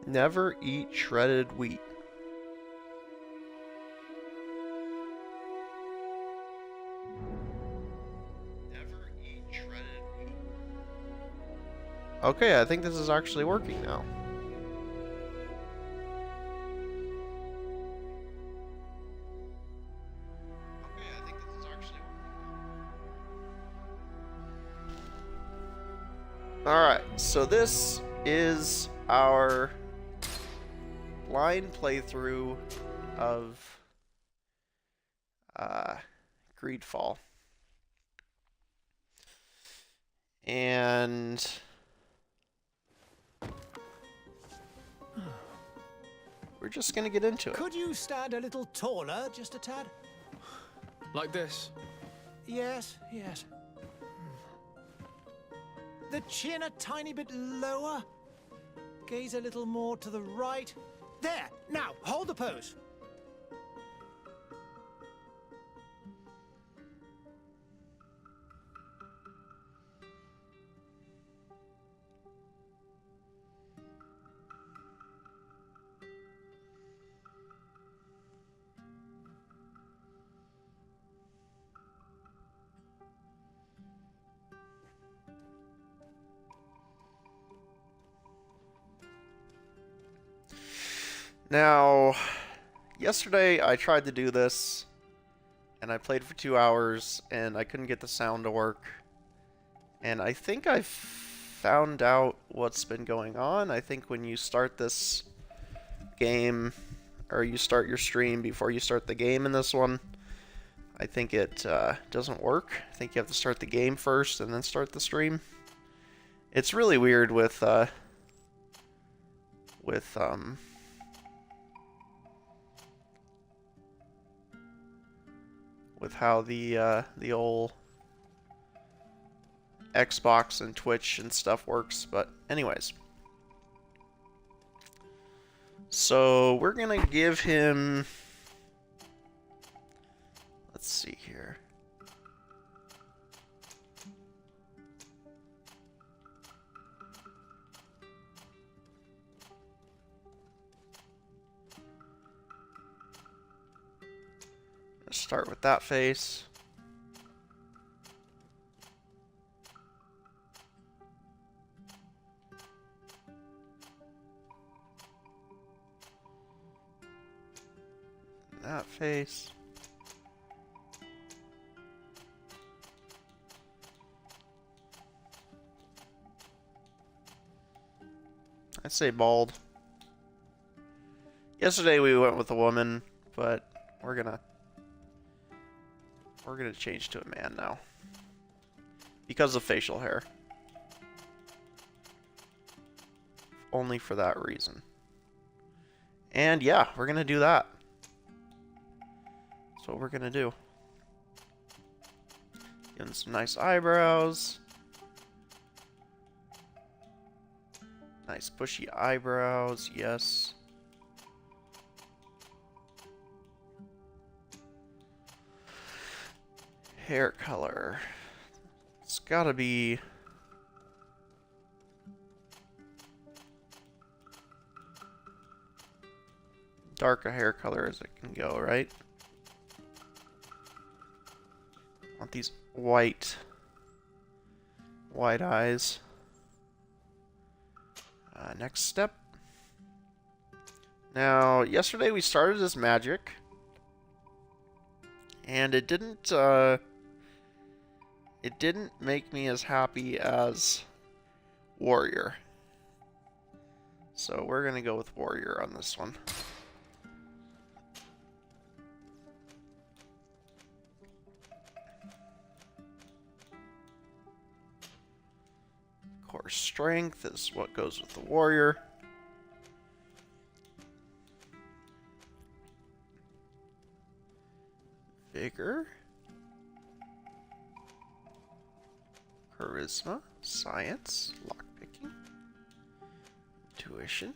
Never eat shredded wheat. Never eat shredded wheat. Okay, I think this is actually working now. Okay, I think this is actually working. Alright, so this is our blind playthrough of Greedfall. And we're just gonna get into it. Could you stand a little taller, just a tad? Like this? Yes, yes. The chin a tiny bit lower. Gaze a little more to the right. There! Now, hold the pose. Now, yesterday I tried to do this, and I played for 2 hours, and I couldn't get the sound to work. And I think I found out what's been going on. I think when you start this game, or you start your stream before you start the game in this one, I think it doesn't work. I think you have to start the game first and then start the stream. It's really weird with how the old Xbox and Twitch and stuff works, but anyways. So we're gonna give him, let's see here. Let's start with that face. That face. I'd say bald. Yesterday we went with a woman, but we're gonna change to a man now. Because of facial hair. Only for that reason. And yeah, we're gonna do that. That's what we're gonna do. Give him some nice eyebrows. Nice bushy eyebrows, yes. Hair color. It's gotta be dark a hair color as it can go, right? Want these white eyes. Next step. Now, yesterday we started as magic, and it didn't make me as happy as warrior. So we're gonna go with warrior on this one. Core strength is what goes with the warrior. Vigor. Charisma. Science. Lockpicking. Intuition.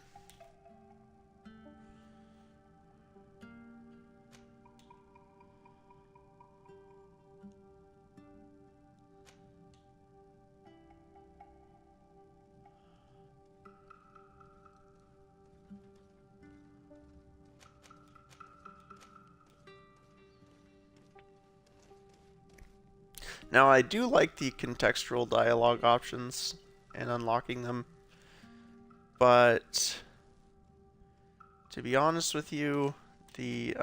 Now, I do like the contextual dialogue options and unlocking them, but to be honest with you, the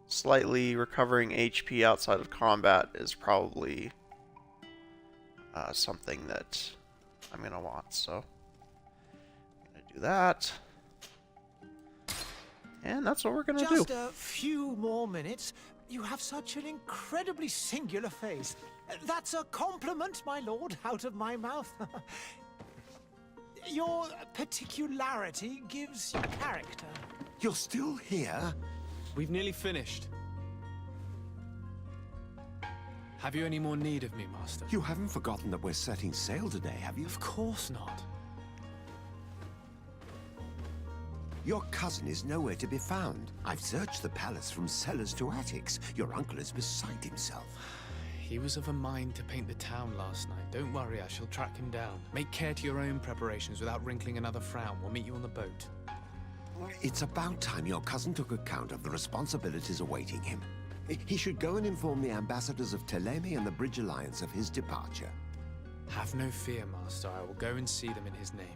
slightly recovering HP outside of combat is probably something that I'm going to want, so I'm going to do that. And that's what we're going to do. Just a few more minutes. You have such an incredibly singular face. That's a compliment, my lord, out of my mouth. Your particularity gives you character. You're still here? We've nearly finished. Have you any more need of me, Master? You haven't forgotten that we're setting sail today, have you? Of course not. Your cousin is nowhere to be found. I've searched the palace from cellars to attics. Your uncle is beside himself. He was of a mind to paint the town last night. Don't worry, I shall track him down. Make care to your own preparations without wrinkling another frown. We'll meet you on the boat. It's about time your cousin took account of the responsibilities awaiting him. He should go and inform the ambassadors of Telemi and the Bridge Alliance of his departure. Have no fear, Master. I will go and see them in his name.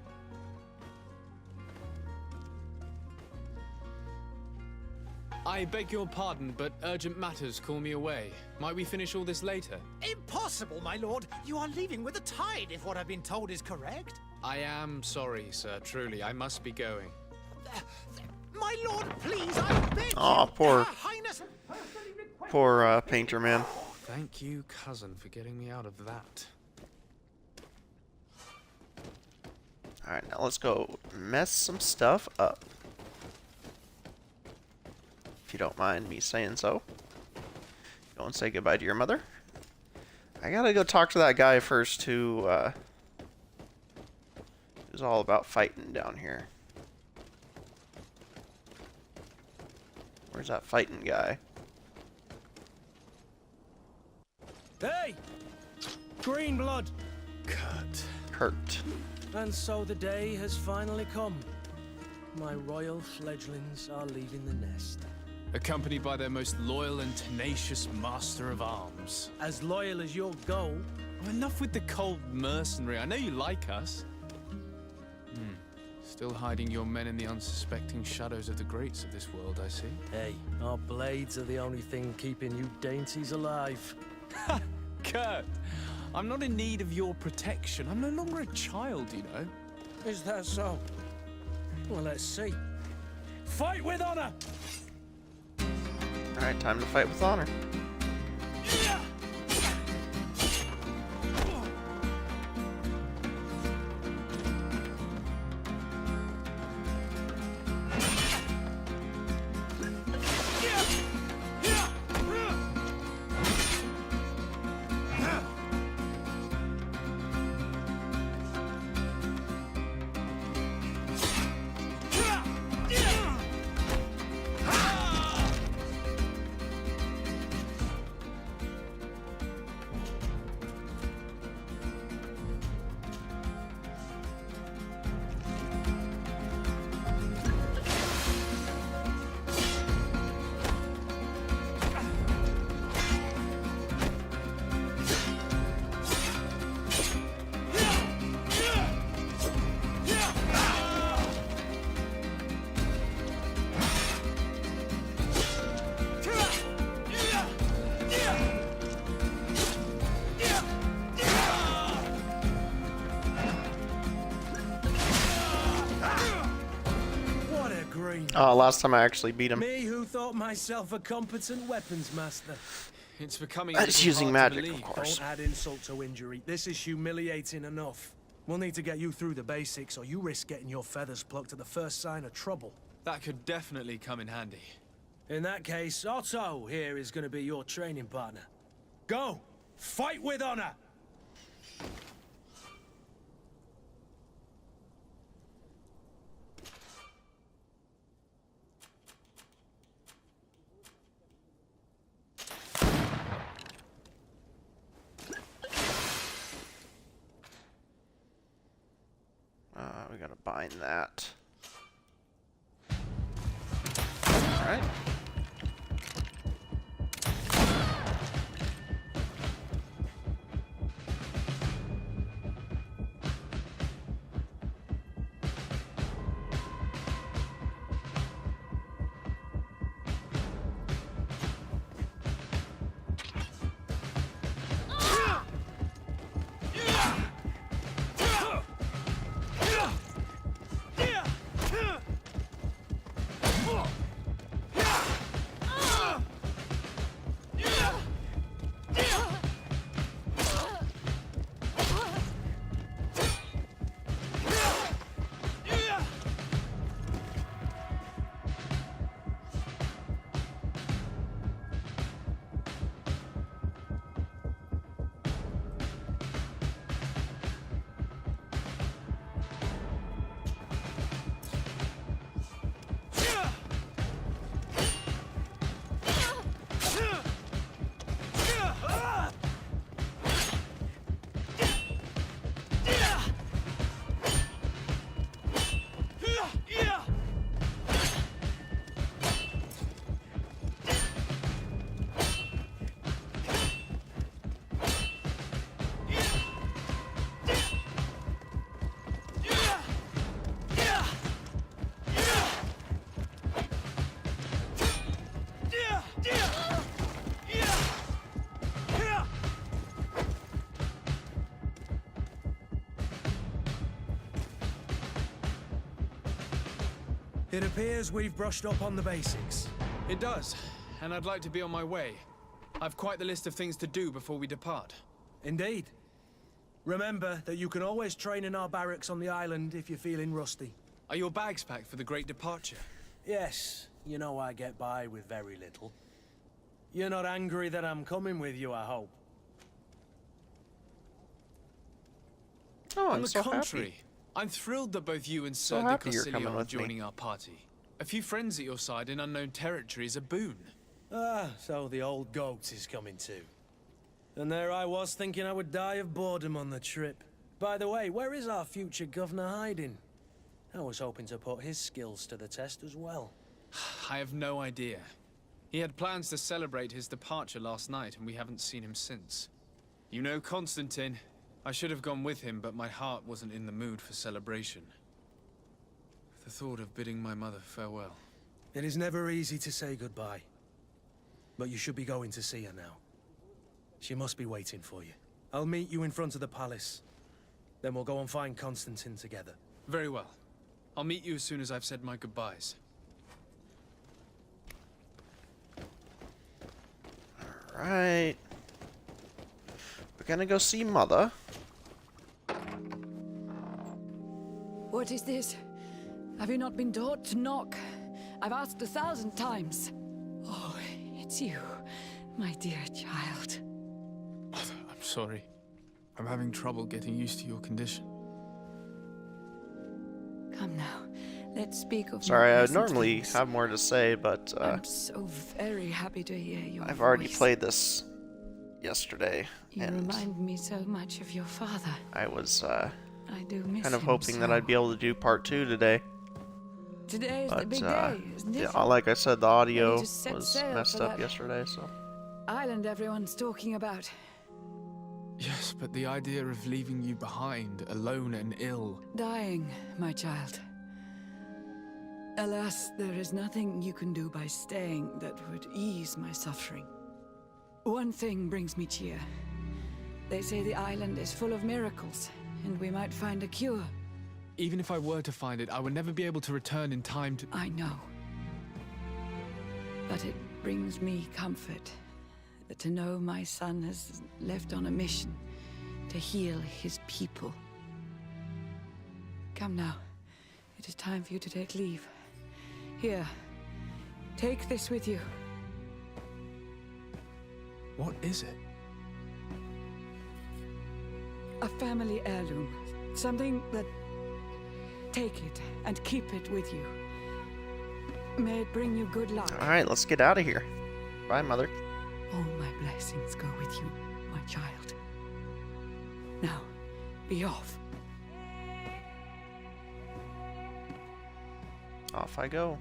I beg your pardon, but urgent matters call me away. Might we finish all this later? Impossible, my lord. You are leaving with the tide, if what I've been told is correct. I am sorry, sir. Truly, I must be going. My lord, please, I beg Aw, you. poor- Her Highness personally requests- Poor painter man. Thank you, cousin, for getting me out of that. Alright, now let's go mess some stuff up. If you don't mind me saying so. Go and say goodbye to your mother. I gotta go talk to that guy first who's all about fighting down here. Where's that fighting guy? Hey! Green blood! Kurt. And so the day has finally come. My royal fledglings are leaving the nest. Accompanied by their most loyal and tenacious master of arms. As loyal as your goal. Oh, enough with the cold mercenary. I know you like us. Still hiding your men in the unsuspecting shadows of the greats of this world, I see. Hey, our blades are the only thing keeping you dainties alive. Kurt, I'm not in need of your protection. I'm no longer a child, you know. Is that so? Well, let's see. Fight with honor! Alright, time to fight with honor. Last time I actually beat him. Me who thought myself a competent weapons master. It's becoming That's using magic, of course. Don't add insult to injury. This is humiliating enough. We'll need to get you through the basics, or you risk getting your feathers plucked at the first sign of trouble. That could definitely come in handy. In that case, Otto here is going to be your training partner. Go! Fight with honor! We gotta bind that. Alright. It appears we've brushed up on the basics. It does, and I'd like to be on my way. I've quite the list of things to do before we depart. Indeed. Remember that you can always train in our barracks on the island if you're feeling rusty. Are your bags packed for the great departure? Yes, you know I get by with very little. You're not angry that I'm coming with you, I hope. Oh, On I'm the so contrary, happy. I'm thrilled that both you and So Sir de happy you're coming Cosilio are with me. joining our party. A few friends at your side in unknown territory is a boon. Ah, so the old goat is coming too. And there I was thinking I would die of boredom on the trip. By the way, where is our future governor hiding? I was hoping to put his skills to the test as well. I have no idea. He had plans to celebrate his departure last night, and we haven't seen him since. You know Constantine. I should have gone with him, but my heart wasn't in the mood for celebration. The thought of bidding my mother farewell. It is never easy to say goodbye. But you should be going to see her now. She must be waiting for you. I'll meet you in front of the palace. Then we'll go and find Constantine together. Very well. I'll meet you as soon as I've said my goodbyes. Alright. We're gonna go see Mother. What is this? Have you not been taught to knock? I've asked 1,000 times. Oh, it's you, my dear child. Mother, I'm sorry. I'm having trouble getting used to your condition. Come now, let's speak of Sorry, more I would pleasant normally things. have more to say, but I'm so very happy to hear your I've already voice. played this yesterday, You and remind me so much of your father. I was I do miss kind of him hoping so. that I'd be able to do part 2 today. Today is the But big day, isn't it? yeah, like I said, the audio just set was sail messed for up that yesterday, so Island everyone's talking about. Yes, but the idea of leaving you behind, alone and ill. Dying, my child. Alas, there is nothing you can do by staying that would ease my suffering. One thing brings me cheer. They say the island is full of miracles, and we might find a cure. Even if I were to find it, I would never be able to return in time to... I know. But it brings me comfort to know my son has left on a mission to heal his people. Come now. It is time for you to take leave. Here, take this with you. What is it? A family heirloom. Something that... Take it and keep it with you. May it bring you good luck. alright, let's get out of here. Bye, Mother. All my blessings go with you, my child. Now, be off. Off I go.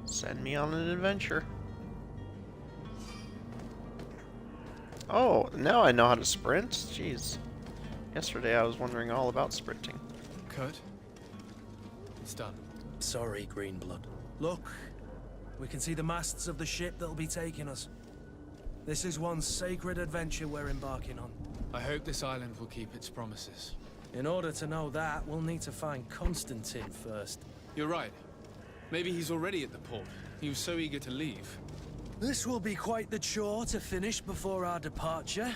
Send me on an adventure. Oh, now I know how to sprint? Jeez. Yesterday I was wondering all about sprinting. Kurt? It's done. Sorry, Greenblood. Look, we can see the masts of the ship that'll be taking us. This is one sacred adventure we're embarking on. I hope this island will keep its promises. In order to know that, we'll need to find Constantine first. You're right. Maybe he's already at the port. He was so eager to leave. This will be quite the chore to finish before our departure.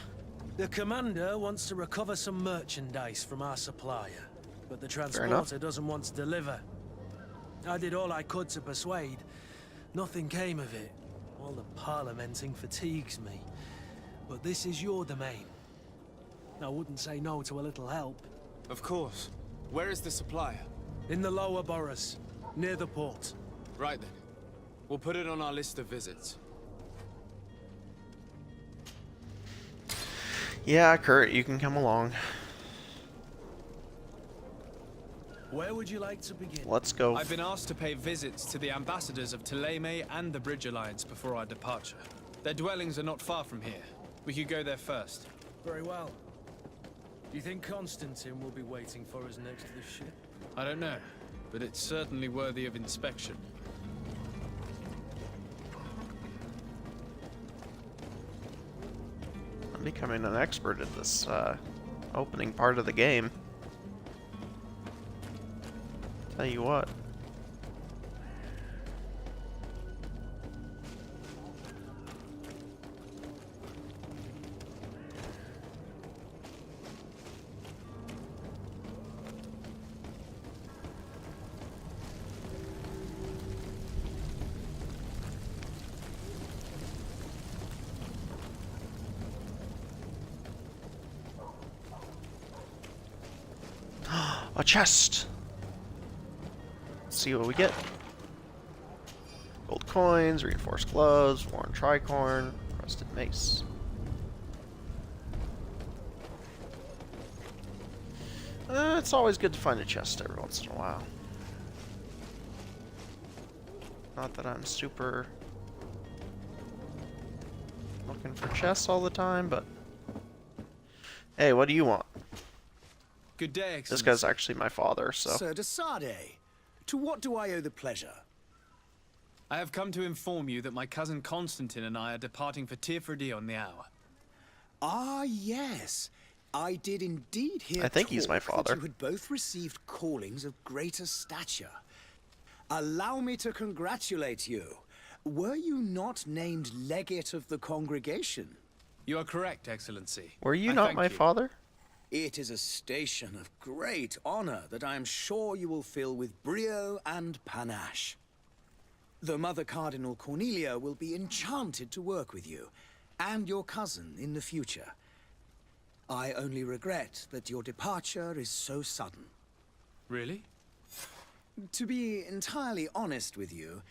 The commander wants to recover some merchandise from our supplier, but the transporter doesn't want to deliver. I did all I could to persuade. Nothing came of it. All the parliamenting fatigues me. But this is your domain. I wouldn't say no to a little help. Of course. Where is the supplier? In the lower boroughs, near the port. Right then. We'll put it on our list of visits. Yeah, Kurt, you can come along. Where would you like to begin? Let's go. I've been asked to pay visits to the ambassadors of Thélème and the Bridge Alliance before our departure. Their dwellings are not far from here. We could go there first. Very well. Do you think Constantine will be waiting for us next to the ship? I don't know, but it's certainly worthy of inspection. becoming an expert at this opening part of the game. Tell you what. A chest! Let's see what we get. Gold coins, reinforced gloves, worn tricorn, rusted mace. It's always good to find a chest every once in a while. Not that I'm super looking for chests all the time, but hey, what do you want? Good day, Excellency. This guy's actually my father, so. Sir de Sardet, to what do I owe the pleasure? I have come to inform you that my cousin Constantine and I are departing for Tirfredi on the hour. Ah, yes. I did indeed hear I think he's my talk father. that you had both received callings of greater stature. Allow me to congratulate you. Were you not named legate of the congregation? You are correct, Excellency. Were you I not thank my you. father? It is a station of great honor that I am sure you will fill with brio and panache. The Mother Cardinal Cornelia will be enchanted to work with you, and your cousin in the future. I only regret that your departure is so sudden. Really? To be entirely honest with you,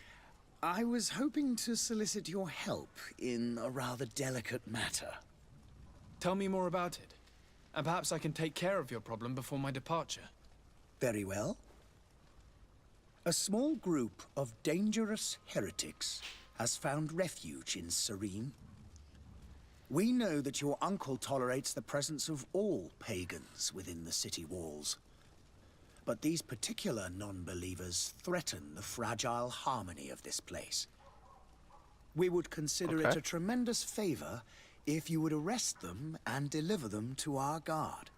I was hoping to solicit your help in a rather delicate matter. Tell me more about it. And perhaps I can take care of your problem before my departure. Very well. A small group of dangerous heretics has found refuge in Serene. We know that your uncle tolerates the presence of all pagans within the city walls. But these particular non-believers threaten the fragile harmony of this place. We would consider it a tremendous favor if you would arrest them and deliver them to our guard.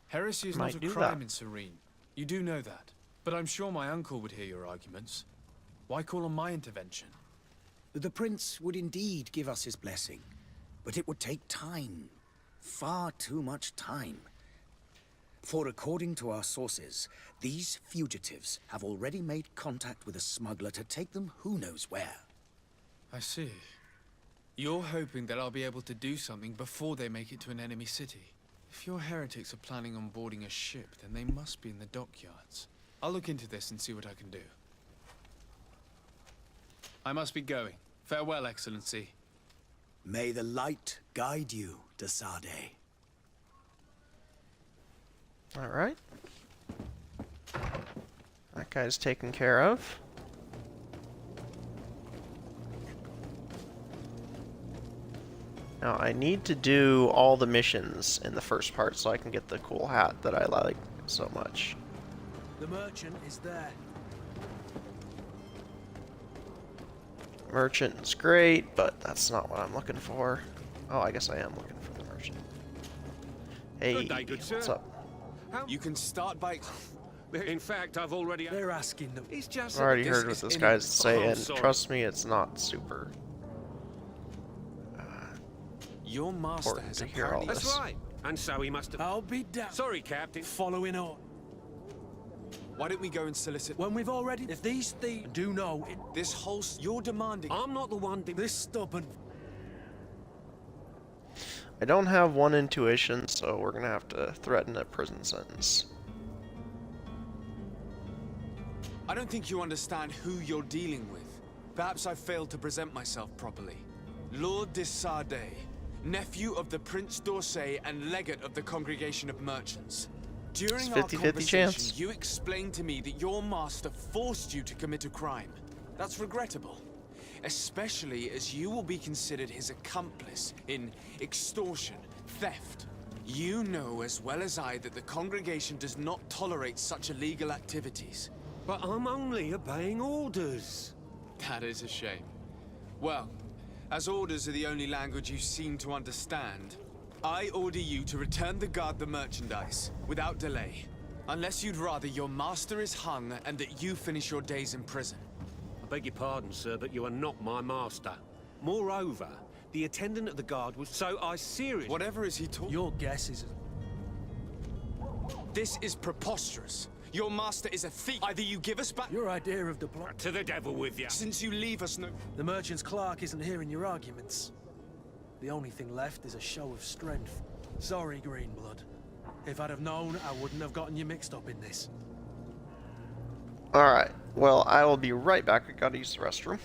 Heresy is Might not a do crime that. in Serene. You do know that. But I'm sure my uncle would hear your arguments. Why call on my intervention? The prince would indeed give us his blessing, but it would take time. Far too much time. For according to our sources, these fugitives have already made contact with a smuggler to take them who knows where. I see. You're hoping that I'll be able to do something before they make it to an enemy city. If your heretics are planning on boarding a ship, then they must be in the dockyards. I'll look into this and see what I can do. I must be going. Farewell, Excellency. May the light guide you, de Sardet. Alright. That guy's taken care of. Now, I need to do all the missions in the first part so I can get the cool hat that I like so much. The merchant is there. Merchant's great, but that's not what I'm looking for. Oh, I guess I am looking for the merchant. Hey, Good day, good what's sir. up? You can start by... In fact, I've already... They're asking them. It's just... I've already this heard what is this in- guy's saying. sorry. Trust me, it's not super Your master important has to hear all apparently... this. That's right. And so he must have... I'll be down. Sorry, Captain. Following on. Why don't we go and solicit... When we've already... If these thieves do know it... This whole... You're demanding... I'm not the one... This stubborn... I don't have one intuition, so we're gonna have to threaten a prison sentence. I don't think you understand who you're dealing with. Perhaps I failed to present myself properly. Lord de Sardet, nephew of the Prince d'Orsay and legate of the Congregation of Merchants. During our 50-50 conversation, chance. you explained to me that your master forced you to commit a crime. That's regrettable. Especially as you will be considered his accomplice in extortion, theft. You know as well as I that the congregation does not tolerate such illegal activities. But I'm only obeying orders. That is a shame. Well, as orders are the only language you seem to understand, I order you to return the guard the merchandise, without delay. Unless you'd rather your master is hung and that you finish your days in prison. I beg your pardon, sir, but you are not my master. Moreover, the attendant of the guard was so I seriously... Whatever is he talking... Your guess is... This is preposterous. Your master is a thief. Either you give us back... Your idea of diplomacy... To the devil with you. Since you leave us no... The merchant's clerk isn't hearing your arguments. The only thing left is a show of strength. Sorry, Greenblood. If I'd have known, I wouldn't have gotten you mixed up in this. Alright, well, I will be right back. I gotta use the restroom.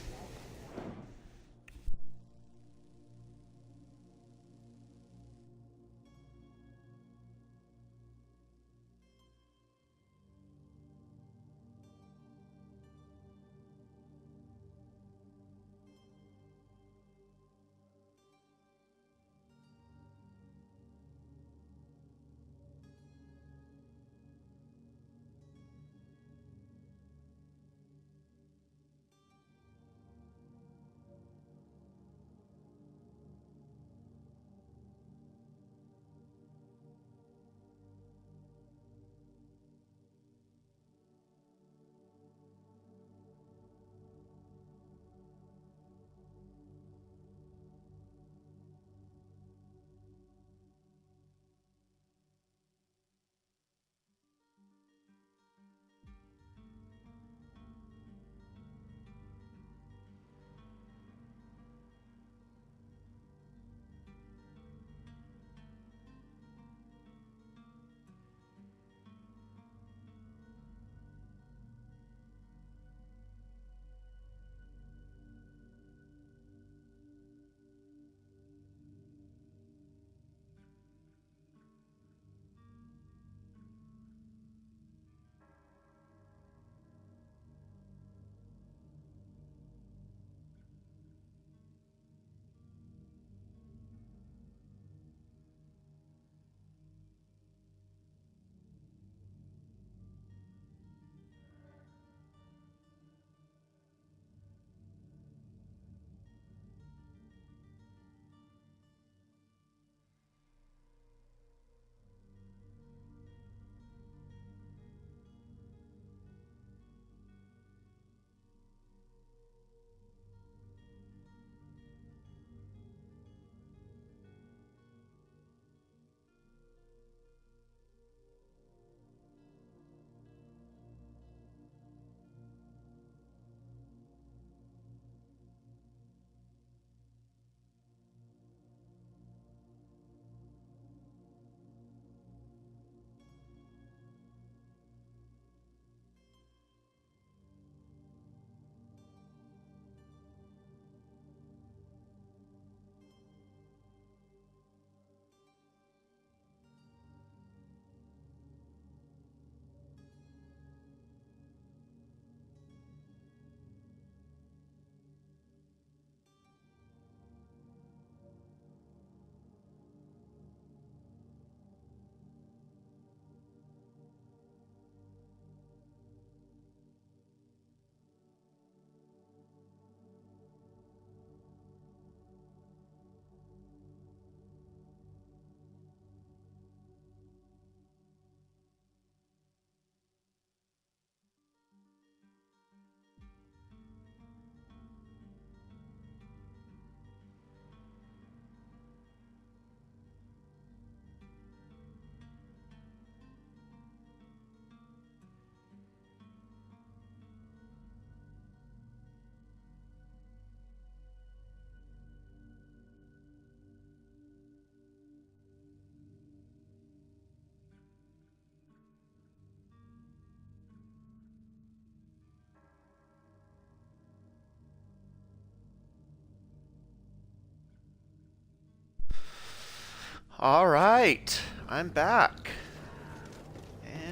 Alright, I'm back.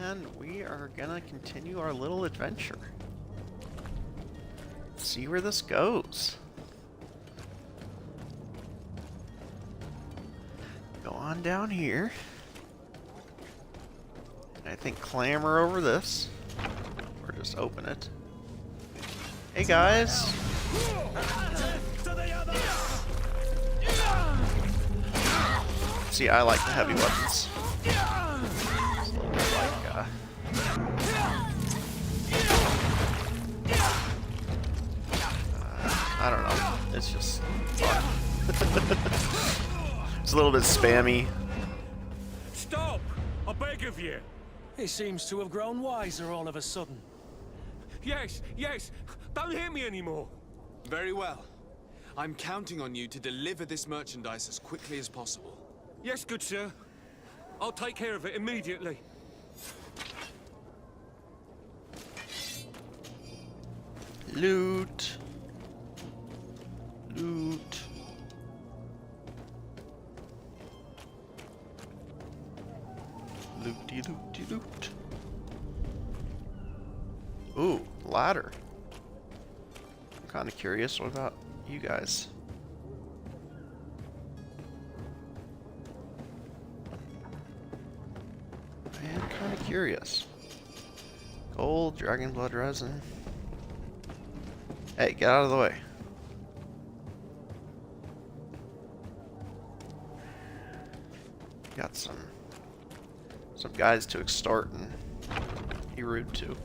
And we are gonna continue our little adventure. See where this goes. Go on down here. And I think clamber over this. Or just open it. Hey guys! See, I like the heavy weapons. It's a little bit like, I don't know. It's just fun. It's a little bit spammy. Stop! I beg of you. He seems to have grown wiser all of a sudden. Yes, yes. Don't hit me anymore. Very well. I'm counting on you to deliver this merchandise as quickly as possible. Yes, good sir. I'll take care of it immediately. Loot. Loot. Looty looty loot. Ooh, ladder. I'm kind of curious. What about you guys? I am kind of curious. Gold, dragon blood resin. Hey, get out of the way. Got some guys to extort and be rude to.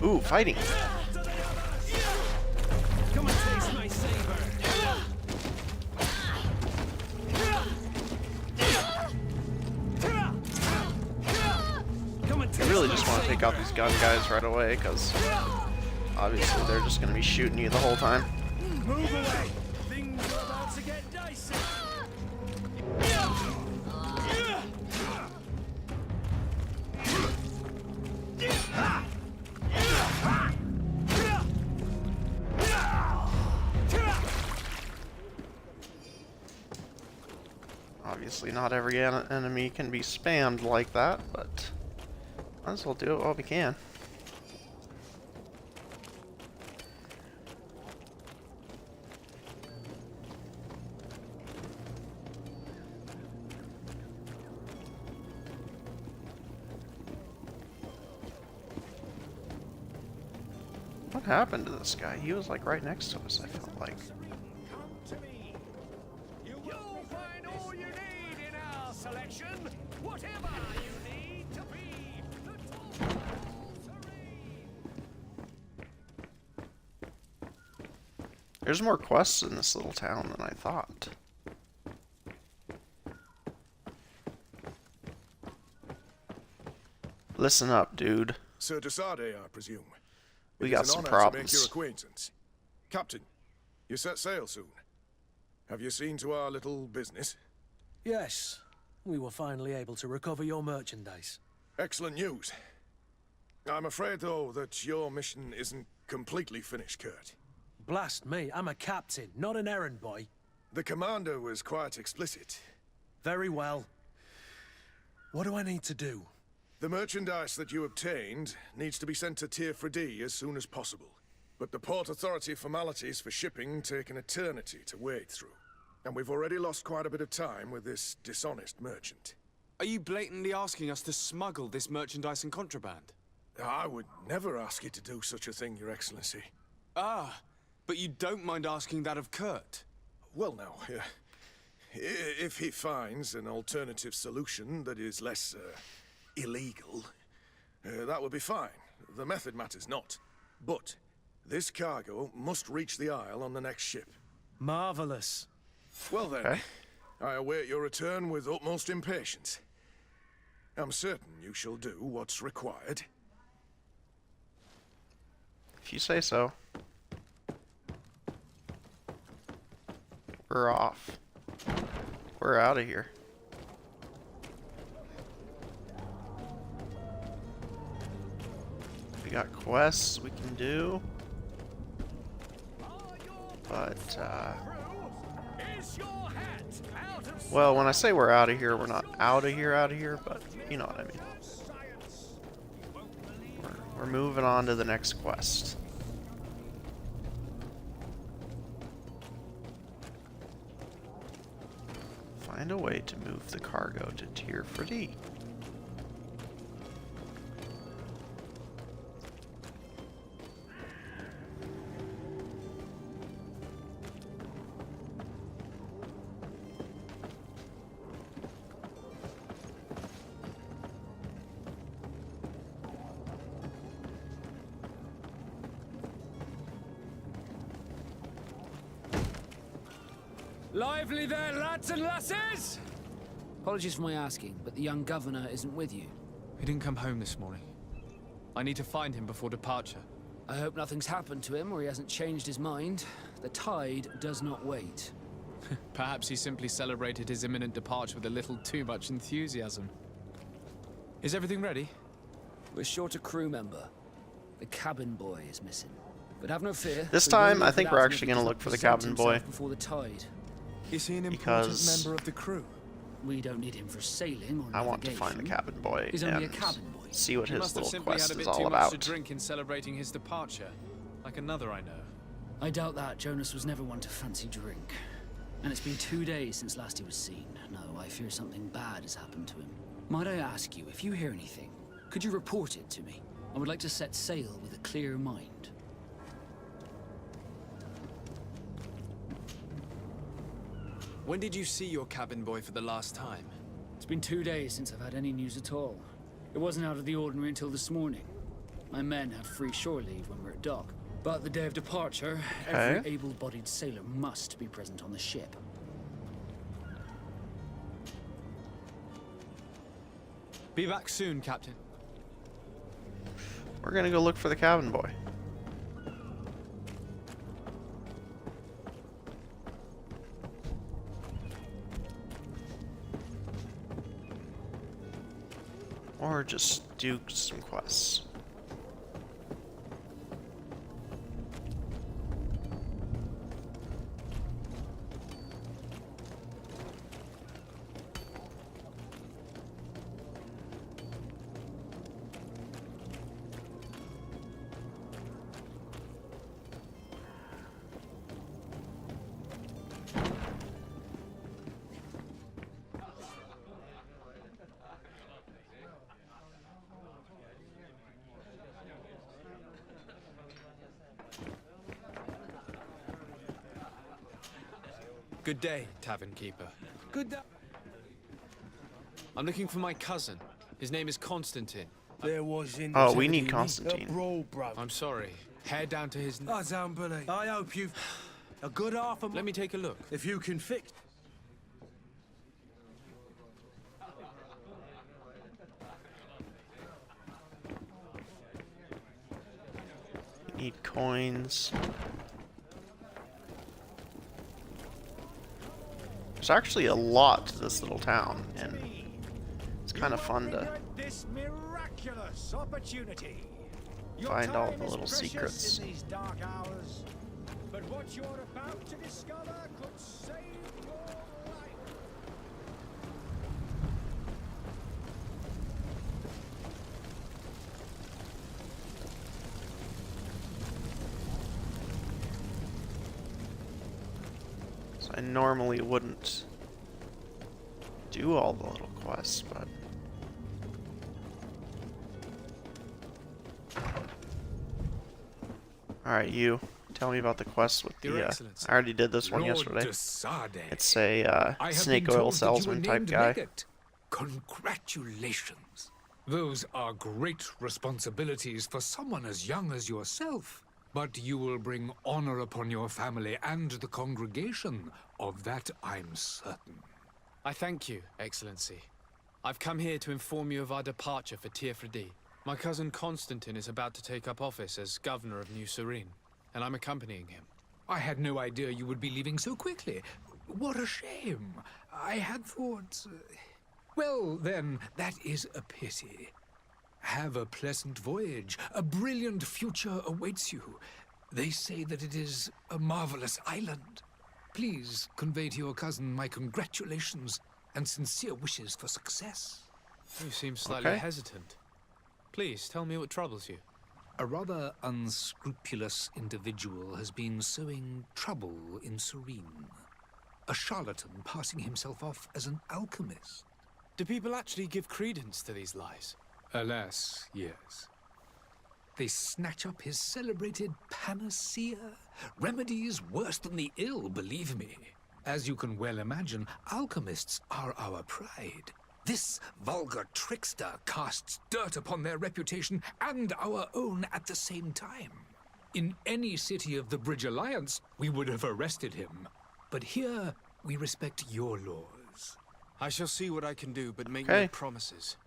Ooh, fighting. Come and taste my saber. I really just want to take out these gun guys right away, because obviously they're just going to be shooting you the whole time. Move away. Things are about to get dicey. Obviously not every enemy can be spammed like that, but might as well do it while we can. What happened to this guy? He was like right next to us, I felt like. There's more quests in this little town than I thought. Listen up, dude. Sir Desade, I presume. We It got is an some honor problems. to make your acquaintance. Captain, you set sail soon. Have you seen to our little business? Yes, we were finally able to recover your merchandise. Excellent news. I'm afraid, though, that your mission isn't completely finished, Kurt. Blast me, I'm a captain, not an errand boy. The commander was quite explicit. Very well. What do I need to do? The merchandise that you obtained needs to be sent to Tier 4D as soon as possible. But the Port Authority formalities for shipping take an eternity to wade through. And we've already lost quite a bit of time with this dishonest merchant. Are you blatantly asking us to smuggle this merchandise and contraband? I would never ask you to do such a thing, Your Excellency. Ah, but you don't mind asking that of Kurt? Well, now, if he finds an alternative solution that is less illegal, that would be fine. The method matters not. But this cargo must reach the Isle on the next ship. Marvelous. Well then, Okay. I await your return with utmost impatience. I'm certain you shall do what's required. If you say so. We're off. We're out of here. We got quests we can do. But, well, when I say we're out of here, we're not out of here, but you know what I mean. We're moving on to the next quest. Find a way to move the cargo to Tier 3. Lively there, lads and lasses! Apologies for my asking, but the young governor isn't with you. He didn't come home this morning. I need to find him before departure. I hope nothing's happened to him or he hasn't changed his mind. The tide does not wait. Perhaps he simply celebrated his imminent departure with a little too much enthusiasm. Is everything ready? We're short a crew member. The cabin boy is missing. But have no fear. This time, I think we're actually going to look for the cabin boy. Before the tide. Is he an Because important member of the crew? We don't need him for sailing or I want to find the cabin boy He's only a cabin boy. see what He his must have little simply quest had a is bit all too about. much to drink in celebrating his departure, like another I know. I doubt that. Jonas was never one to fancy drink. And it's been 2 days since last he was seen. No, I fear something bad has happened to him. Might I ask you, if you hear anything, could you report it to me? I would like to set sail with a clear mind. When did you see your cabin boy for the last time? It's been 2 days since I've had any news at all. It wasn't out of the ordinary until this morning. My men had free shore leave when we're at dock. But the day of departure, every able-bodied sailor must be present on the ship. Be back soon, Captain. We're going to go look for the cabin boy. Or just do some quests. Good day, tavern keeper. Good day. I'm looking for my cousin. His name is Constantine. There was in Oh, we need Constantine. I'm sorry. Hair down to his... I don't believe. I hope you've a good half a... Let me take a look. If you can fix... Need coins. There's actually a lot to this little town, and it's kind of fun to This miraculous opportunity. find all the little secrets. In these dark hours, but what you're about to discover could save your life. So I normally wouldn't do all the little quests, but alright, you tell me about the quest with Your the Excellency. I already did this one Lord yesterday. de Sade, It's a I have snake been oil told that you were salesman type named guy. legate. Congratulations. Those are great responsibilities for someone as young as yourself. But you will bring honor upon your family and the congregation. Of that I'm certain. I thank you, Excellency. I've come here to inform you of our departure for Tier-Fredi. My cousin Constantine is about to take up office as governor of New Serene, and I'm accompanying him. I had no idea you would be leaving so quickly. What a shame. I had thought... Well, then, that is a pity. Have a pleasant voyage. A brilliant future awaits you. They say that it is a marvelous island. Please convey to your cousin my congratulations and sincere wishes for success. You seem slightly Okay. hesitant. Please, tell me what troubles you. A rather unscrupulous individual has been sowing trouble in Serene. a charlatan passing himself off as an alchemist. Do people actually give credence to these lies? Alas, yes. They snatch up his celebrated panacea, remedies worse than the ill, believe me. As you can well imagine, alchemists are our pride. This vulgar trickster casts dirt upon their reputation and our own at the same time. In any city of the Bridge Alliance, we would have arrested him. But here, we respect your laws. I shall see what I can do, but make no promises.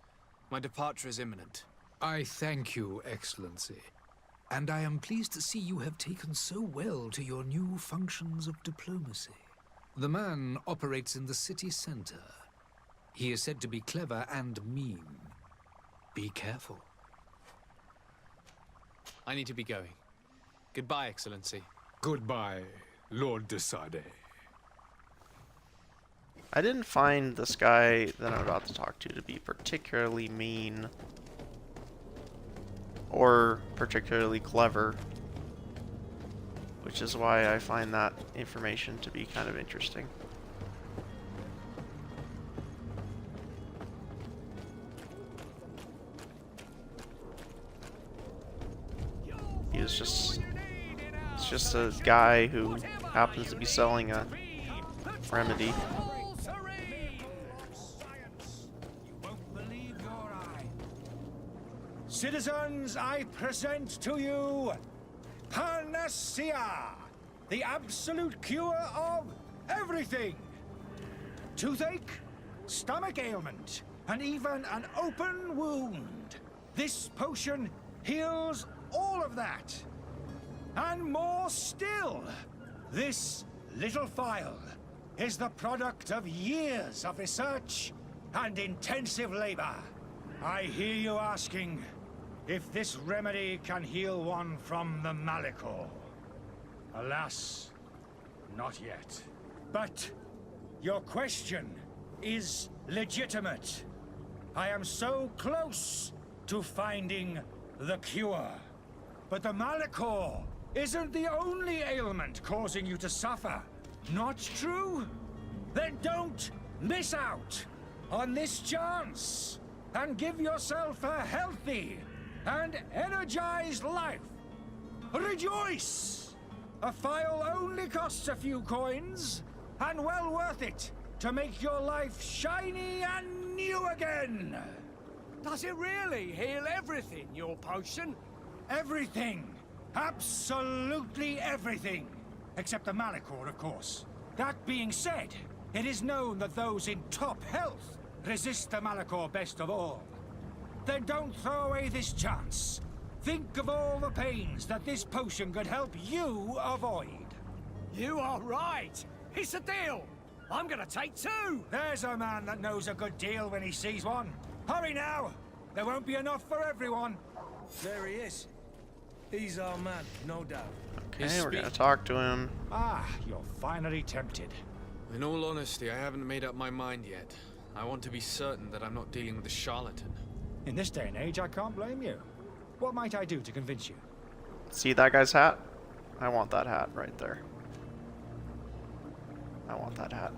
My departure is imminent. I thank you, Excellency. And I am pleased to see you have taken so well to your new functions of diplomacy. The man operates in the city center. He is said to be clever and mean. Be careful. I need to be going. Goodbye, Excellency. Goodbye, Lord de Sade. I didn't find this guy that I'm about to talk to be particularly mean or particularly clever, which is why I find that information to be kind of interesting. He's just a guy who happens to be selling a remedy. Citizens, I present to you Panacea, the absolute cure of everything. Toothache, stomach ailment, and even an open wound. This potion heals all of that. And more still, this little phial is the product of years of research and intensive labor. I hear you asking if this remedy can heal one from the Malachor. Alas, not yet. But your question is legitimate. I am so close to finding the cure. But the Malachor isn't the only ailment causing you to suffer. Not true? Then don't miss out on this chance and give yourself a healthy and energized life. Rejoice! A phial only costs a few coins, and well worth it to make your life shiny and new again. Does it really heal everything, your potion? Everything. Absolutely everything. Except the Malachor, of course. That being said, it is known that those in top health resist the Malachor best of all. Then don't throw away this chance. Think of all the pains that this potion could help you avoid. You are right. It's a deal. I'm gonna take two. There's a man that knows a good deal when he sees one. Hurry now. There won't be enough for everyone. There he is. He's our man, no doubt. Okay, we're gonna talk to him. Ah, you're finally tempted. In all honesty, I haven't made up my mind yet. I want to be certain that I'm not dealing with a charlatan. In this day and age, I can't blame you. What might I do to convince you? See that guy's hat? I want that hat right there. I want that hat.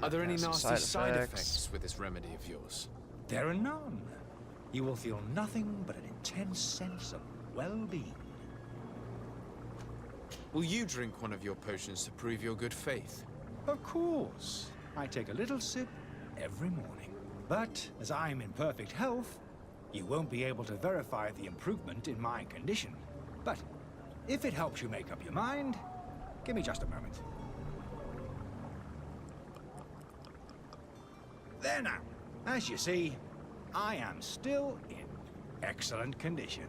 Are there any nasty side effects with this remedy of yours? There are none. You will feel nothing but an intense sense of well-being. Will you drink one of your potions to prove your good faith? Of course. I take a little sip every morning. But as I'm in perfect health, you won't be able to verify the improvement in my condition. But if it helps you make up your mind, give me just a moment. There now. As you see, I am still in excellent condition.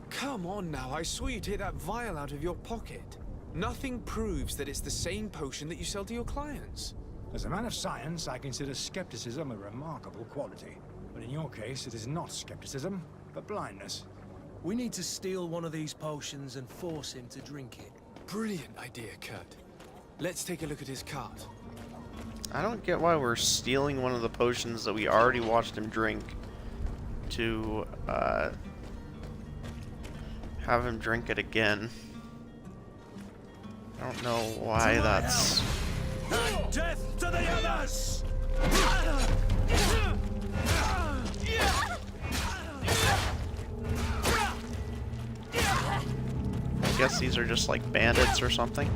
Come on now, I swear you take that vial out of your pocket. Nothing proves that it's the same potion that you sell to your clients. As a man of science, I consider skepticism a remarkable quality. But in your case, it is not skepticism, but blindness. We need to steal one of these potions and force him to drink it. Brilliant idea, Kurt. Let's take a look at his cart. I don't get why we're stealing one of the potions that we already watched him drink to have him drink it again. I don't know why that's... And death to the others! I guess these are just like bandits or something.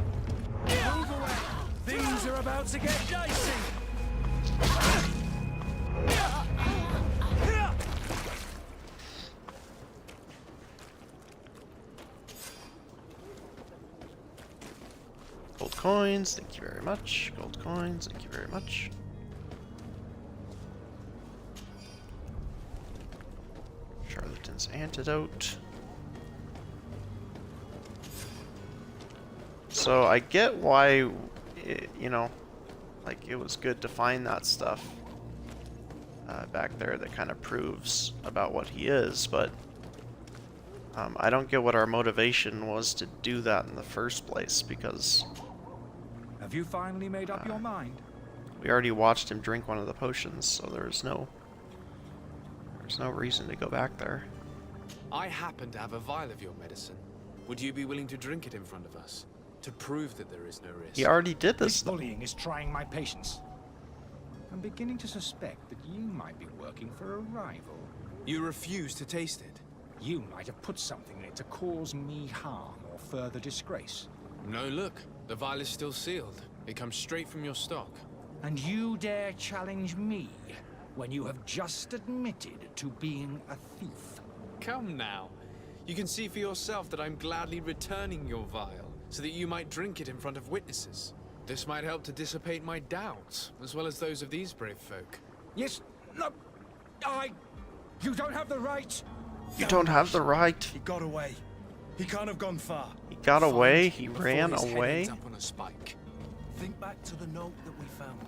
Move away! Things are about to get dicey! Gold coins, thank you very much. Gold coins, thank you very much. Charlatan's antidote. So I get why, you know, like it was good to find that stuff back there that kind of proves about what he is, but I don't get what our motivation was to do that in the first place, because Have you finally made up your mind? we already watched him drink one of the potions, so there's no reason to go back there. I happen to have a vial of your medicine. Would you be willing to drink it in front of us? To prove that there is no risk? He already did This this. bullying is trying my patience. I'm beginning to suspect that you might be working for a rival. You refuse to taste it? You might have put something in it to cause me harm or further disgrace. No, look. The vial is still sealed. It comes straight from your stock. And you dare challenge me when you have just admitted to being a thief? Come now. You can see for yourself that I'm gladly returning your vial, so that you might drink it in front of witnesses. This might help to dissipate my doubts, as well as those of these brave folk. Yes, no, you don't have the right. You don't have the right. He got away. He can't have gone far. He got away. He Before ran his head away. ends up on a spike. Think back to the note that we found.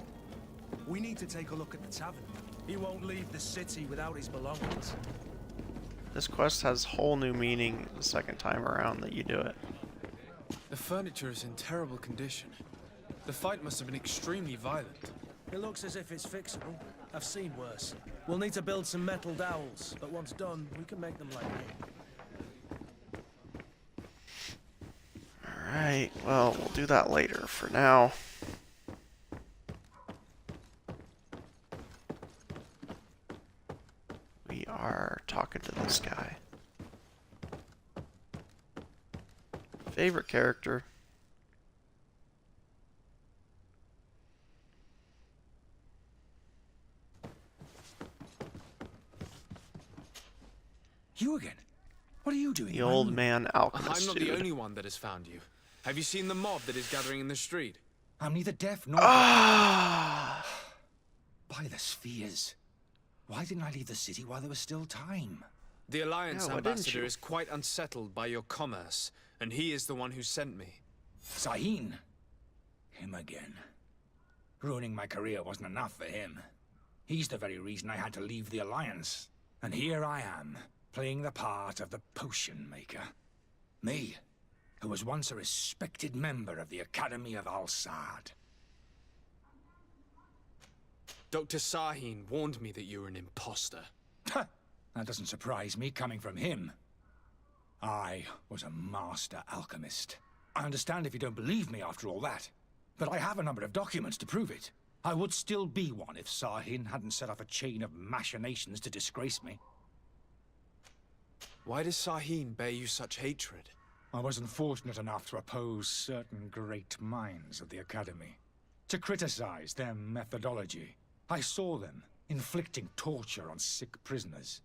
We need to take a look at the tavern. He won't leave the city without his belongings. This quest has whole new meaning the second time around that you do it. The furniture is in terrible condition. The fight must have been extremely violent. It looks as if it's fixable. I've seen worse. We'll need to build some metal dowels, but once done, we can make them like wood. Alright, well, we'll do that later. For now, we are talking to this guy. Favorite character. You again? What are you doing? The old man alchemist. I'm not dude. the only one that has found you. Have you seen the mob that is gathering in the street? I'm neither deaf nor... Ah! By the spheres. Why didn't I leave the city while there was still time? The Alliance Yeah, why didn't ambassador you? is quite unsettled by your commerce, and he is the one who sent me. Sahin. Him again. Ruining my career wasn't enough for him. He's the very reason I had to leave the Alliance. And here I am, playing the part of the potion maker. Me, who was once a respected member of the Academy of Al-Sad. Dr. Sahin warned me that you were an imposter. That doesn't surprise me, coming from him. I was a master alchemist. I understand if you don't believe me after all that, but I have a number of documents to prove it. I would still be one if Sahin hadn't set off a chain of machinations to disgrace me. Why does Sahin bear you such hatred? I wasn't fortunate enough to oppose certain great minds of the Academy. To criticize their methodology. I saw them inflicting torture on sick prisoners.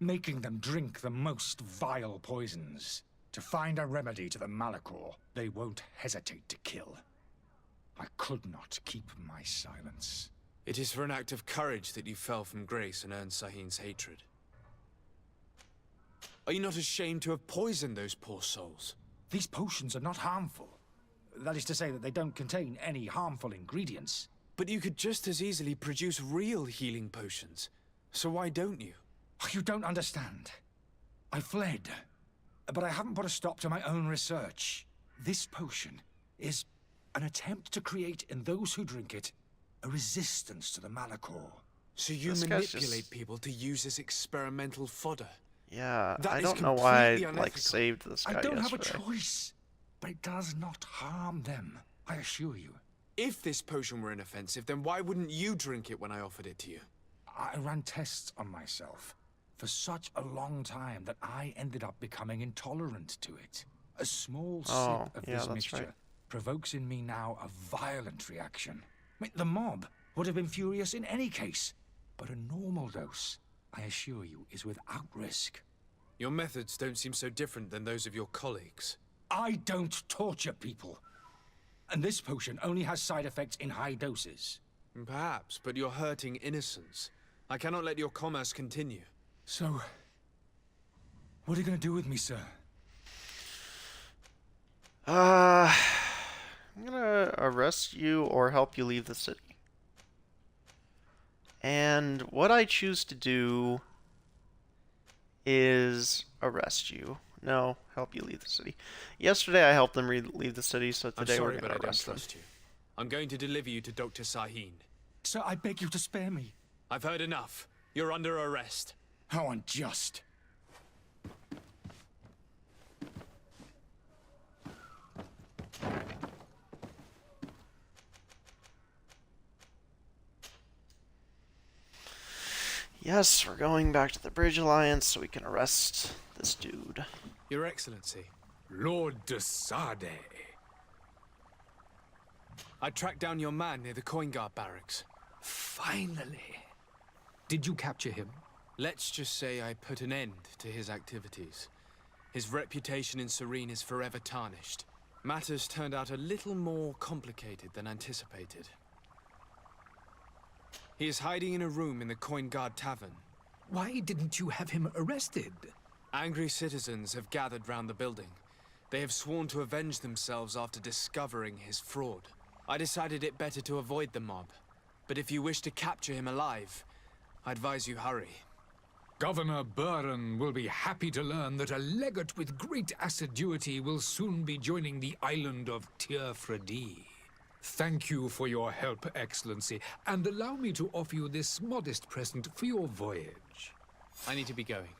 Making them drink the most vile poisons. To find a remedy to the Malachor they won't hesitate to kill. I could not keep my silence. It is for an act of courage that you fell from grace and earned Sahin's hatred. Are you not ashamed to have poisoned those poor souls? These potions are not harmful. That is to say that they don't contain any harmful ingredients. But you could just as easily produce real healing potions. So why don't you? You don't understand. I fled, but I haven't put a stop to my own research. This potion is an attempt to create in those who drink it a resistance to the Malachor. So you This guy's manipulate just- people to use as experimental fodder? Yeah, That I is don't know why I completely like unethical. saved this guy I don't yesterday. have a choice. but it does not harm them, I assure you. If this potion were inoffensive, then why wouldn't you drink it when I offered it to you? I ran tests on myself for such a long time that I ended up becoming intolerant to it. A small sip of this mixture provokes in me now a violent reaction. I mean, the mob would have been furious in any case, but a normal dose, I assure you, is without risk. Your methods don't seem so different than those of your colleagues. I don't torture people. And this potion only has side effects in high doses. Perhaps, but you're hurting innocents. I cannot let your commerce continue. So, what are you going to do with me, sir? I'm gonna arrest you or help you leave the city. And what I choose to do is arrest you. No, help you leave the city. Yesterday I helped them leave the city, so today we're going to arrest them. You. I'm going to deliver you to Dr. Sahin. Sir, I beg you to spare me. I've heard enough. You're under arrest. How unjust. Yes, we're going back to the Bridge Alliance so we can arrest this dude. Your Excellency. Lord de Sade. I tracked down your man near the Coin Guard barracks. Finally. Did you capture him? Let's just say I put an end to his activities. His reputation in Serene is forever tarnished. Matters turned out a little more complicated than anticipated. He is hiding in a room in the Coin Guard Tavern. Why didn't you have him arrested? Angry citizens have gathered round the building. They have sworn to avenge themselves after discovering his fraud. I decided it better to avoid the mob. But if you wish to capture him alive, I advise you hurry. Governor Buren will be happy to learn that a legate with great assiduity will soon be joining the island of Tir-Fredi. Thank you for your help, Excellency, and allow me to offer you this modest present for your voyage. I need to be going.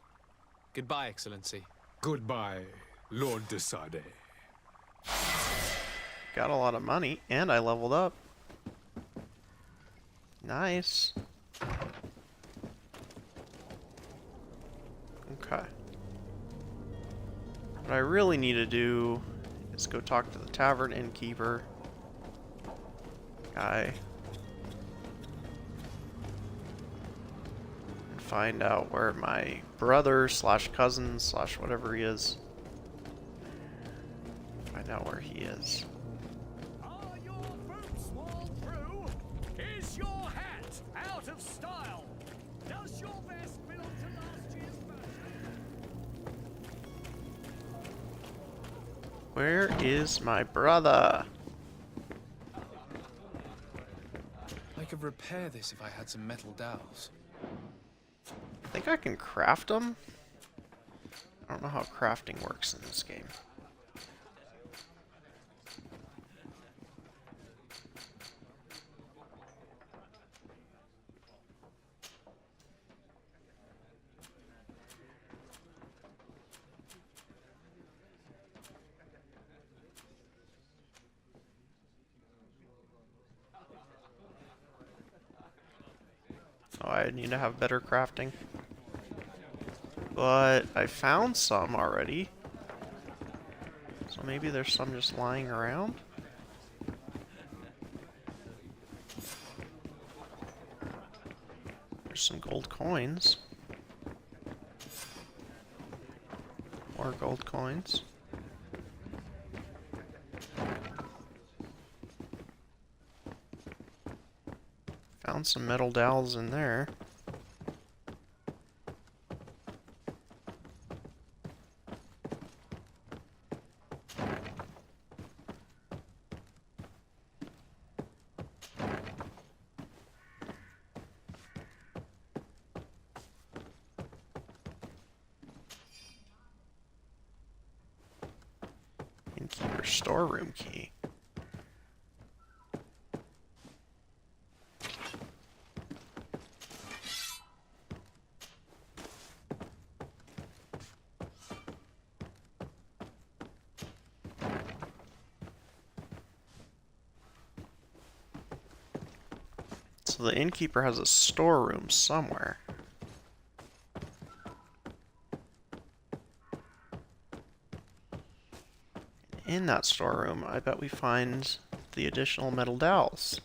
Goodbye, Excellency. Goodbye, Lord de Sade. Got a lot of money, and I leveled up. Nice. Okay. What I really need to do is go talk to the tavern innkeeper guy and find out where my brother slash cousin slash whatever he is. Find out where he is. Are your boots worn through? Is your hat out of style? Does your vest belong to last year's fashion? Where is my brother? I could repair this if I had some metal dowels. I think I can craft them. I don't know how crafting works in this game. Oh, I need to have better crafting. But I found some already. So maybe there's some just lying around. There's some gold coins. More gold coins. Found some metal dowels in there. Innkeeper storeroom key. So the innkeeper has a storeroom somewhere. In that storeroom, I bet we find the additional metal dowels.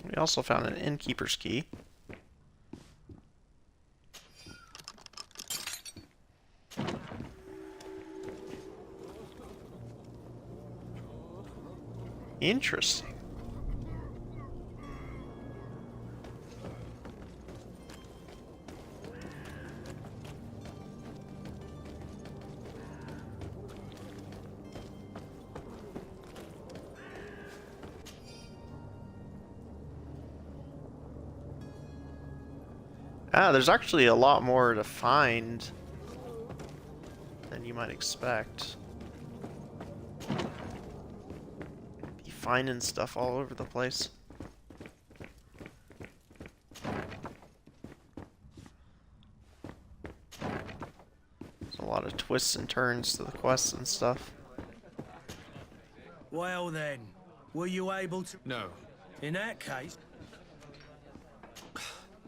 We also found an innkeeper's key. Interesting. Ah, there's actually a lot more to find than you might expect. Be finding stuff all over the place. There's a lot of twists and turns to the quests and stuff. Well then, were you able to... No. In that case...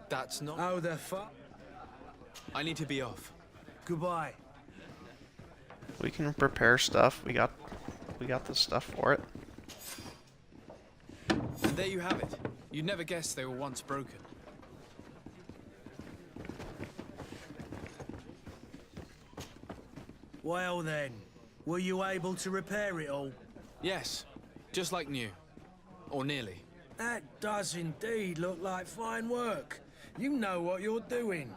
That's not... Oh, the fuck? I need to be off. Goodbye. We can prepare stuff. We got the stuff for it. And there you have it. You'd never guess they were once broken. Well then, were you able to repair it all? Yes. Just like new. Or nearly. That does indeed look like fine work. You know what you're doing.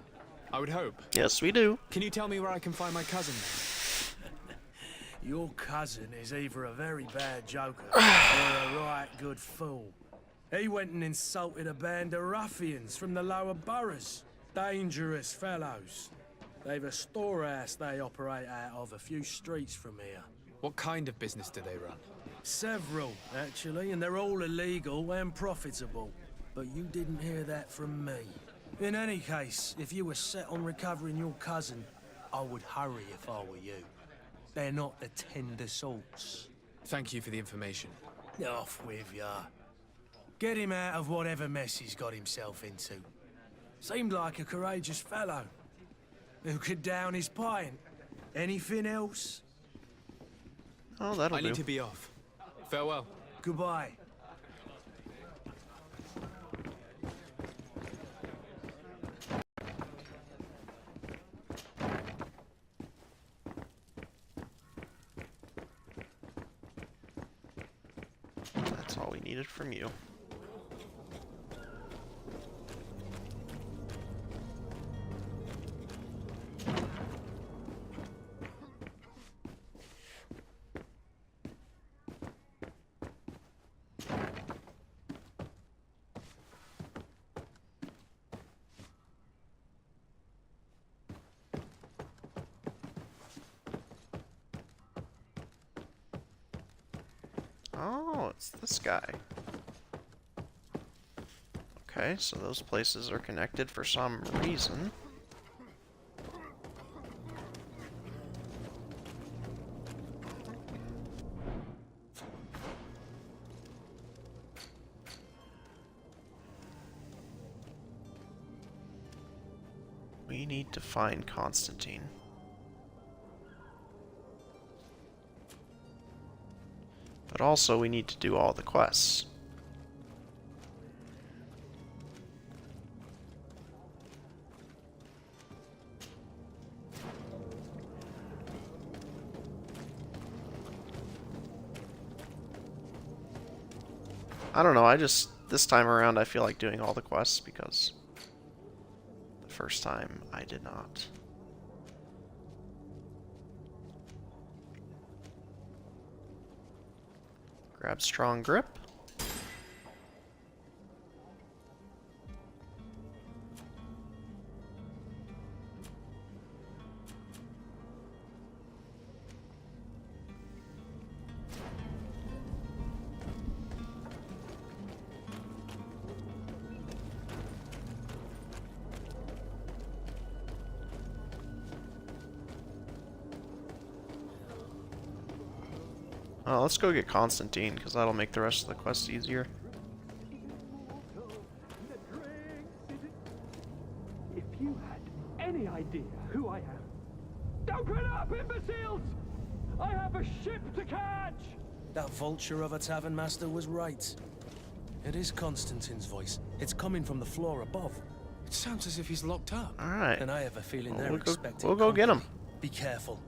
I would hope. Yes, we do. Can you tell me where I can find my cousin then? Your cousin is either a very bad joker or a right good fool. He went and insulted a band of ruffians from the lower boroughs. Dangerous fellows. They've a storehouse they operate out of a few streets from here. What kind of business do they run? Several, actually, and they're all illegal and profitable. But you didn't hear that from me. In any case, if you were set on recovering your cousin, I would hurry if I were you. They're not the tender sorts. Thank you for the information. Off with ya. Get him out of whatever mess he's got himself into. Seemed like a courageous fellow. Who could down his pint. Anything else? Oh, that'll do. I need to be off. Farewell. Goodbye. That's all we needed from you. Oh, it's this guy. Okay, so those places are connected for some reason. We need to find Constantine. But also we need to do all the quests. I don't know, this time around I feel like doing all the quests because the first time I did not. Grab strong grip. Let's go get Constantine, because that'll make the rest of the quest easier. If you had any idea who I am. Open up, imbeciles! I have a ship to catch! That vulture of a tavern master was right. It is Constantine's voice. It's coming from the floor above. It sounds as if he's locked up. Alright. And I have a feeling they're expecting we'll go get him. Be careful.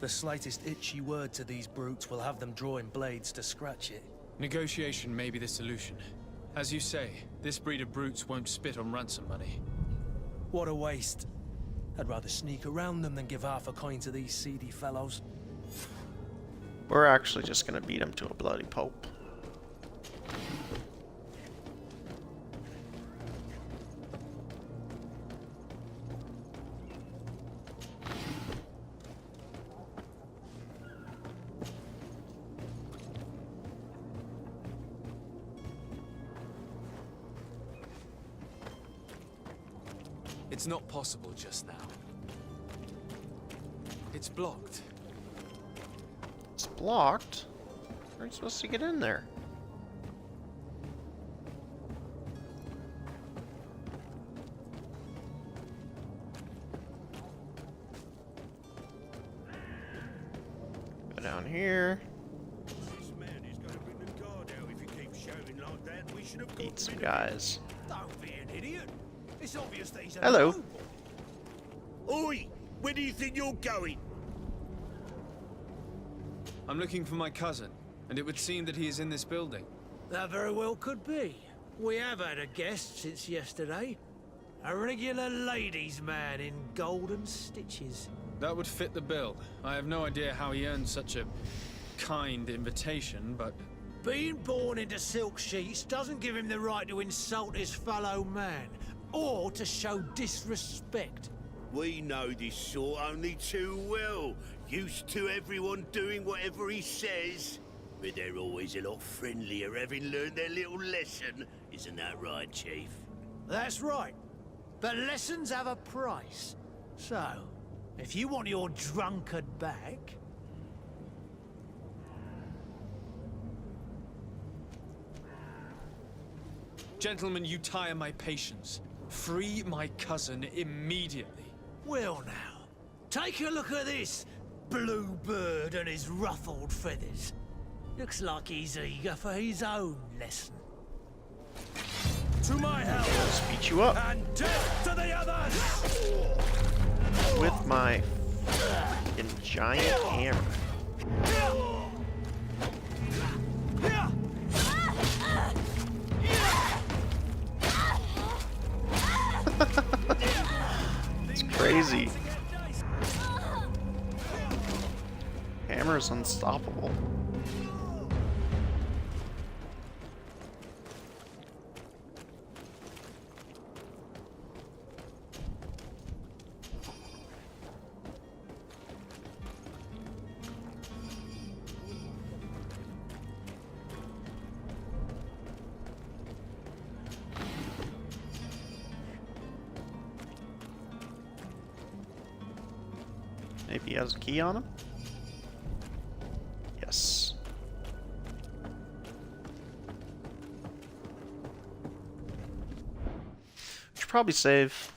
The slightest itchy word to these brutes will have them drawing blades to scratch it. Negotiation may be the solution. As you say, this breed of brutes won't spit on ransom money. What a waste. I'd rather sneak around them than give half a coin to these seedy fellows. We're actually just gonna beat him to a bloody pulp. It's not possible just now. It's blocked. It's blocked? How are you supposed to get in there? Go down here. This man is going to bring the guard out if you keep shouting like that. We should have Beat some guys. Don't be an idiot. It's obvious that he's a Hello. noble. Oi! Where do you think you're going? I'm looking for my cousin, and it would seem that he is in this building. That very well could be. We have had a guest since yesterday. A regular ladies' man in golden stitches. That would fit the bill. I have no idea how he earned such a kind invitation, but... Being born into silk sheets doesn't give him the right to insult his fellow man, or to show disrespect. We know this sort only too well. Used to everyone doing whatever he says. But they're always a lot friendlier having learned their little lesson. Isn't that right, Chief? That's right. But lessons have a price. So, if you want your drunkard back... Gentlemen, you tire my patience. Free my cousin immediately. Well now, take a look at this blue bird and his ruffled feathers. Looks like he's eager for his own lesson. To my house! Beat you up. And death to the others! With my fucking giant hammer. It's crazy. Hammer's unstoppable. Maybe he has a key on him? Yes. Should probably save.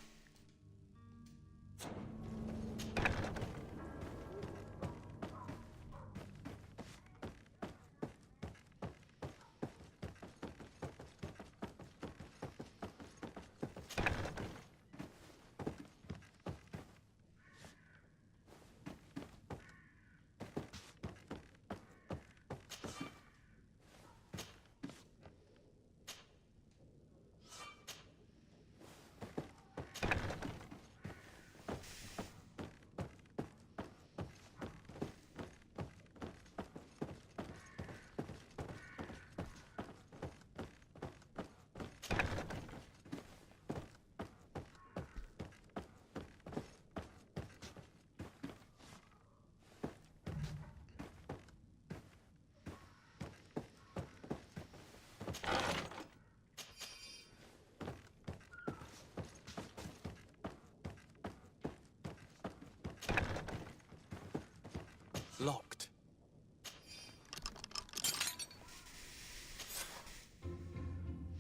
Locked.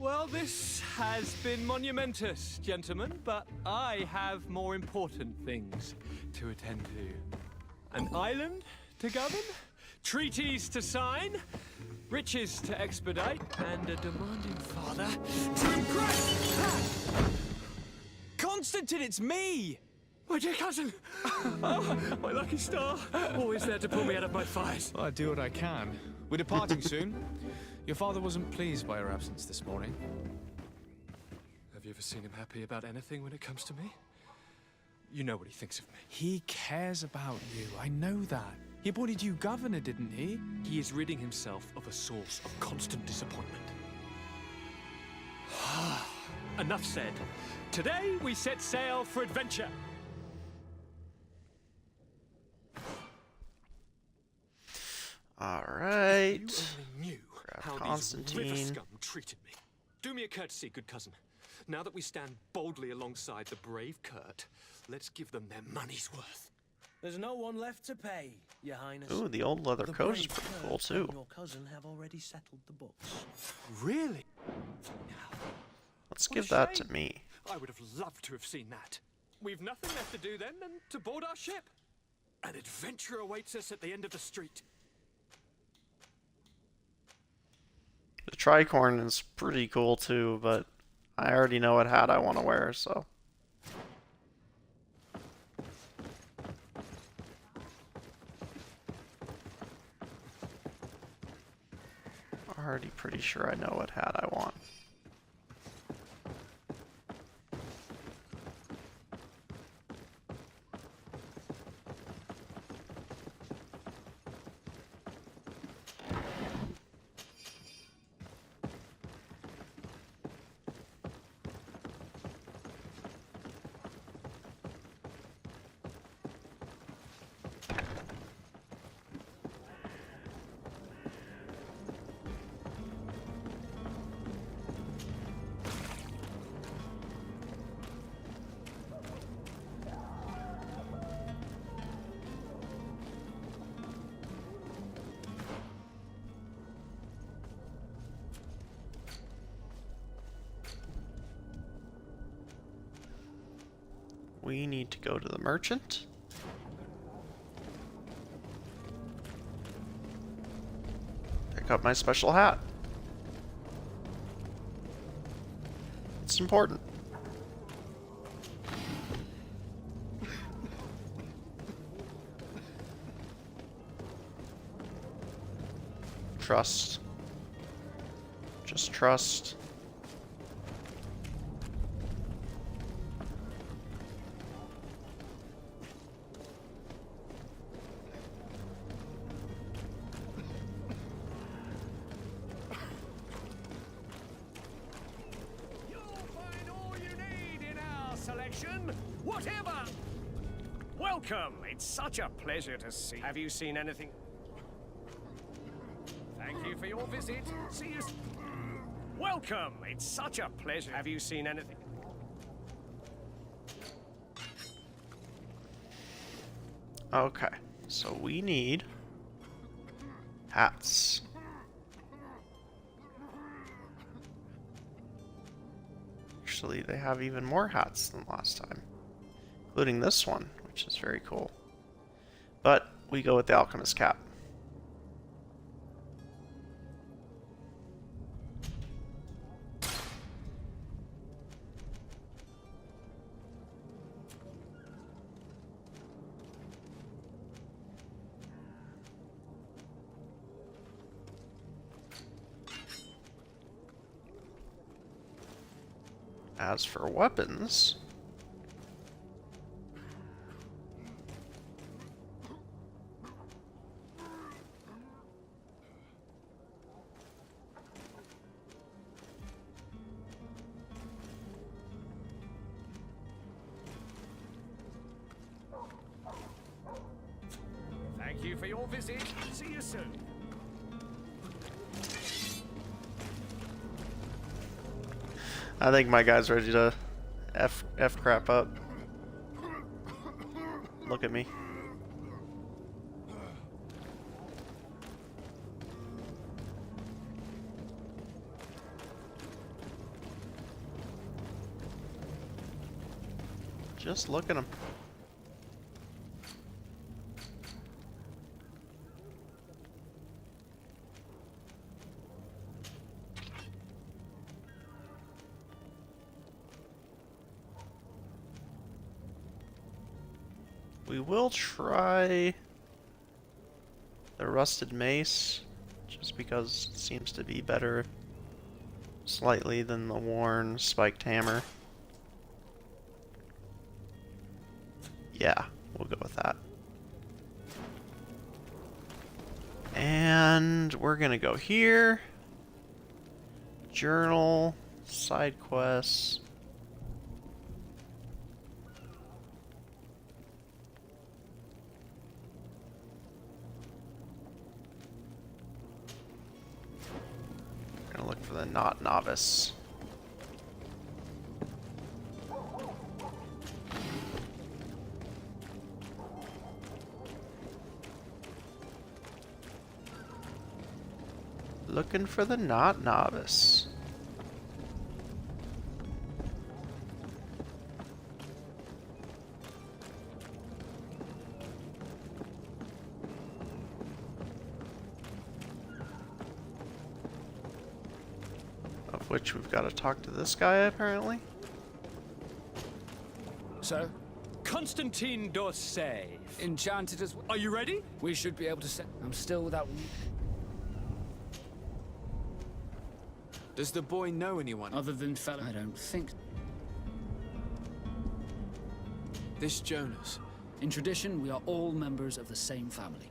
Well, this has been monumentous, gentlemen, but I have more important things to attend to. An island to govern, treaties to sign, riches to expedite, and a demanding father to impress. Constantine, it's me! My dear cousin! Oh, my lucky star! Always there to pull me out of my fight. Well, I do what I can. We're departing soon. Your father wasn't pleased by your absence this morning. Have you ever seen him happy about anything when it comes to me? You know what he thinks of me. He cares about you, I know that. He appointed you governor, didn't he? He is ridding himself of a source of constant disappointment. Enough said. Today we set sail for adventure. All right. You only knew how Constantine. these river scum treated me. Do me a courtesy, good cousin. Now that we stand boldly alongside the brave Kurt, let's give them their money's worth. There's no one left to pay, Your Highness. Ooh, the old leather coat is pretty cool too. And your cousin have already settled the books. Really? Let's give that to me. I would have loved to have seen that. We've nothing left to do then than to board our ship. An adventure awaits us at the end of the street. The tricorn is pretty cool too, but I already know what hat I want to wear, so. Already pretty sure I know what hat I want. We need to go to the merchant. Pick up my special hat. It's important. Trust. Just trust. Whatever! Welcome! It's such a pleasure to see. Have you seen anything? Thank you for your visit. See you. Welcome! It's such a pleasure. Have you seen anything? Okay, so we need hats. Actually, they have even more hats than last time, including this one, which is very cool. But we go with the alchemist cap. As for weapons, Thank you for your visit. See you soon. I think my guy's ready to F crap up. Look at me. Just look at them. We will try the rusted mace, just because it seems to be better slightly than the worn spiked hammer. Yeah, we'll go with that. And we're gonna go here. Journal, side quests. Gonna look for the not novice. Looking for the not novice. Of which we've got to talk to this guy apparently. Sir? Constantine d'Orsay. Enchanted as well. Are you ready? We should be able to set. I'm still without. Does the boy know anyone? Other than fellow. I don't think. This Jonas. In tradition, we are all members of the same family.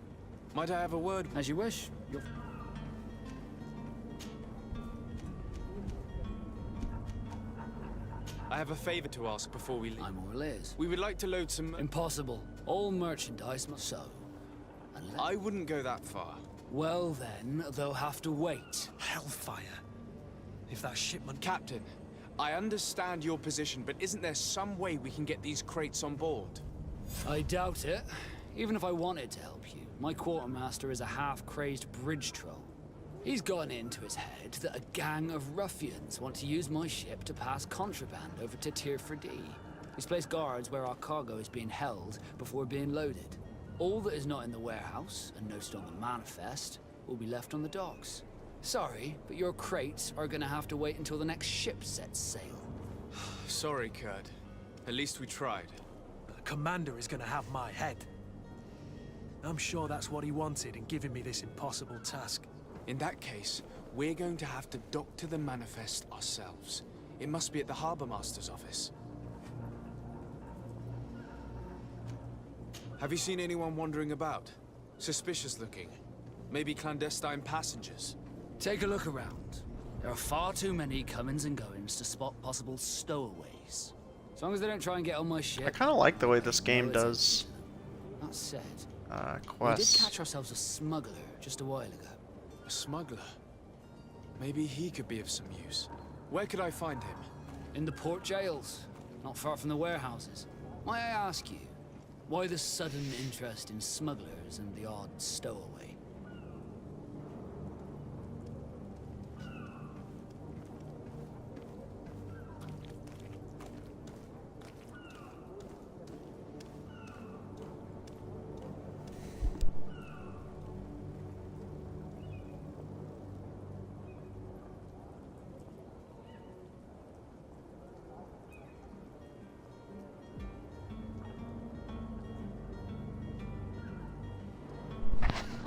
Might I have a word? As you wish. You're... I have a favor to ask before we leave. I'm all ears. We would like to load some... Impossible. All merchandise must so. Unless... I wouldn't go that far. Well then, they'll have to wait. Hellfire. If that shipment... Captain, I understand your position, but isn't there some way we can get these crates on board? I doubt it. Even if I wanted to help you, my quartermaster is a half-crazed bridge troll. He's gotten into his head that a gang of ruffians want to use my ship to pass contraband over to Tier 4D. He's placed guards where our cargo is being held before being loaded. All that is not in the warehouse, and noted on the manifest, will be left on the docks. Sorry, but your crates are gonna have to wait until the next ship sets sail. Sorry, Kurt. At least we tried. The commander is gonna have my head. I'm sure that's what he wanted in giving me this impossible task. In that case, we're going to have to dock to the manifest ourselves. It must be at the Harbor Master's office. Have you seen anyone wandering about? Suspicious looking. Maybe clandestine passengers? Take a look around. There are far too many comings and goings to spot possible stowaways. As long as they don't try and get on my ship. I kind of like the way this game does That said, quests. we did catch ourselves a smuggler just a while ago. A smuggler? Maybe he could be of some use. Where could I find him? In the port jails, not far from the warehouses. Might I ask you, why the sudden interest in smugglers and the odd stowaway?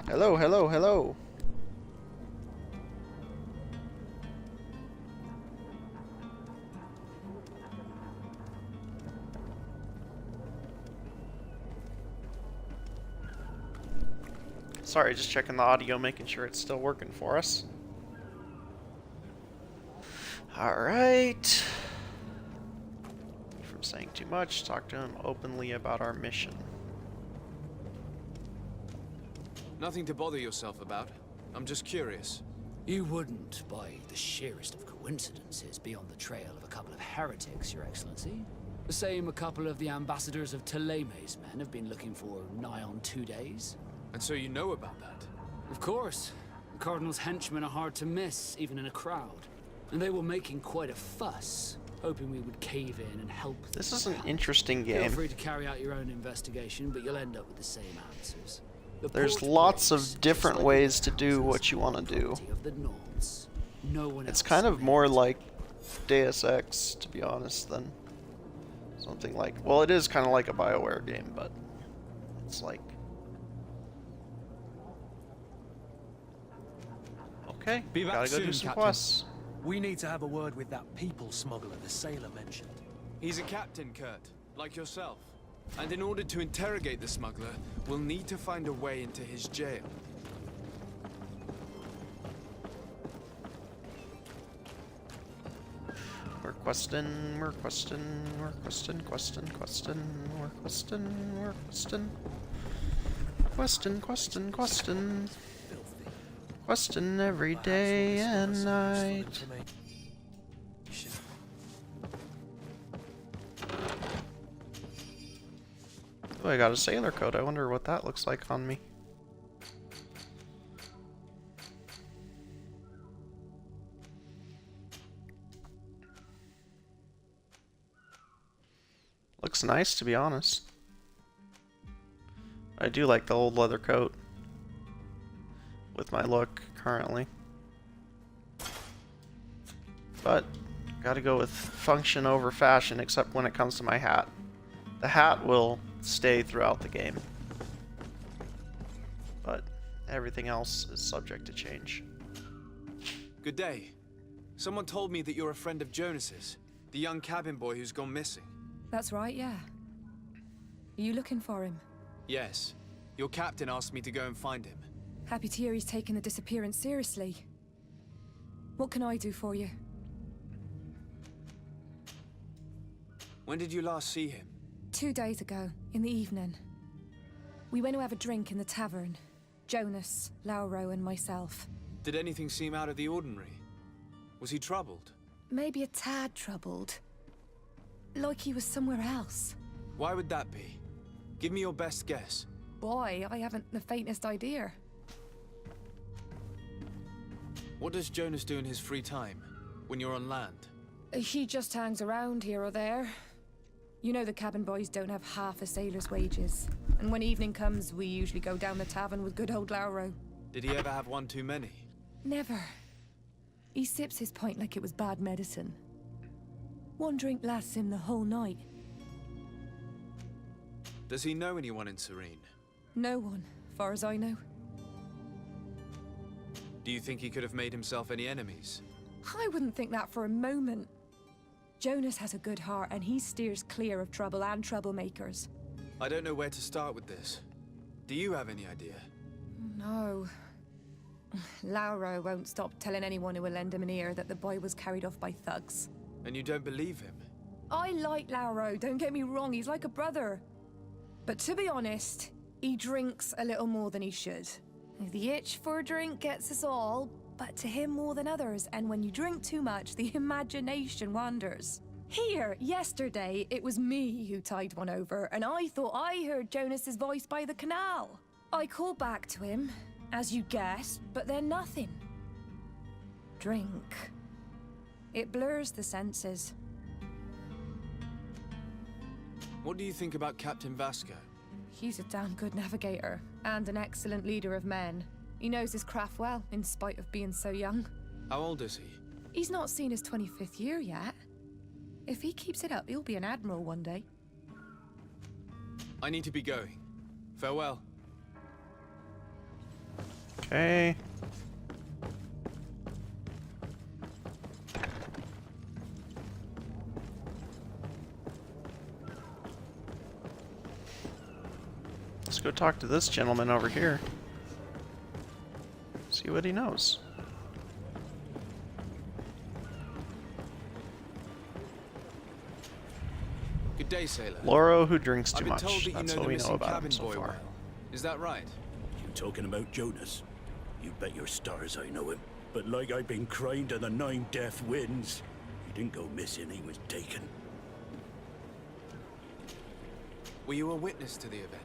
Hello, hello, hello. Sorry, just checking the audio, making sure it's still working for us. Alright. From saying too much, talk to him openly about our mission. Nothing to bother yourself about. I'm just curious. You wouldn't, by the sheerest of coincidences, be on the trail of a couple of heretics, Your Excellency. The same a couple of the ambassadors of Theleme's men have been looking for nigh on 2 days. And so you know about that? Of course. The Cardinal's henchmen are hard to miss, even in a crowd. And they were making quite a fuss. hoping we would cave in and help them. This is an interesting game. Feel free to carry out your own investigation, but you'll end up with the same answers. There's lots of different ways to do what you want to do. It's kind of more like Deus Ex, to be honest, than something like... Well, it is kind of like a BioWare game, but it's like... Okay, gotta go do some quests. We need to have a word with that people smuggler the sailor mentioned. He's a captain, Kurt, like yourself. And in order to interrogate the smuggler, we'll need to find a way into his jail. We're questing, we're questing, we're questing, questing, questing, we're questing, we're questing. Questing, questing, questing. Questing every day and night. Oh, I got a sailor coat. I wonder what that looks like on me. Looks nice, to be honest. I do like the old leather coat with my look currently. But gotta go with function over fashion, except when it comes to my hat. The hat will stay throughout the game, but everything else is subject to change. Good day. Someone told me that you're a friend of Jonas's, the young cabin boy who's gone missing. That's right, yeah. Are you looking for him? Yes. Your captain asked me to go and find him. Happy to hear he's taken the disappearance seriously. What can I do for you? When did you last see him? 2 days ago, in the evening. We went to have a drink in the tavern. Jonas, Lauro, and myself. Did anything seem out of the ordinary? Was he troubled? Maybe a tad troubled. Like he was somewhere else. Why would that be? Give me your best guess. Boy, I haven't the faintest idea. What does Jonas do in his free time, when you're on land? He just hangs around here or there. You know the cabin boys don't have half a sailor's wages. And when evening comes, we usually go down the tavern with good old Lauro. Did he ever have one too many? Never. He sips his pint like it was bad medicine. One drink lasts him the whole night. Does he know anyone in Serene? No one, far as I know. Do you think he could have made himself any enemies? I wouldn't think that for a moment. Jonas has a good heart and he steers clear of trouble and troublemakers. I don't know where to start with this. Do you have any idea? No. Lauro won't stop telling anyone who will lend him an ear that the boy was carried off by thugs. And you don't believe him? I like Lauro, don't get me wrong, he's like a brother. But to be honest, he drinks a little more than he should. The itch for a drink gets us all, but to him more than others, and when you drink too much, the imagination wanders. Here, yesterday, it was me who tied one over, and I thought I heard Jonas's voice by the canal. I called back to him, as you guessed, but then nothing. Drink. It blurs the senses. What do you think about Captain Vasco? He's a damn good navigator, and an excellent leader of men. He knows his craft well, in spite of being so young. How old is he? He's not seen his 25th year yet. If he keeps it up, he'll be an admiral one day. I need to be going. Farewell. Okay. Let's go talk to this gentleman over here. See what he knows. Good day, sailor. Lauro, who drinks too I've been much. told that That's you know what the we know missing about him cabin so boy far. well. Is that right? You talking about Jonas? You bet your stars I know him. But like I've been crying to the 9 death winds, he didn't go missing, he was taken. Were you a witness to the event?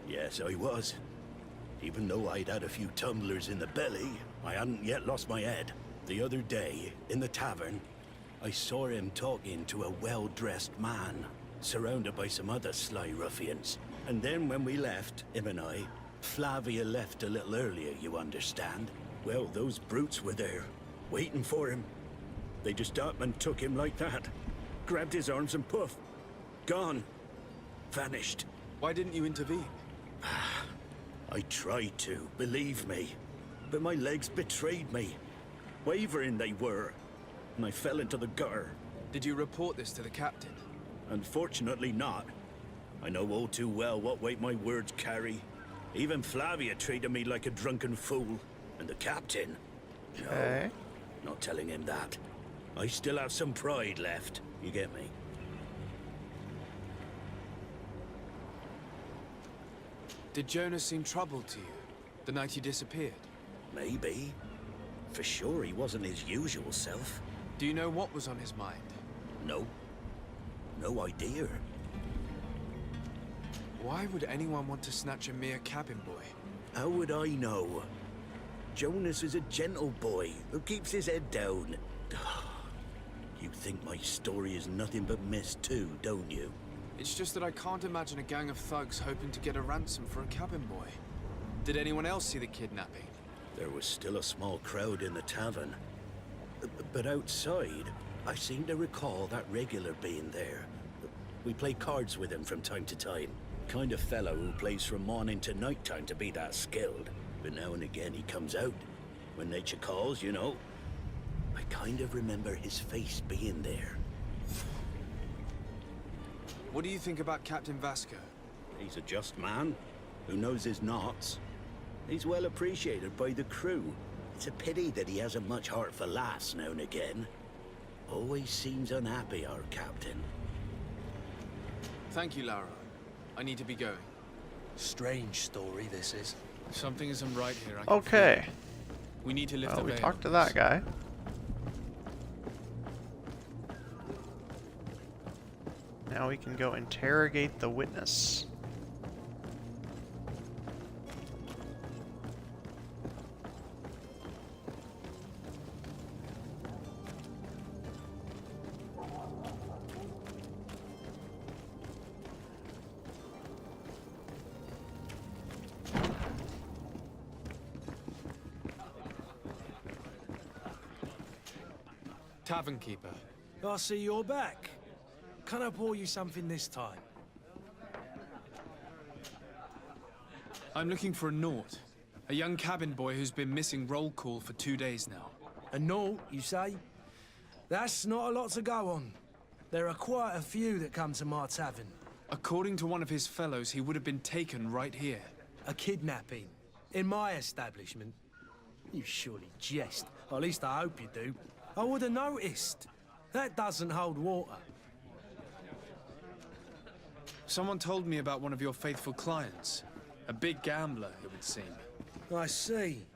Yes, I was. Even though I'd had a few tumblers in the belly, I hadn't yet lost my head. The other day, in the tavern, I saw him talking to a well-dressed man, surrounded by some other sly ruffians. And then when we left, him and I, Flavia left a little earlier, you understand? Well, those brutes were there, waiting for him. They just up and took him like that. Grabbed his arms and poof. Gone. Vanished. Why didn't you intervene? I tried to, believe me. But my legs betrayed me. Wavering they were. And I fell into the gutter. Did you report this to the captain? Unfortunately not. I know all too well what weight my words carry. Even Flavia treated me like a drunken fool. And the captain? No, not telling him that. I still have some pride left. You get me? Did Jonas seem troubled to you the night he disappeared? Maybe. For sure he wasn't his usual self. Do you know what was on his mind? No. No idea. Why would anyone want to snatch a mere cabin boy? How would I know? Jonas is a gentle boy who keeps his head down. You think my story is nothing but mist too, don't you? It's just that I can't imagine a gang of thugs hoping to get a ransom for a cabin boy. Did anyone else see the kidnapping? There was still a small crowd in the tavern. But outside, I seem to recall that regular being there. We play cards with him from time to time. Kind of fellow who plays from morning to night time to be that skilled. But now and again he comes out. When nature calls, you know. I kind of remember his face being there. What do you think about Captain Vasco? He's a just man who knows his knots. He's well appreciated by the crew. It's a pity that he hasn't much heart for laughs now and again. Always seems unhappy, our captain. Thank you, Lara. I need to be going. Strange story, this is. Something isn't right here. I can Okay. feel it. We need to lift the Well, we veil. talked to that guy. Now we can go interrogate the witness. Tavern keeper. I see you're back. Can I pour you something this time? I'm looking for a Naut. A young cabin boy who's been missing roll call for 2 days now. A Naut, you say? That's not a lot to go on. There are quite a few that come to my tavern. According to one of his fellows, he would have been taken right here. A kidnapping? In my establishment? You surely jest. Or at least I hope you do. I would have noticed. That doesn't hold water. Someone told me about one of your faithful clients. A big gambler, it would seem. I see.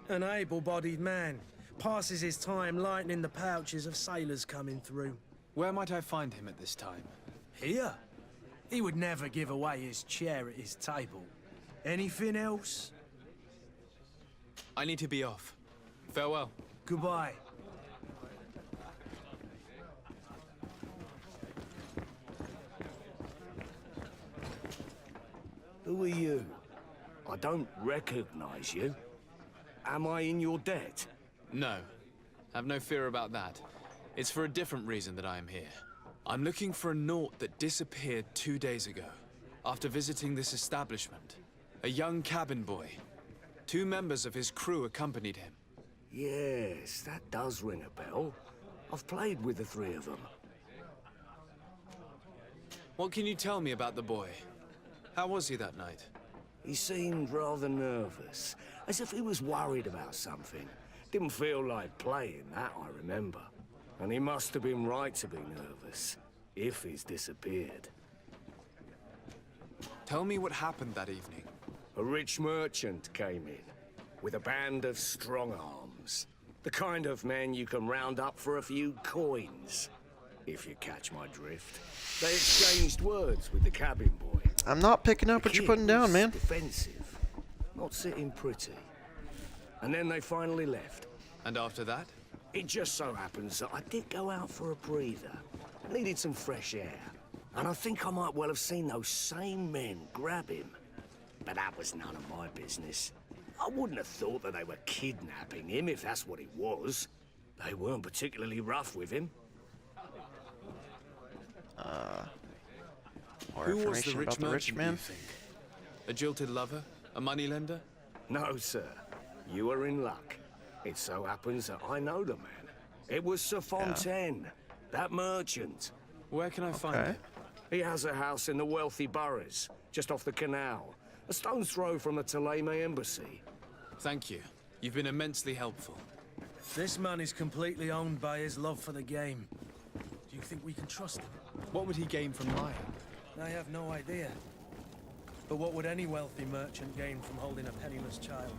An able-bodied man. Passes his time lightening the pouches of sailors coming through. Where might I find him at this time? Here? He would never give away his chair at his table. Anything else? I need to be off. Farewell. Goodbye. Who are you? I don't recognize you. Am I in your debt? No. Have no fear about that. It's for a different reason that I am here. I'm looking for a Naut that disappeared 2 days ago, after visiting this establishment. A young cabin boy. 2 members of his crew accompanied him. Yes, that does ring a bell. I've played with the 3 of them. What can you tell me about the boy? How was he that night? He seemed rather nervous, as if he was worried about something. Didn't feel like playing, that I remember. And he must have been right to be nervous, if he's disappeared. Tell me what happened that evening. A rich merchant came in, with a band of strong-arms. The kind of men you can round up for a few coins, if you catch my drift. They exchanged words with the cabin boy. I'm not picking up what you're putting down, man. Defensive, not sitting pretty. And then they finally left. And after that? It just so happens that I did go out for a breather. Needed some fresh air. And I think I might well have seen those same men grab him. But that was none of my business. I wouldn't have thought that they were kidnapping him if that's what it was. They weren't particularly rough with him. More Who was information the rich about the rich merchant, man? you think? A jilted lover? A moneylender? No, sir. You are in luck. It so happens that I know the man. It was Sir Fontaine, that merchant. Where can I find him? He has a house in the wealthy boroughs, just off the canal. A stone's throw from the Thélème embassy. Thank you. You've been immensely helpful. This man is completely owned by his love for the game. Do you think we can trust him? What would he gain from lying? I have no idea. But what would any wealthy merchant gain from holding a penniless child?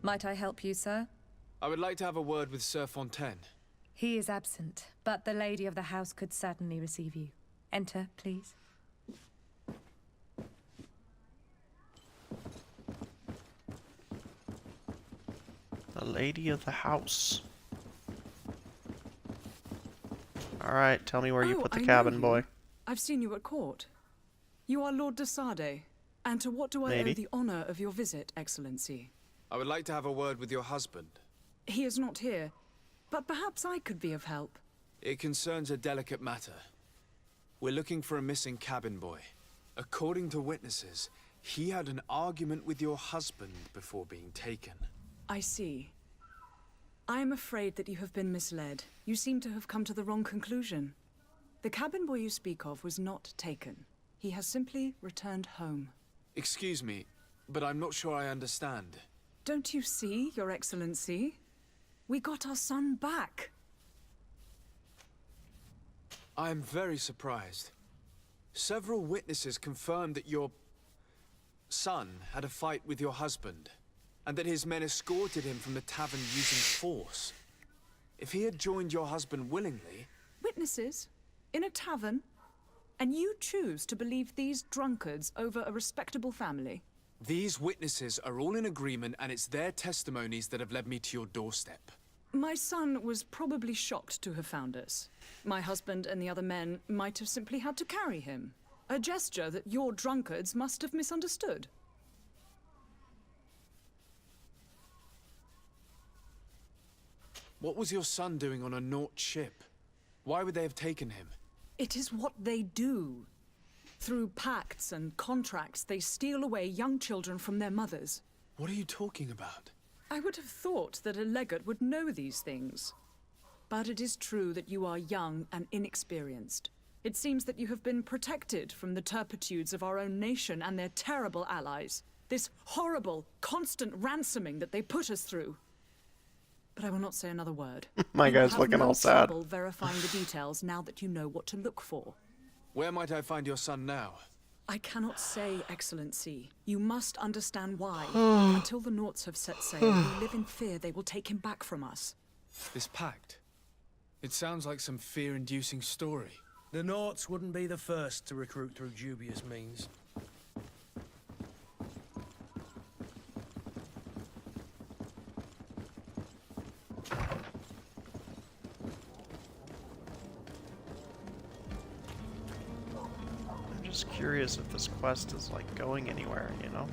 Might I help you, sir? I would like to have a word with Sir Fontaine. He is absent, but the lady of the house could certainly receive you. Enter, please. The lady of the house. Alright, tell me where you put the cabin, boy. I've seen you at court. You are Lord de Sade. And to what do I owe the honor of your visit, Excellency? I would like to have a word with your husband. He is not here, but perhaps I could be of help. It concerns a delicate matter. We're looking for a missing cabin boy. According to witnesses, he had an argument with your husband before being taken. I see. I am afraid that you have been misled. You seem to have come to the wrong conclusion. The cabin boy you speak of was not taken. He has simply returned home. Excuse me, but I'm not sure I understand. Don't you see, Your Excellency? We got our son back. I am very surprised. Several witnesses confirmed that your son had a fight with your husband, and that his men escorted him from the tavern using force. If he had joined your husband willingly... Witnesses? In a tavern? And you choose to believe these drunkards over a respectable family? These witnesses are all in agreement, and it's their testimonies that have led me to your doorstep. My son was probably shocked to have found us. My husband and the other men might have simply had to carry him. A gesture that your drunkards must have misunderstood. What was your son doing on a Naut ship? Why would they have taken him? It is what they do. Through pacts and contracts, they steal away young children from their mothers. What are you talking about? I would have thought that a legate would know these things. But it is true that you are young and inexperienced. It seems that you have been protected from the turpitudes of our own nation and their terrible allies. This horrible, constant ransoming that they put us through. But I will not say another word. My guy's looking all sad. You have no trouble verifying the details now that you know what to look for. Where might I find your son now? I cannot say, Excellency. You must understand why. Until the Nauts have set sail, we live in fear they will take him back from us. This pact? It sounds like some fear-inducing story. The Nauts wouldn't be the first to recruit through dubious means. I'm just curious if this quest is like going anywhere, you know?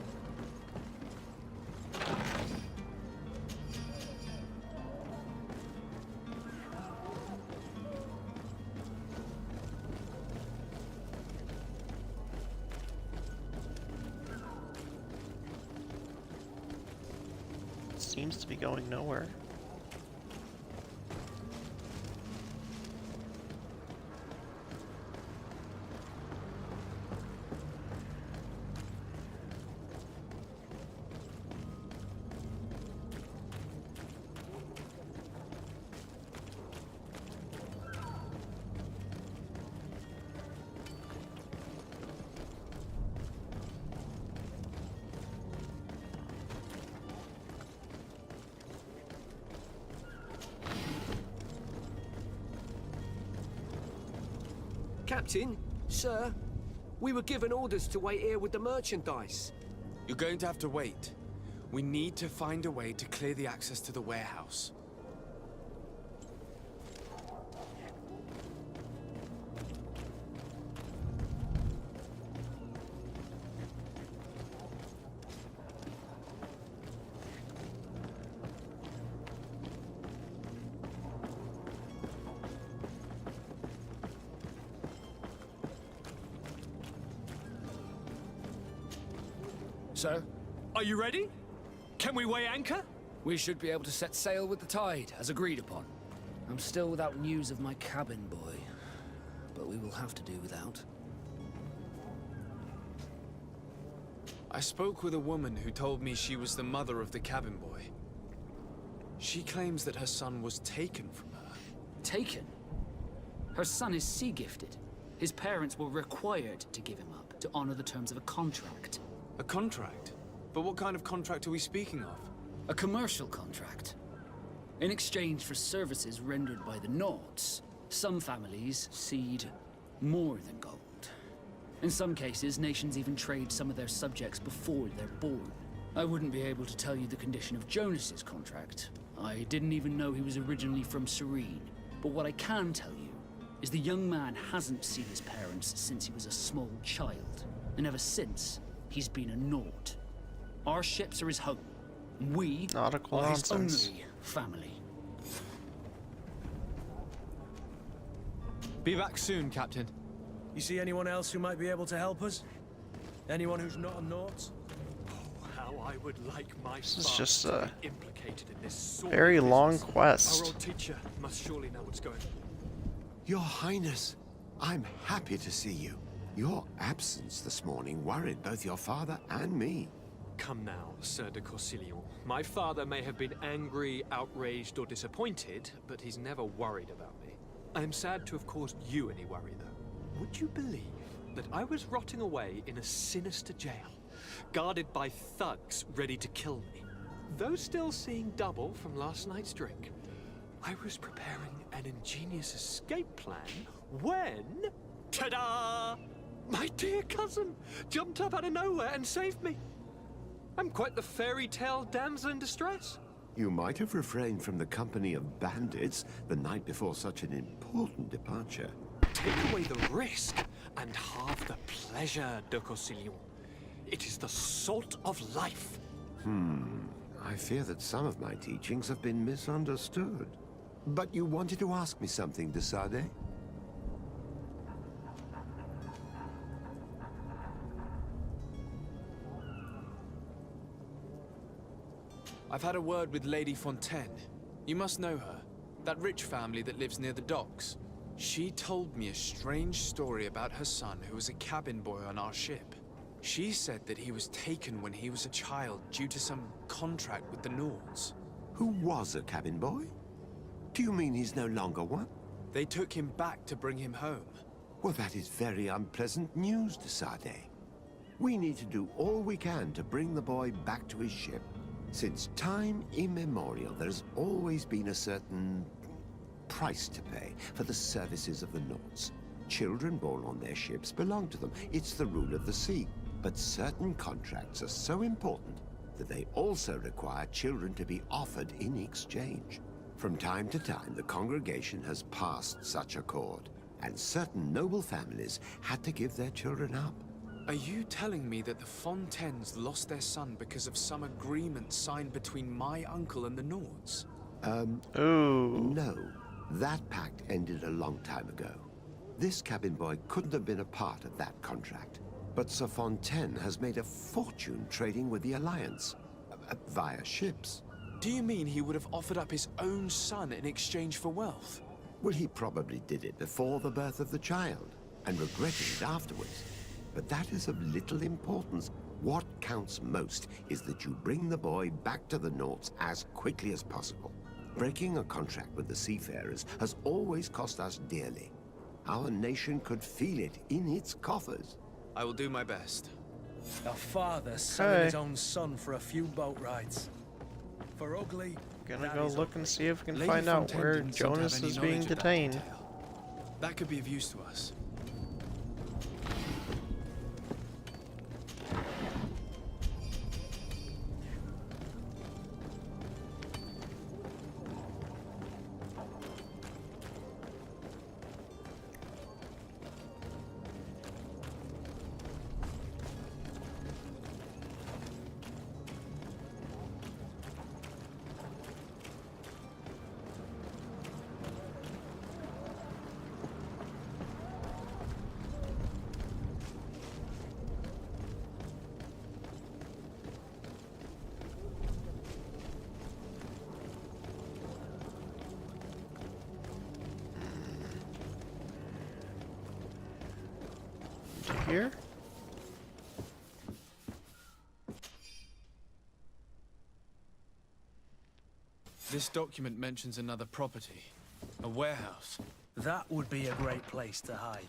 seems to be going nowhere. Captain, sir, we were given orders to wait here with the merchandise. You're going to have to wait. We need to find a way to clear the access to the warehouse. Sir? Are you ready? Can we weigh anchor? We should be able to set sail with the tide, as agreed upon. I'm still without news of my cabin boy, but we will have to do without. I spoke with a woman who told me she was the mother of the cabin boy. She claims that her son was taken from her. Taken? Her son is sea-gifted. His parents were required to give him up, to honor the terms of a contract. A contract? But what kind of contract are we speaking of? A commercial contract. In exchange for services rendered by the Nords, some families cede more than gold. In some cases, nations even trade some of their subjects before they're born. I wouldn't be able to tell you the condition of Jonas's contract. I didn't even know he was originally from Serene. But what I can tell you is the young man hasn't seen his parents since he was a small child. And ever since, he's been a Nord. Our ships are his home. We Nautical are his nonsense. only family. Be back soon, Captain. You see anyone else who might be able to help us? Anyone who's not a Nort? How I would like my This is father just to a be implicated in this sort very of long business. Our quest. old teacher must surely know what's going on. Your Highness, I'm happy to see you. Your absence this morning worried both your father and me. Come now, Sir de Corsilion. My father may have been angry, outraged, or disappointed, but he's never worried about me. I am sad to have caused you any worry, though. Would you believe that I was rotting away in a sinister jail, guarded by thugs ready to kill me? Though still seeing double from last night's drink, I was preparing an ingenious escape plan when... ta-da! My dear cousin jumped up out of nowhere and saved me. I'm quite the fairy tale damsel in distress. You might have refrained from the company of bandits the night before such an important departure. Take away the risk and halve the pleasure, de Corsilion. It is the salt of life. I fear that some of my teachings have been misunderstood. But you wanted to ask me something, de Sade? I've had a word with Lady Fontaine. You must know her. That rich family that lives near the docks. She told me a strange story about her son who was a cabin boy on our ship. She said that he was taken when he was a child due to some contract with the Nords. Who was a cabin boy? Do you mean he's no longer one? They took him back to bring him home. Well, that is very unpleasant news, de Sade. We need to do all we can to bring the boy back to his ship. Since time immemorial, there's always been a certain price to pay for the services of the Nords. Children born on their ships belong to them. It's the rule of the sea. But certain contracts are so important that they also require children to be offered in exchange. From time to time, the congregation has passed such accord, and certain noble families had to give their children up. Are you telling me that the Fontaines lost their son because of some agreement signed between my uncle and the Nords? No. That pact ended a long time ago. This cabin boy couldn't have been a part of that contract. But Sir Fontaine has made a fortune trading with the Alliance, via ships. Do you mean he would have offered up his own son in exchange for wealth? Well, he probably did it before the birth of the child, and regretted it afterwards. But that is of little importance. What counts most is that you bring the boy back to the Nords as quickly as possible. Breaking a contract with the seafarers has always cost us dearly. Our nation could feel it in its coffers. I will do my best. A father selling his own son for a few boat rides. For ugly. Gonna go look and see if we can find out where Jonas is being detained. That could be of use to us. Here? This document mentions another property. A warehouse. That would be a great place to hide.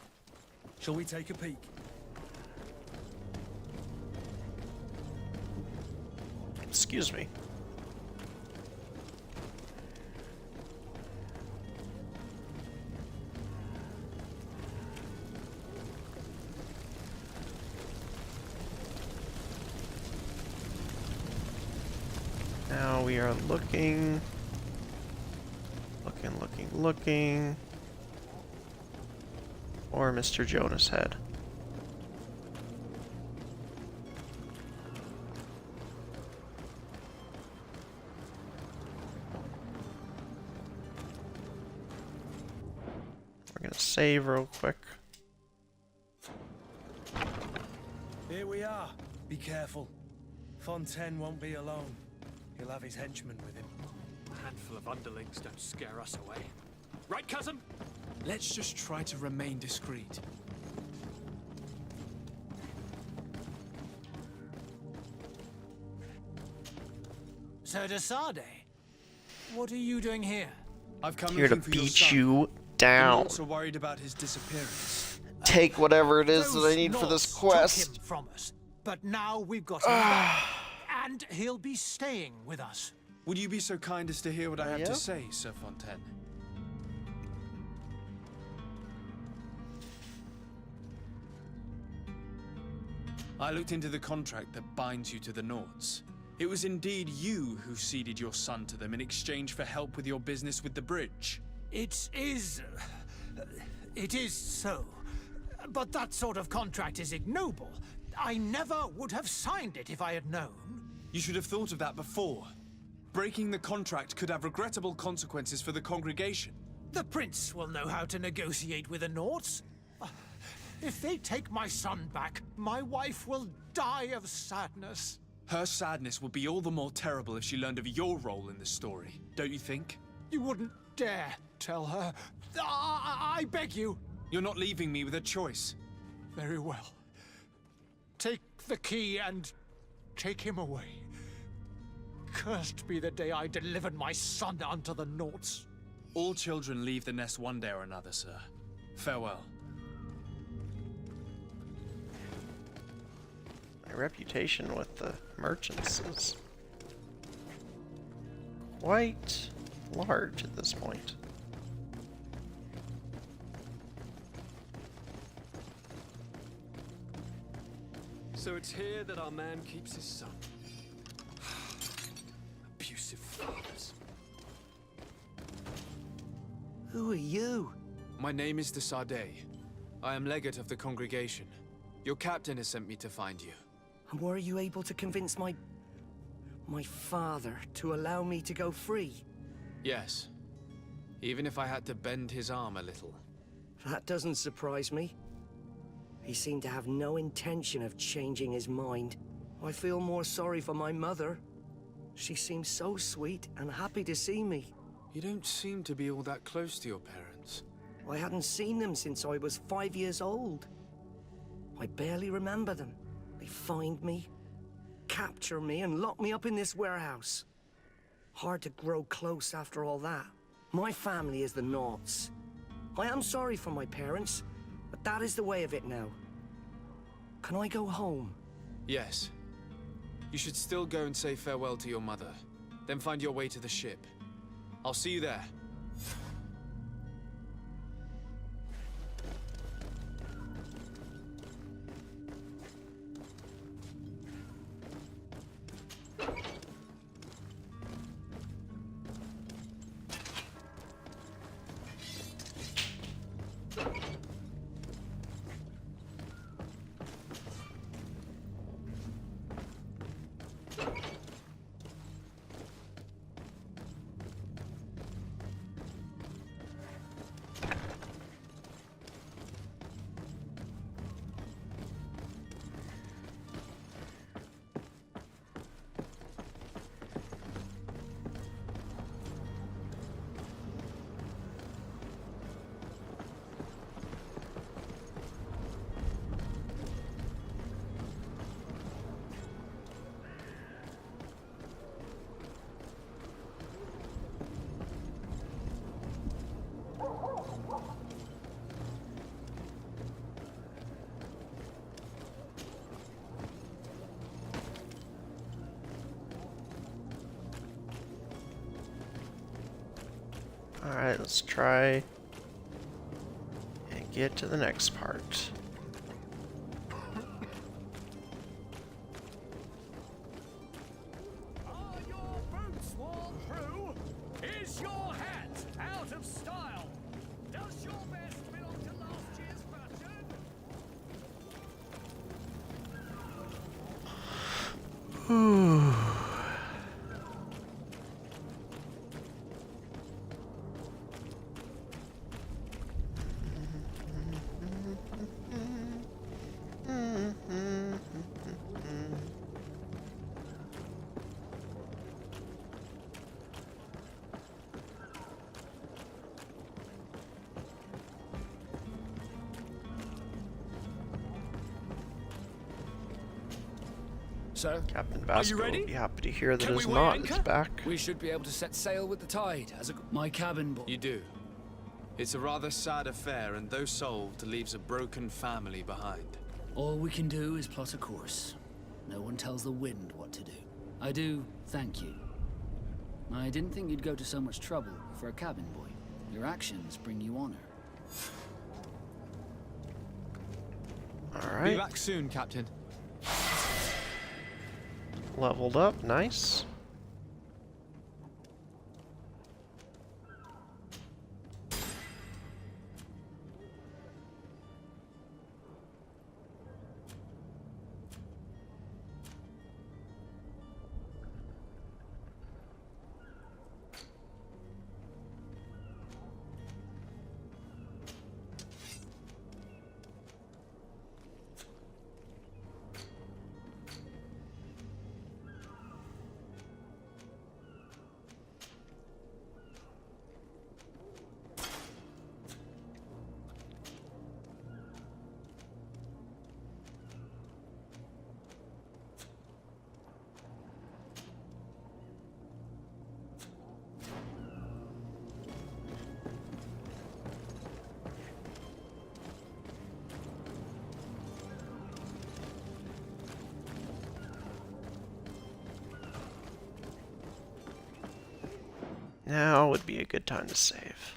Shall we take a peek? Excuse me. Now we are looking for Mr. Jonas Head. We're gonna save real quick. Here we are. Be careful. Fontaine won't be alone. He'll have his henchmen with him. A handful of underlings don't scare us away. Right, cousin? Let's just try to remain discreet. Sir de Sade, what are you doing here? I've come Here to looking for your beat son. you The down. Nords are worried about his disappearance. Take whatever it is that I Those need for this Nords quest. took him from us, but now we've got him back, and he'll be staying with us. Would you be so kind as to hear what I have Yeah? to say, Sir Fontaine? I looked into the contract that binds you to the Nords. It was indeed you who ceded your son to them in exchange for help with your business with the bridge. It is so. But that sort of contract is ignoble. I never would have signed it if I had known. You should have thought of that before. Breaking the contract could have regrettable consequences for the congregation. The prince will know how to negotiate with the Nords. If they take my son back, my wife will die of sadness. Her sadness would be all the more terrible if she learned of your role in the story, don't you think? You wouldn't dare tell her. I beg you. You're not leaving me with a choice. Very well. Take the key and take him away. Cursed be the day I delivered my son unto the Nords. All children leave the nest one day or another, sir. Farewell. My reputation with the merchants is quite large at this point. So it's here that our man keeps his son. Abusive fathers. Who are you? My name is de Sade. I am legate of the congregation. Your captain has sent me to find you. And were you able to convince my father to allow me to go free? Yes. Even if I had to bend his arm a little. That doesn't surprise me. He seemed to have no intention of changing his mind. I feel more sorry for my mother. She seemed so sweet and happy to see me. You don't seem to be all that close to your parents. I hadn't seen them since I was 5 years old. I barely remember them. They find me, capture me, and lock me up in this warehouse. Hard to grow close after all that. My family is the Naughts. I am sorry for my parents, but that is the way of it now. Can I go home? Yes. You should still go and say farewell to your mother. Then find your way to the ship. I'll see you there. Alright, let's try and get to the next part. Are your boots worn through? Is your hat out of style? Does your vest belong to last year's pattern? So, Captain are Vasco you ready? will be happy to hear that Can his we weigh knot anchor? is back. We should be able to set sail with the tide as a... My cabin boy. You do. It's a rather sad affair, and though solved, leaves a broken family behind. All we can do is plot a course. No one tells the wind what to do. I do thank you. I didn't think you'd go to so much trouble for a cabin boy. Your actions bring you honor. Alright. Be back soon, Captain. Leveled up, nice. Now would be a good time to save.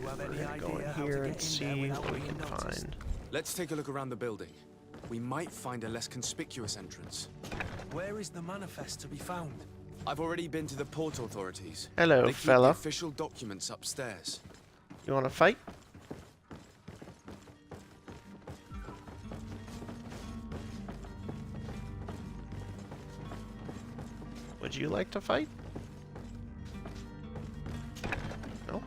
We're gonna go in here and see what we can find. Let's take a look around the building. We might find a less conspicuous entrance. Where is the manifest to be found? I've already been to the port authorities. Hello, they keep fella. the official documents upstairs. You wanna fight? Would Would you like to fight? No?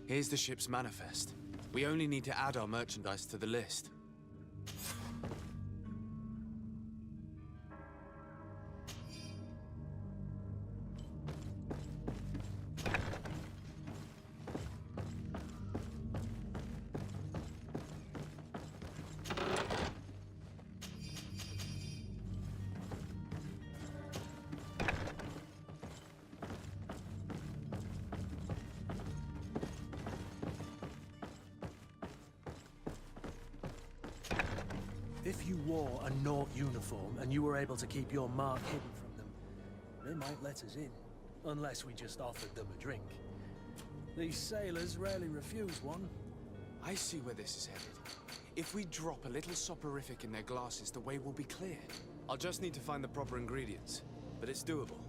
Here's the ship's manifest. We only need to add our merchandise to the list. If you wore a Naut uniform and you were able to keep your mark hidden from them, they might let us in. Unless we just offered them a drink. These sailors rarely refuse one. I see where this is headed. If we drop a little soporific in their glasses, the way will be clear. I'll just need to find the proper ingredients, but it's doable.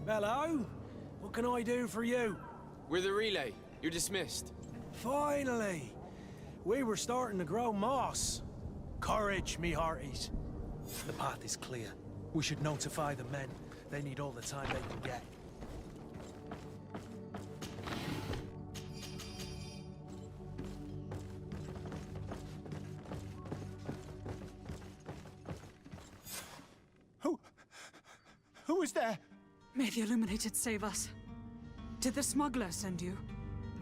Hello? What can I do for you? We're the relay. You're dismissed. Finally! We were starting to grow moss. Courage, me hearties. The path is clear. We should notify the men. They need all the time they can get. Who is there? May the Illuminated save us. Did the smuggler send you?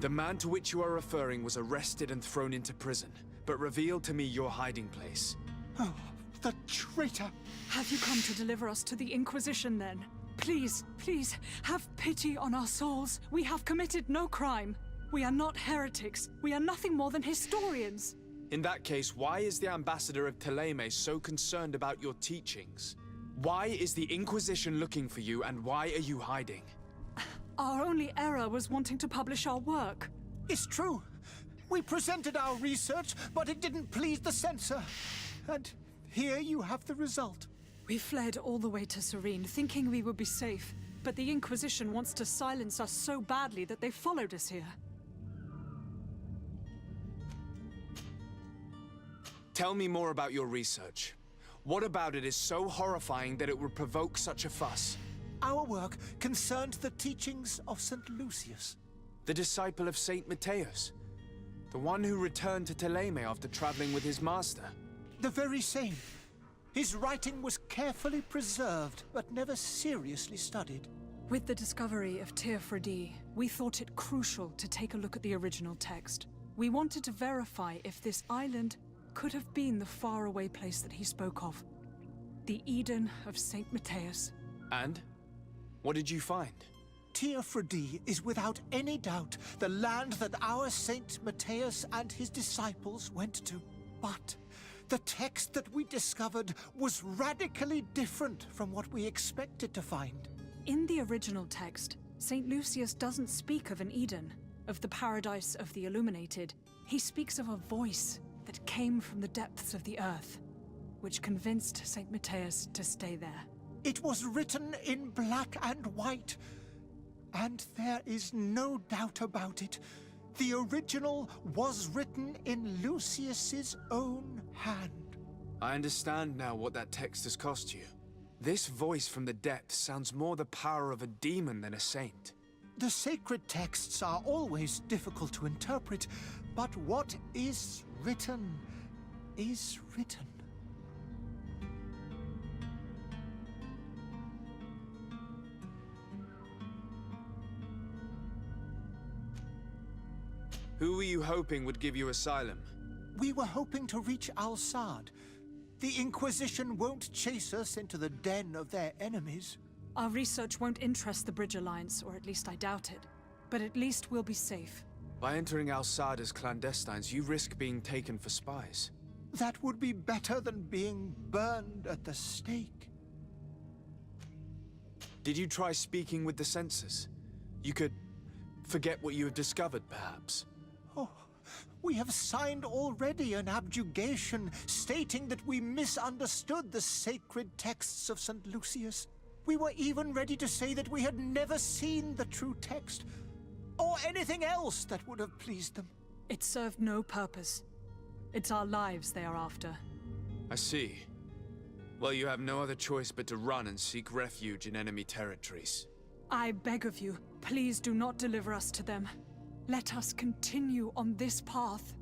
The man to which you are referring was arrested and thrown into prison, but revealed to me your hiding place. Oh, the traitor! Have you come to deliver us to the Inquisition, then? Please, please, have pity on our souls. We have committed no crime. We are not heretics. We are nothing more than historians. In that case, why is the ambassador of Thélème so concerned about your teachings? Why is the Inquisition looking for you, and why are you hiding? Our only error was wanting to publish our work. It's true. We presented our research, but it didn't please the censor. And here you have the result. We fled all the way to Serene, thinking we would be safe. But the Inquisition wants to silence us so badly that they followed us here. Tell me more about your research. What about it is so horrifying that it would provoke such a fuss? Our work concerned the teachings of St. Lucius. The disciple of St. Matthias. The one who returned to Thélème after traveling with his master. The very same. His writing was carefully preserved, but never seriously studied. With the discovery of Teofredi, we thought it crucial to take a look at the original text. We wanted to verify if this island could have been the faraway place that he spoke of. The Eden of St. Matthias. And? What did you find? Teofredi is without any doubt the land that our Saint Matthias and his disciples went to. But the text that we discovered was radically different from what we expected to find. In the original text, St. Lucius doesn't speak of an Eden, of the paradise of the Illuminated. He speaks of a voice that came from the depths of the earth, which convinced St. Matthias to stay there. It was written in black and white, and there is no doubt about it. The original was written in Lucius's own hand. I understand now what that text has cost you. This voice from the depths sounds more the power of a demon than a saint. The sacred texts are always difficult to interpret, but what is written is written. Who were you hoping would give you asylum? We were hoping to reach Al-Sad. The Inquisition won't chase us into the den of their enemies. Our research won't interest the Bridge Alliance, or at least I doubt it. But at least we'll be safe. By entering Al-Sad as clandestines, you risk being taken for spies. That would be better than being burned at the stake. Did you try speaking with the censors? You could forget what you have discovered, perhaps. Oh, we have signed already an abjugation stating that we misunderstood the sacred texts of St. Lucius. We were even ready to say that we had never seen the true text, or anything else that would have pleased them. It served no purpose. It's our lives they are after. I see. Well, you have no other choice but to run and seek refuge in enemy territories. I beg of you, please do not deliver us to them. Let us continue on this path.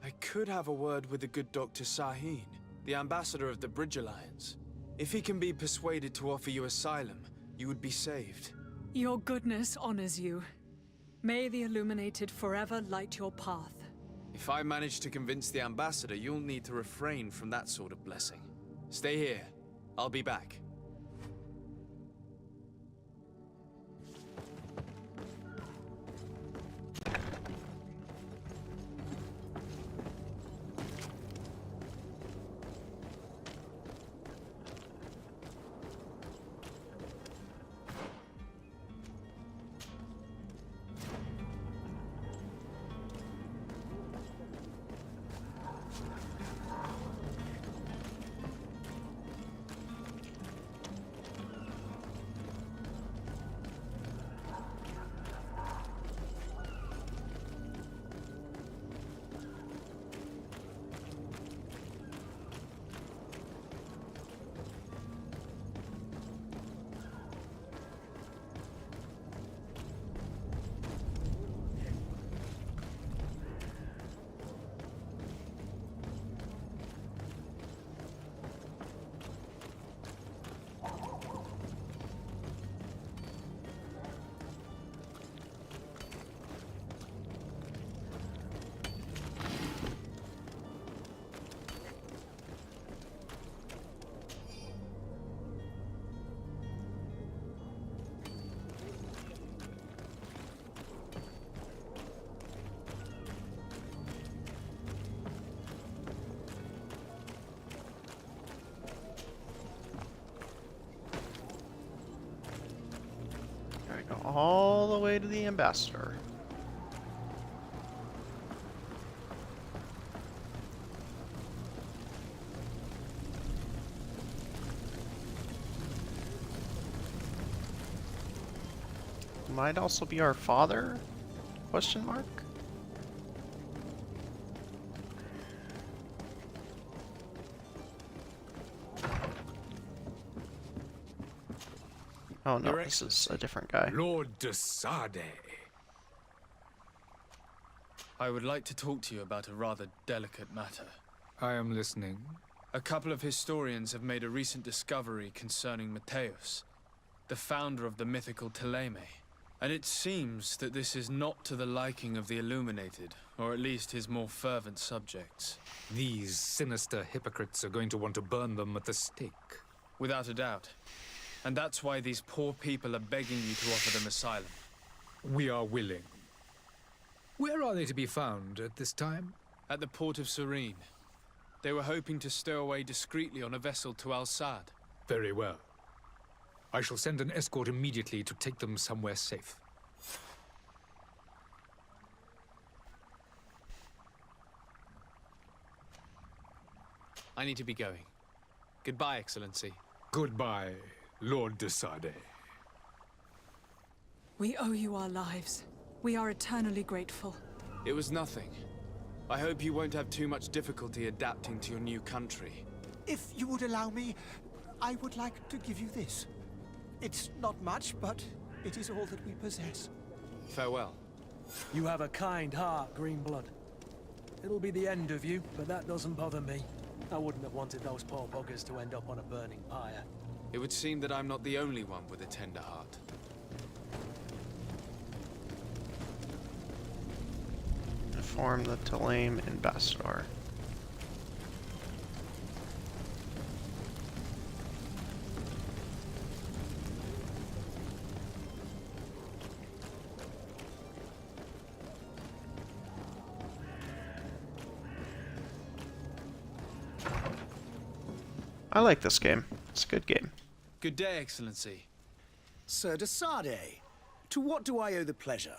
I could have a word with the good Dr. Sahin, the ambassador of the Bridge Alliance. If he can be persuaded to offer you asylum, you would be saved. Your goodness honors you. May the Illuminated forever light your path. If I manage to convince the ambassador, you'll need to refrain from that sort of blessing. Stay here. I'll be back. Go all the way to the ambassador. Might also be our father? Question mark? Oh no, this is a different guy. Lord de Sade. I would like to talk to you about a rather delicate matter. I am listening. A couple of historians have made a recent discovery concerning Matthäus, the founder of the mythical Teleme. And it seems that this is not to the liking of the Illuminated, or at least his more fervent subjects. These sinister hypocrites are going to want to burn them at the stake. Without a doubt. And that's why these poor people are begging you to offer them asylum. We are willing. Where are they to be found at this time? At the port of Serene. They were hoping to stow away discreetly on a vessel to Al-Sad. Very well. I shall send an escort immediately to take them somewhere safe. I need to be going. Goodbye, Excellency. Goodbye, Lord de Sade. We owe you our lives. We are eternally grateful. It was nothing. I hope you won't have too much difficulty adapting to your new country. If you would allow me, I would like to give you this. It's not much, but it is all that we possess. Farewell. You have a kind heart, Greenblood. It'll be the end of you, but that doesn't bother me. I wouldn't have wanted those poor buggers to end up on a burning pyre. It would seem that I'm not the only one with a tender heart. Inform the Tulane ambassador. I like this game. It's a good game. Good day, Excellency. Sir de Sardet, to what do I owe the pleasure?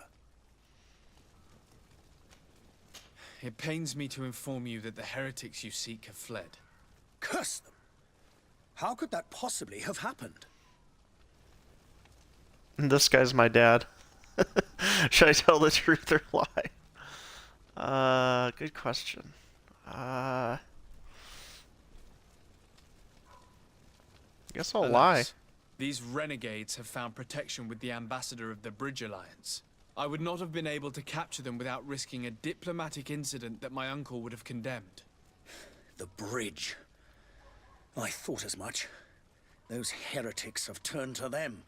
It pains me to inform you that the heretics you seek have fled. Curse them! How could that possibly have happened? This guy's my dad. Should I tell the truth or lie? Good question. I guess I'll lie. These renegades have found protection with the ambassador of the Bridge Alliance. I would not have been able to capture them without risking a diplomatic incident that my uncle would have condemned. The bridge. I thought as much. Those heretics have turned to them.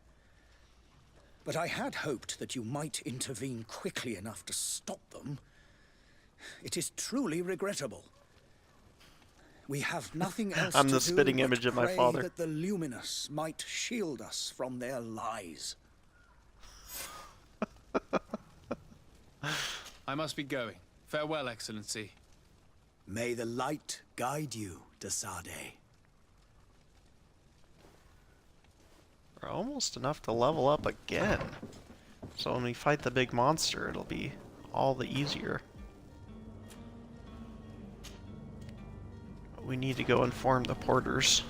But I had hoped that you might intervene quickly enough to stop them. It is truly regrettable. We have nothing else I'm to the spitting do image but of my pray father. that the Luminous might shield us from their lies. I must be going. Farewell, Excellency. May the light guide you, de Sardet. We're almost enough to level up again. So when we fight the big monster, it'll be all the easier. We need to go inform the porters.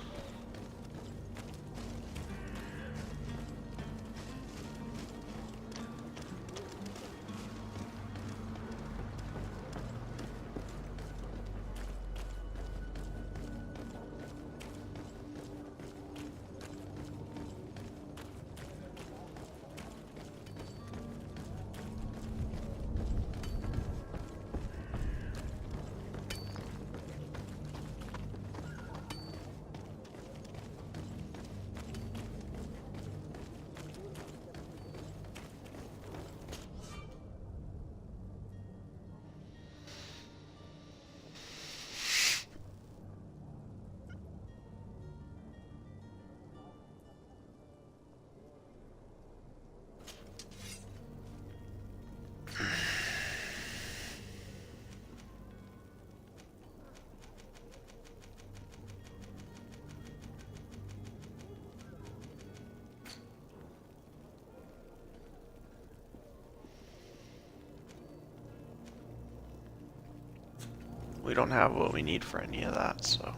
We don't have what we need for any of that, so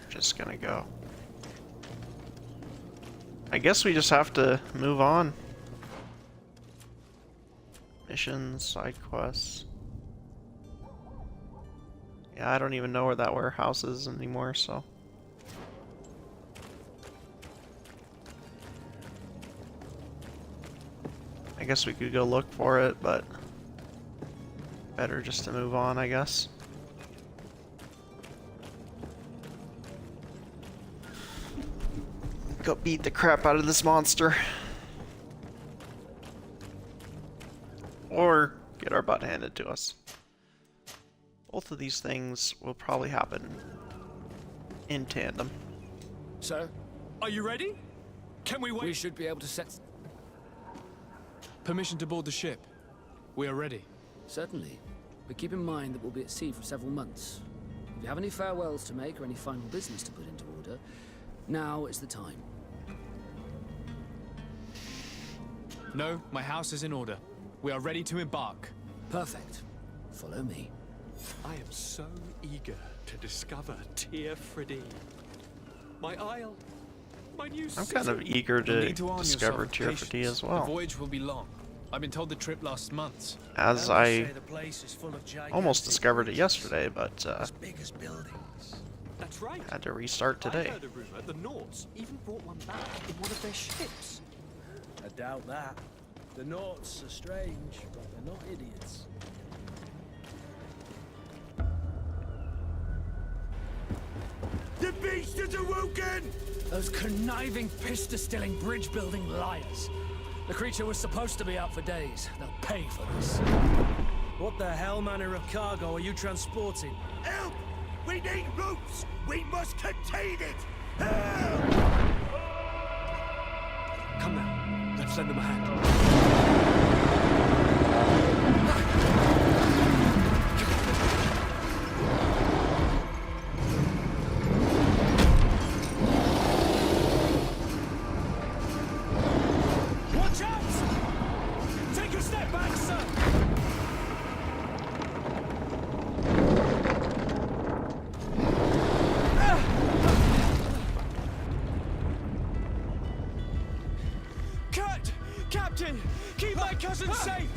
just gonna go. I guess we just have to move on. Missions, side quests. Yeah, I don't even know where that warehouse is anymore, so. I guess we could go look for it, but better just to move on, I guess. Go beat the crap out of this monster. Or get our butt handed to us. Both of these things will probably happen in tandem. Sir? Are you ready? Can we wait? We should be able to set... Permission to board the ship. We are ready. Certainly. But keep in mind that we'll be at sea for several months. If you have any farewells to make or any final business to put into order, now is the time. No, my house is in order. We are ready to embark. Perfect. Follow me. I am so eager to discover Teer Fradee. My isle, my new I'm kind of eager to discover Teer Fradee as The well. voyage will be long. I've been told the trip lasts months. As I almost discovered it yesterday, but That's right. had to restart today. I heard a rumor the Nords even brought one back in one of their ships. I doubt that. The Norts are strange, but they're not idiots. The big bastards awoken! Those conniving, pista-stilling, bridge-building liars. The creature was supposed to be out for days. They'll pay for this. What the hell manner of cargo are you transporting? Help! We need ropes! We must contain it! Help! Come now, let's lend them a hand. Watch out! Take a step back, sir! Captain! Keep my cousin safe!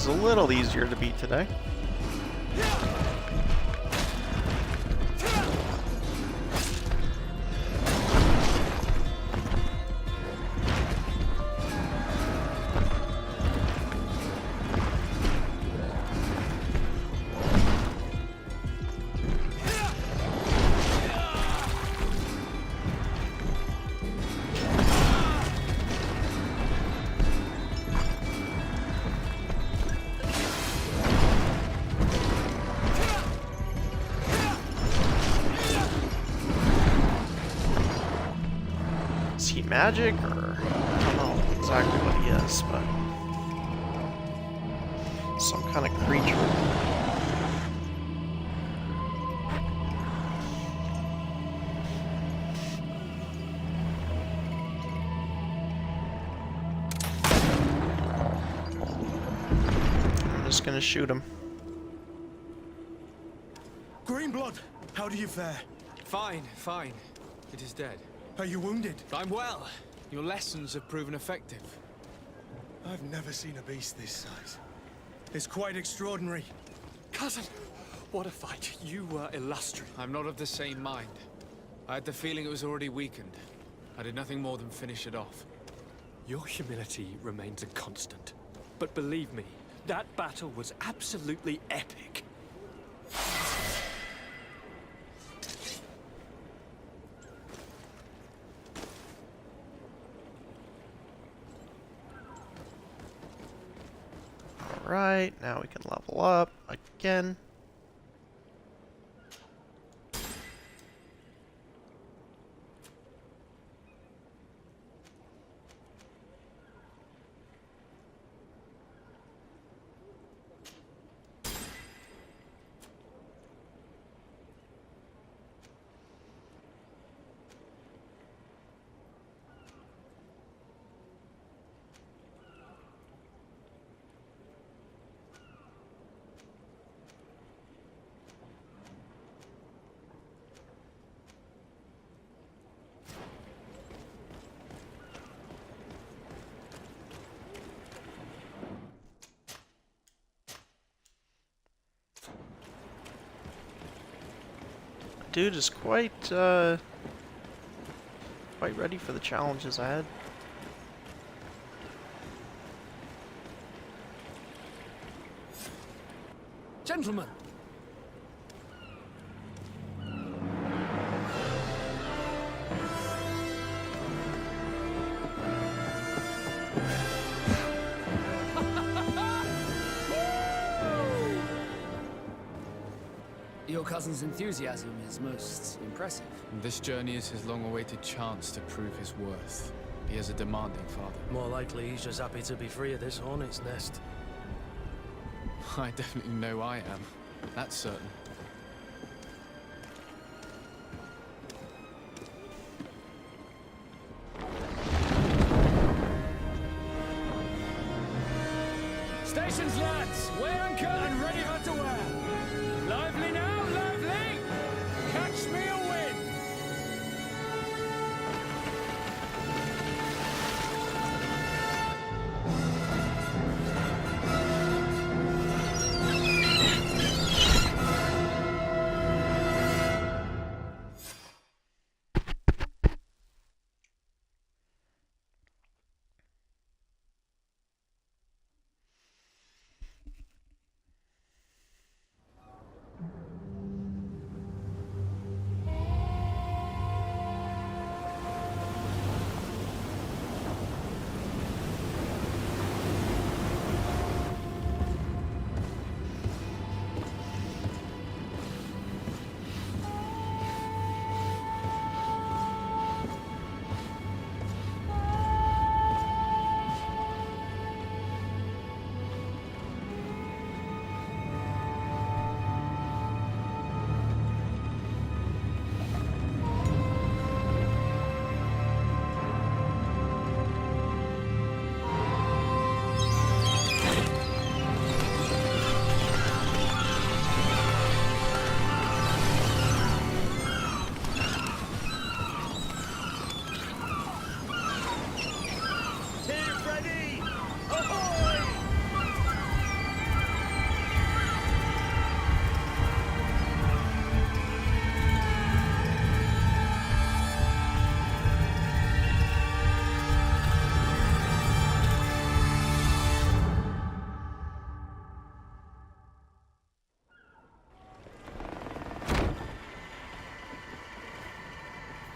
A little easier to beat today. Is he magic, or I don't know exactly what he is, but some kind of creature. I'm just gonna shoot him. Greenblood, how do you fare? Fine, fine. It is dead. Are you wounded? I'm well. Your lessons have proven effective. I've never seen a beast this size. It's quite extraordinary. Cousin, what a fight. You were illustrious. I'm not of the same mind. I had the feeling it was already weakened. I did nothing more than finish it off. Your humility remains a constant. But believe me, that battle was absolutely epic. Alright, now we can level up again. Dude is quite ready for the challenges ahead. Gentlemen! cousin's enthusiasm is most impressive. This journey is his long-awaited chance to prove his worth. He has a demanding father. More likely, he's just happy to be free of this hornet's nest. I definitely know I am. That's certain. Stations, lads! Weigh anchor and ready for to wear! Lively now, lively! Catch me a wind!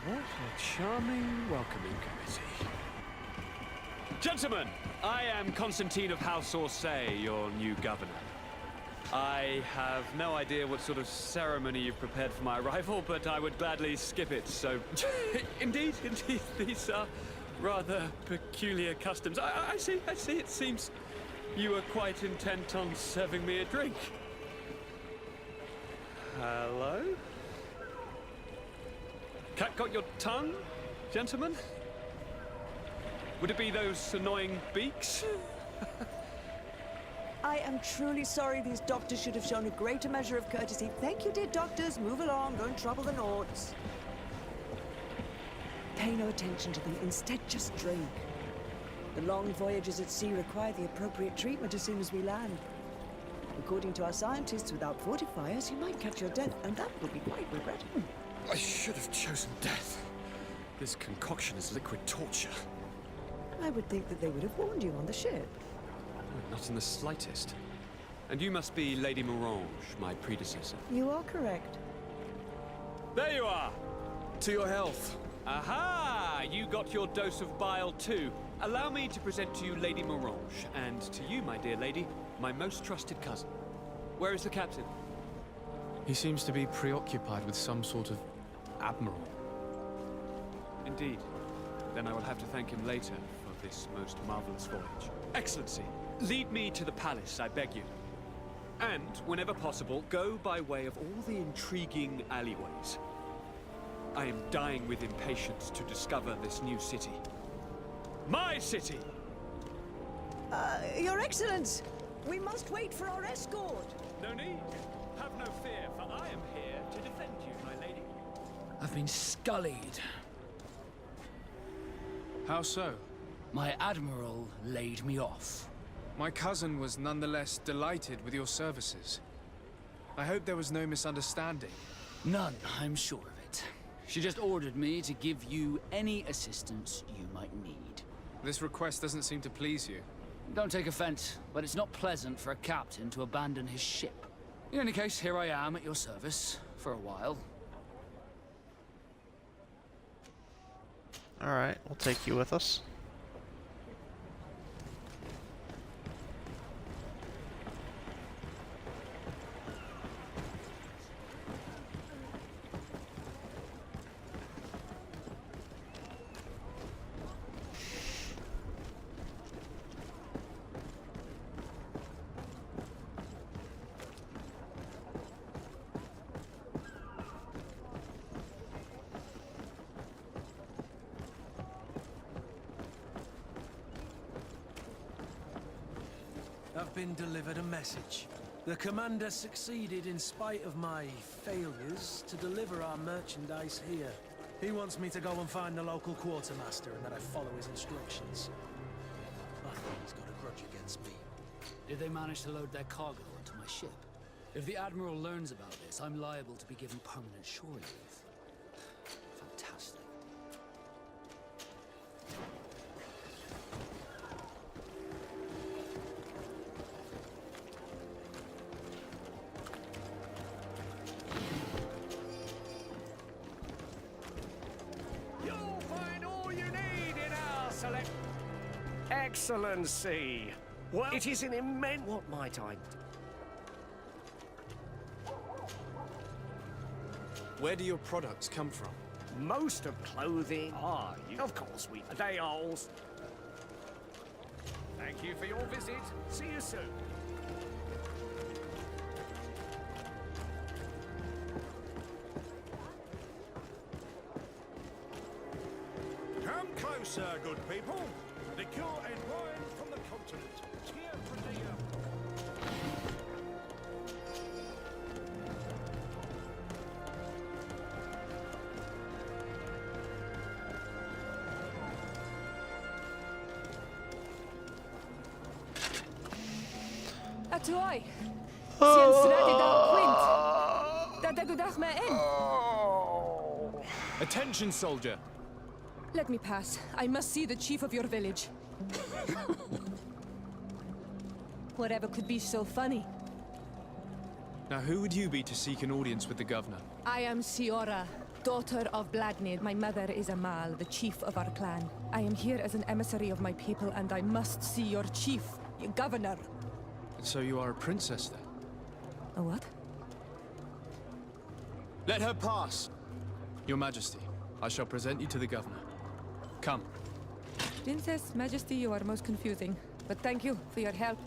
What a charming welcoming committee. Gentlemen, I am Constantine of House Orsay, your new governor. I have no idea what sort of ceremony you've prepared for my arrival, but I would gladly skip it, so... Indeed, these are rather peculiar customs. I see, it seems you are quite intent on serving me a drink. Hello? Cat got your tongue, gentlemen? Would it be those annoying beaks? I am truly sorry. These doctors should have shown a greater measure of courtesy. Thank you, dear doctors. Move along. Don't trouble the Nords. Pay no attention to them. Instead, just drink. The long voyages at sea require the appropriate treatment as soon as we land. According to our scientists, without fortifiers, you might catch your death, and that would be quite regrettable. I should have chosen death. This concoction is liquid torture. I would think that they would have warned you on the ship. Not in the slightest. And you must be Lady Morange, my predecessor. You are correct. There you are! To your health. Aha! You got your dose of bile too. Allow me to present to you Lady Morange, and to you, my dear lady, my most trusted cousin. Where is the captain? He seems to be preoccupied with some sort of admiral. Indeed. Then I will have to thank him later for this most marvelous voyage. Excellency, lead me to the palace, I beg you. And, whenever possible, go by way of all the intriguing alleyways. I am dying with impatience to discover this new city. My city! Your Excellence! We must wait for our escort! No need. Have no fear, for I am here to defend you, my lady. I've been scullied. How so? My admiral laid me off. My cousin was nonetheless delighted with your services. I hope there was no misunderstanding. None, I'm sure of it. She just ordered me to give you any assistance you might need. This request doesn't seem to please you. Don't take offense, but it's not pleasant for a captain to abandon his ship. In any case, here I am at your service, for a while. Alright, we'll take you with us. I've been delivered a message. The commander succeeded in spite of my failures to deliver our merchandise here. He wants me to go and find the local quartermaster and that I follow his instructions. I think he's got a grudge against me. Did they manage to load their cargo onto my ship? If the Admiral learns about this, I'm liable to be given permanent shore leave. Fantastic. You'll find all you need in our select... Excellency! Well, it is an immense... What might I... Where do your products come from? Most of clothing are... Of course, they are all... Thank you for your visit. See you soon. Come closer, good people. Liqueur and wine from the continent. Here for the... Atoy! Sien strati dal quint. Da gudach me in. Attention, soldier! Let me pass. I must see the chief of your village. Whatever could be so funny? Now, who would you be to seek an audience with the governor? I am Siora, daughter of Vladnir. My mother is Amal, the chief of our clan. I am here as an emissary of my people, and I must see your chief, your governor. And so you are a princess, then? A what? Let her pass! Your Majesty, I shall present you to the governor. Come. Princess, Majesty, you are most confusing. But thank you for your help.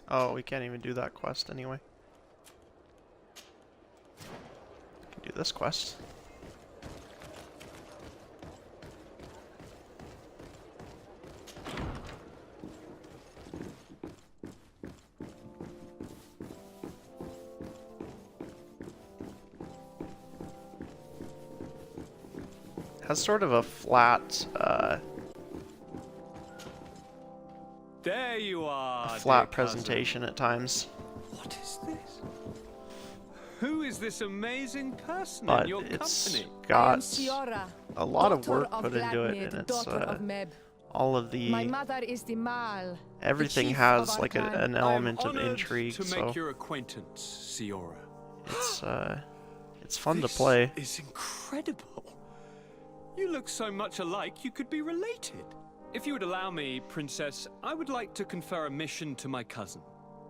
Oh, we can't even do that quest anyway. We can do this quest. Has sort of a flat, There you are. a flat dear cousin. presentation at times. What is this? Who is this amazing person But in your it's company? got Siora, a lot of daughter work of put into it, Vladimir, and it's daughter of Meb. all of the My mother is the Mal. everything chief has of our like clan. an element of Honored intrigue, to so make your acquaintance, Siora. it's fun to play. This is incredible. You look so much alike you could be related. If you would allow me, Princess, I would like to confer a mission to my cousin.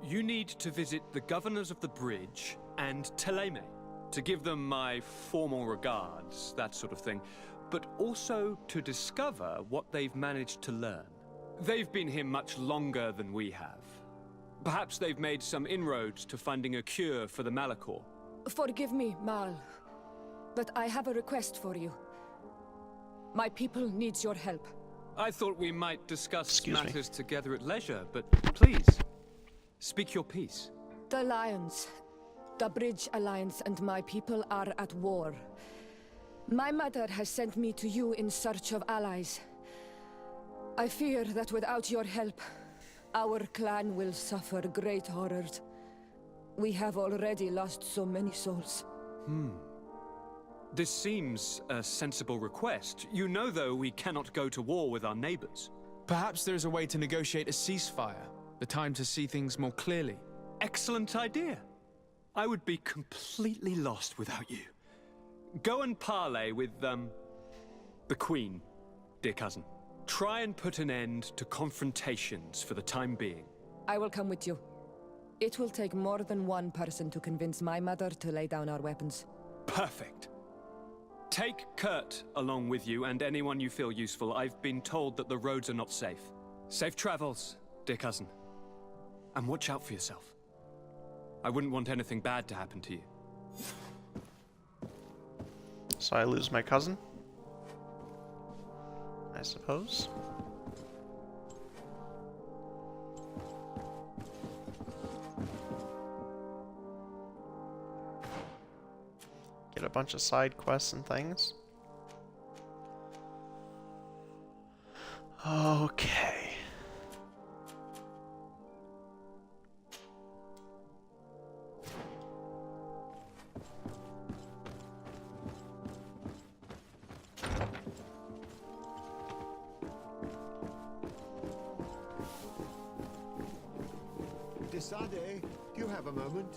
You need to visit the governors of the bridge and Teleme to give them my formal regards, that sort of thing, but also to discover what they've managed to learn. They've been here much longer than we have. Perhaps they've made some inroads to finding a cure for the Malachor. Forgive me, Mal, but I have a request for you. My people needs your help. I thought we might discuss Excuse me. matters together at leisure, but please, speak your piece. The Lions, the Bridge Alliance and my people are at war. My mother has sent me to you in search of allies. I fear that without your help, our clan will suffer great horrors. We have already lost so many souls. This seems a sensible request. You know, though, we cannot go to war with our neighbors. Perhaps there's a way to negotiate a ceasefire. The time to see things more clearly. Excellent idea. I would be completely lost without you. Go and parley with, the Queen, dear cousin. Try and put an end to confrontations for the time being. I will come with you. It will take more than one person to convince my mother to lay down our weapons. Perfect. Take Kurt along with you and anyone you feel useful. I've been told that the roads are not safe. Safe travels, dear cousin. And watch out for yourself. I wouldn't want anything bad to happen to you. So I lose my cousin? I suppose. Get a bunch of side quests and things. Okay. Desade, do you have a moment?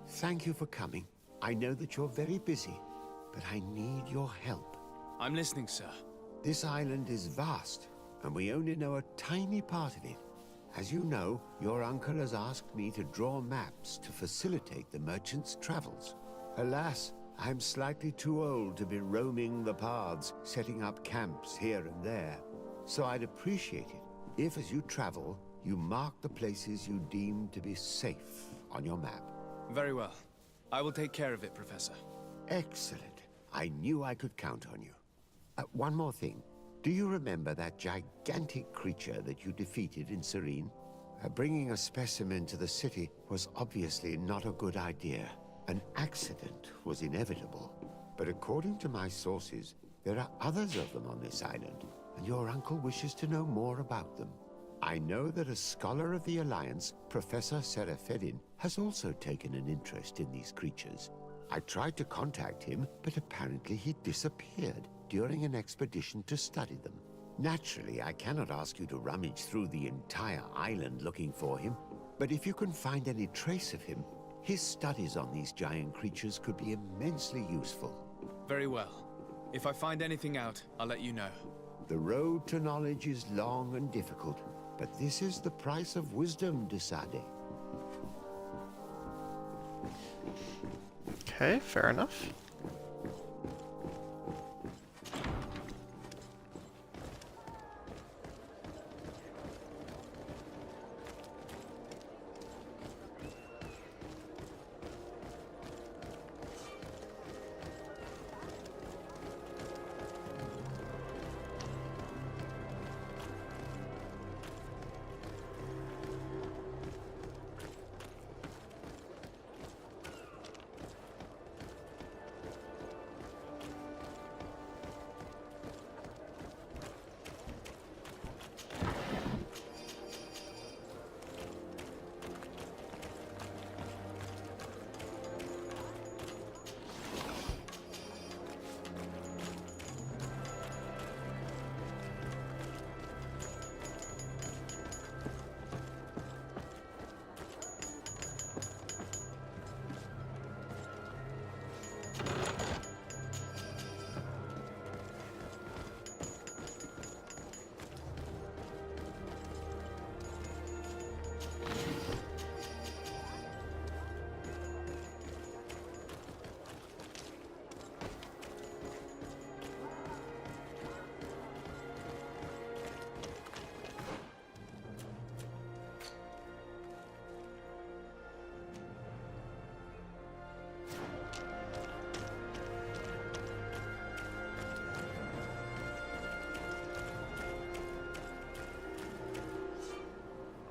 Thank you for coming. I know that you're very busy, but I need your help. I'm listening, sir. This island is vast, and we only know a tiny part of it. As you know, your uncle has asked me to draw maps to facilitate the merchant's travels. Alas, I'm slightly too old to be roaming the paths, setting up camps here and there. So I'd appreciate it if, as you travel, you mark the places you deem to be safe on your map. Very well. I will take care of it, Professor. Excellent. I knew I could count on you. One more thing. Do you remember that gigantic creature that you defeated in Serene? Bringing a specimen to the city was obviously not a good idea. An accident was inevitable. But according to my sources, there are others of them on this island, and your uncle wishes to know more about them. I know that a scholar of the Alliance, Professor Serafedin, has also taken an interest in these creatures. I tried to contact him, but apparently he disappeared during an expedition to study them. Naturally, I cannot ask you to rummage through the entire island looking for him, but if you can find any trace of him, his studies on these giant creatures could be immensely useful. Very well. If I find anything out, I'll let you know. The road to knowledge is long and difficult, but this is the price of wisdom, Desade. Okay, fair enough.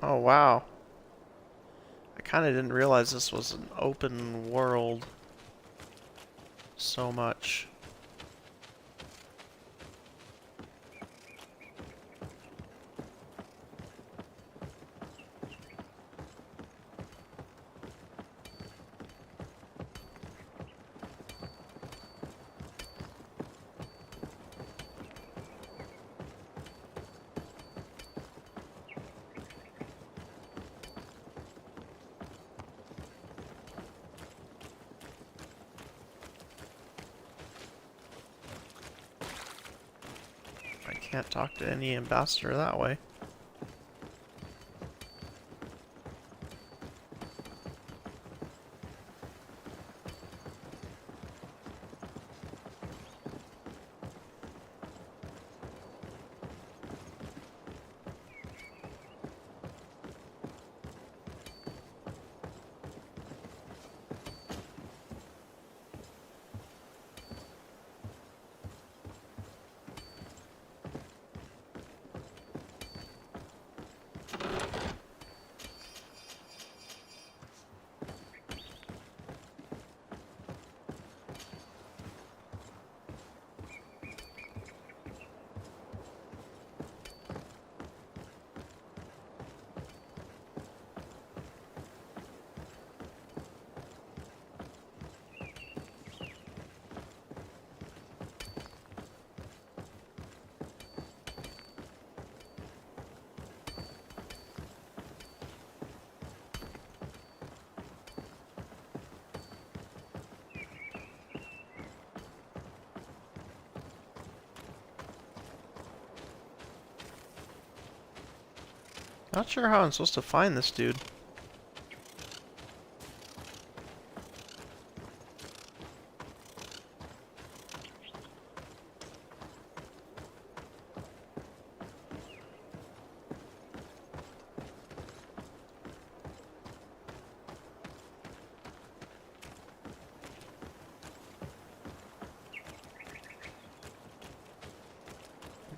Oh, wow. I kind of didn't realize this was an open world so much. Can't talk to any ambassador that way. Not sure how I'm supposed to find this dude.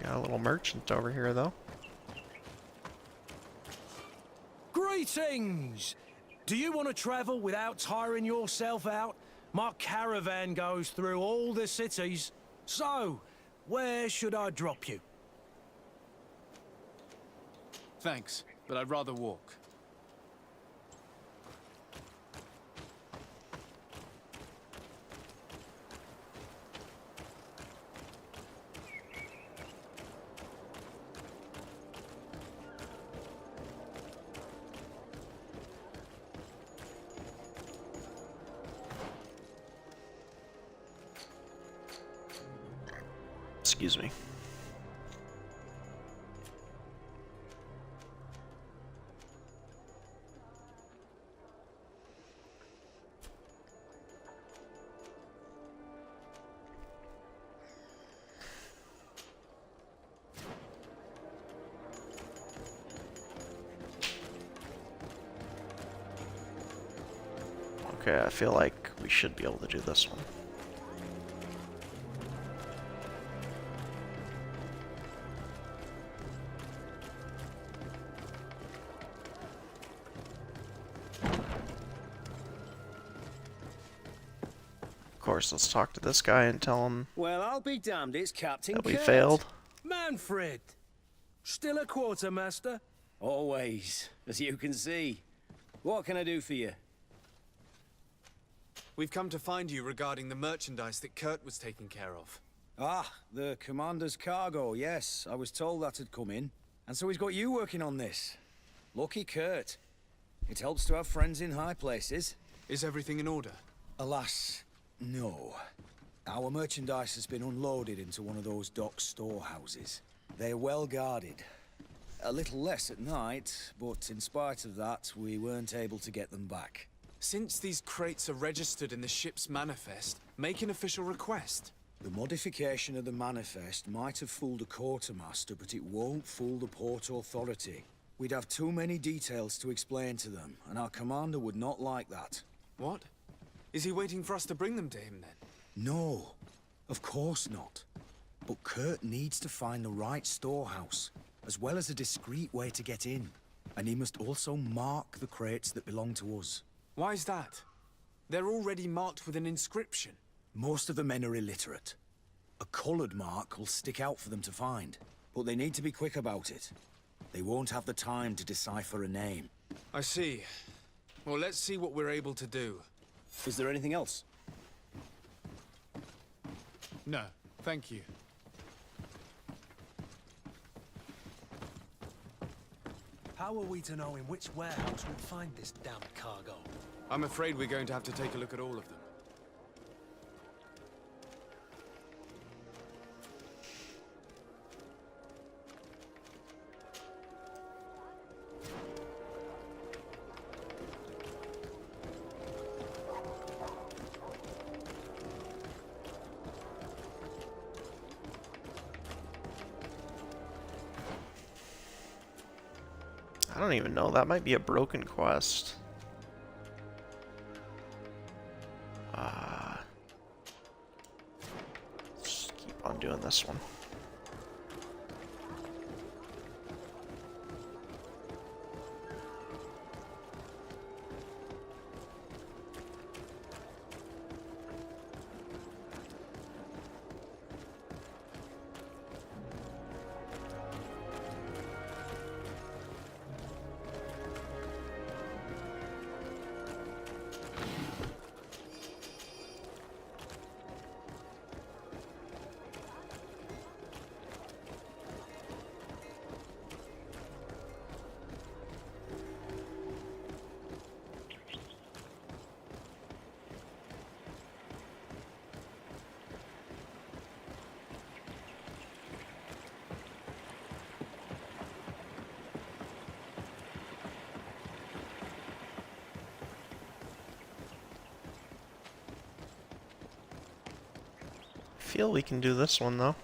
Got a little merchant over here, though. Greetings! Do you want to travel without tiring yourself out? My caravan goes through all the cities. So, where should I drop you? Thanks, but I'd rather walk. Excuse me. Okay, I feel like we should be able to do this one. Of course, let's talk to this guy and tell him Well, I'll be damned, it's Captain that we Kurt. failed. Manfred! Still a quartermaster? Always, as you can see. What can I do for you? We've come to find you regarding the merchandise that Kurt was taking care of. Ah, the commander's cargo, yes. I was told that had come in. And so he's got you working on this. Lucky Kurt. It helps to have friends in high places. Is everything in order? Alas, no. Our merchandise has been unloaded into one of those dock storehouses. They're well guarded. A little less at night, but in spite of that, we weren't able to get them back. Since these crates are registered in the ship's manifest, make an official request. The modification of the manifest might have fooled a quartermaster, but it won't fool the Port Authority. We'd have too many details to explain to them, and our commander would not like that. What? Is he waiting for us to bring them to him, then? No, of course not. But Kurt needs to find the right storehouse, as well as a discreet way to get in. And he must also mark the crates that belong to us. Why's that? They're already marked with an inscription. Most of the men are illiterate. A colored mark will stick out for them to find, but they need to be quick about it. They won't have the time to decipher a name. I see. Well, let's see what we're able to do. Is there anything else? No, thank you. How are we to know in which warehouse we'll find this damned cargo? I'm afraid we're going to have to take a look at all of them. I don't even know. That might be a broken quest. Just keep on doing this one. feel we can do this one, though.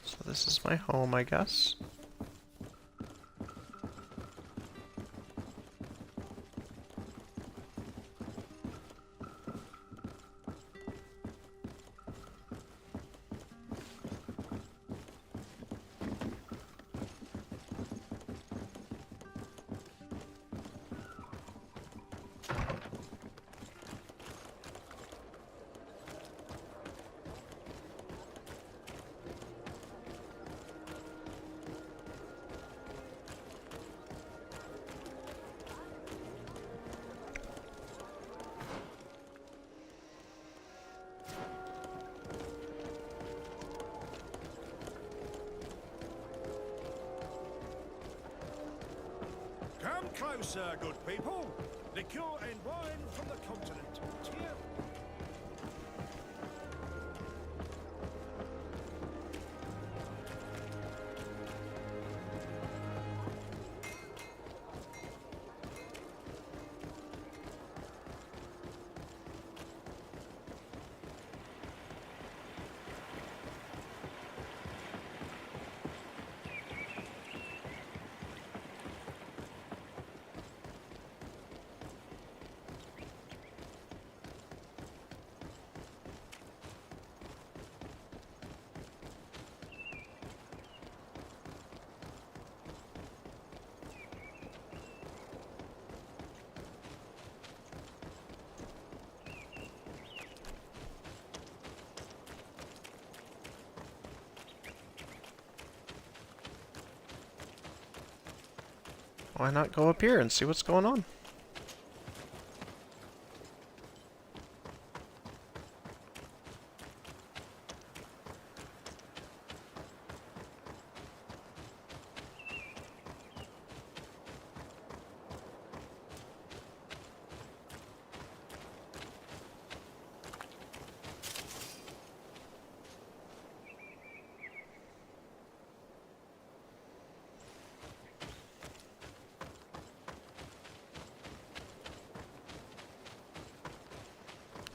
So this is my home, I guess. Come closer, good people. Liqueur and wine from the continent. Cheer. Why not go up here and see what's going on?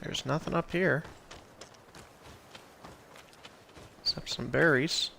There's nothing up here. Except some berries.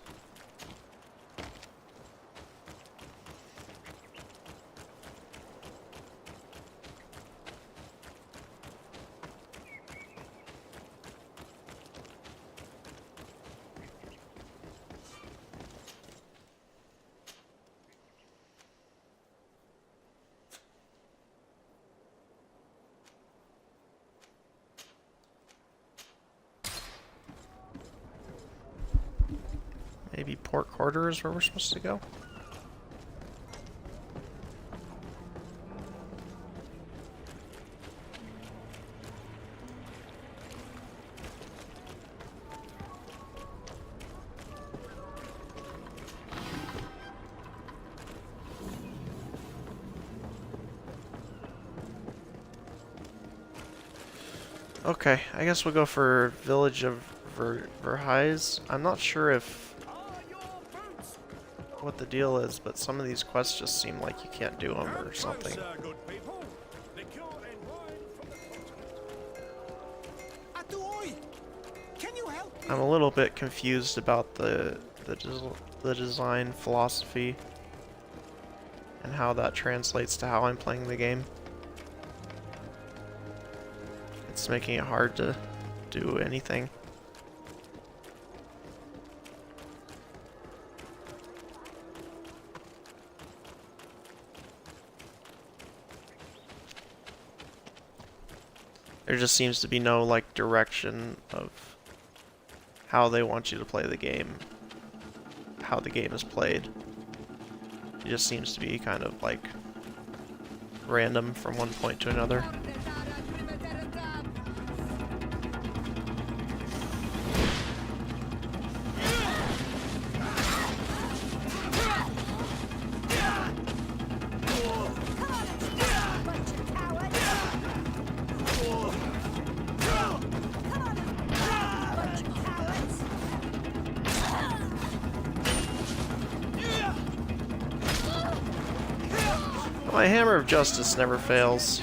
Maybe port quarter is where we're supposed to go. Okay, I guess we'll go for Village of Verheiz. I'm not sure if what the deal is, but some of these quests just seem like you can't do them or something. I'm a little bit confused about the design philosophy. and how that translates to how I'm playing the game. It's making it hard to do anything. There just seems to be no, like, direction of how they want you to play the game, how the game is played. It just seems to be kind of, like, random from one point to another. My hammer of justice never fails.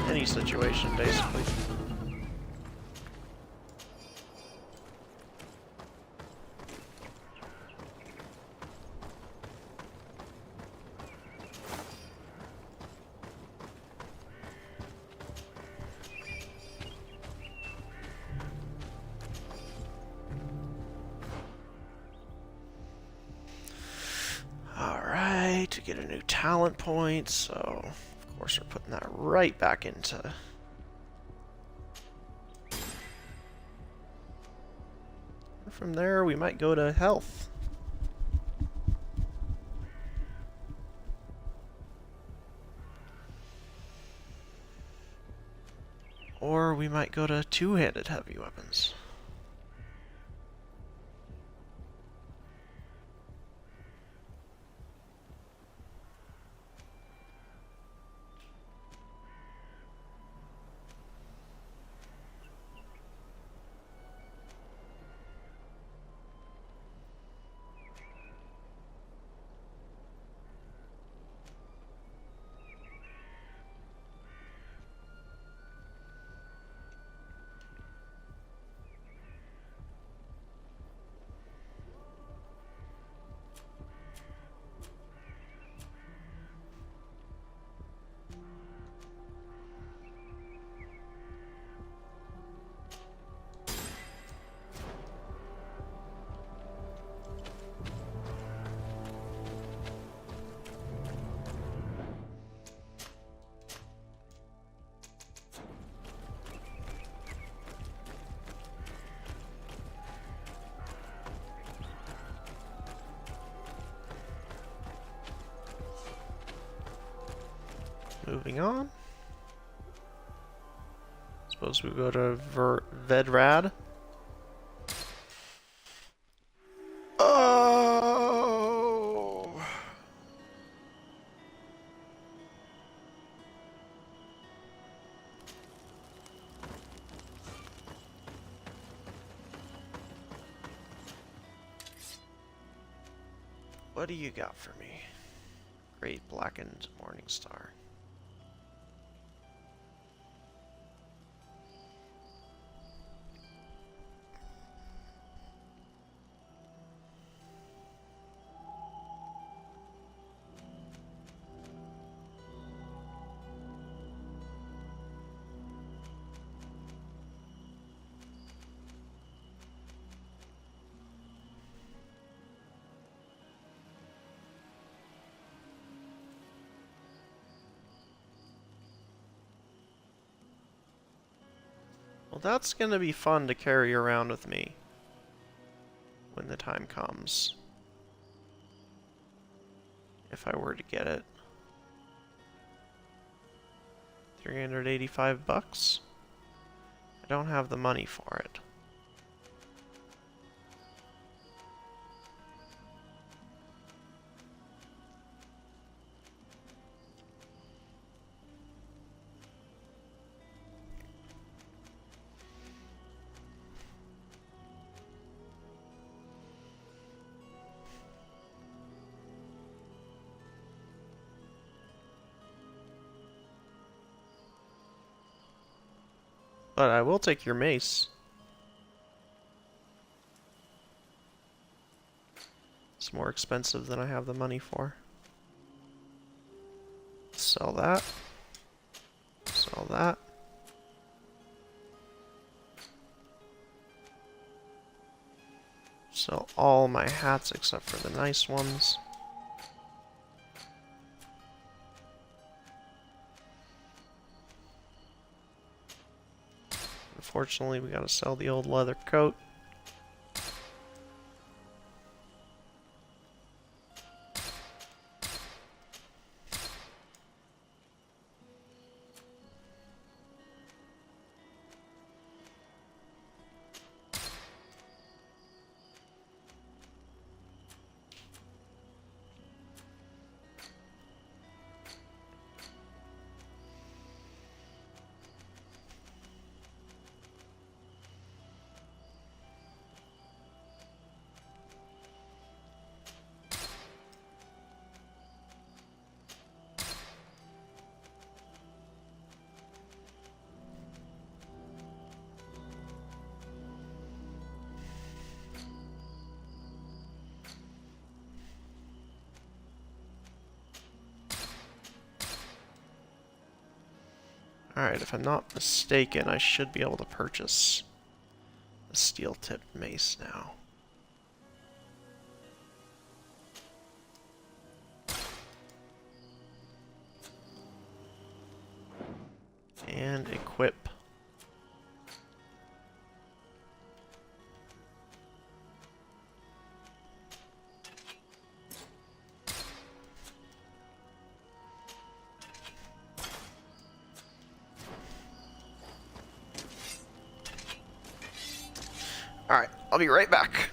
Any situation, basically. To get a new talent point, so of course we're putting that right back into from there we might go to health. Or we might go to two-handed heavy weapons. Moving on. Suppose we go to Vedrad. Oh. What do you got for me? Great blackened morning star. Well, that's gonna be fun to carry around with me when the time comes. If I were to get it. 385 bucks? I don't have the money for it. But I will take your mace. It's more expensive than I have the money for. Sell that. Sell that. Sell all my hats except for the nice ones. Unfortunately, we gotta sell the old leather coat. Alright, if I'm not mistaken, I should be able to purchase a steel-tipped mace now. And equip. Alright, I'll be right back.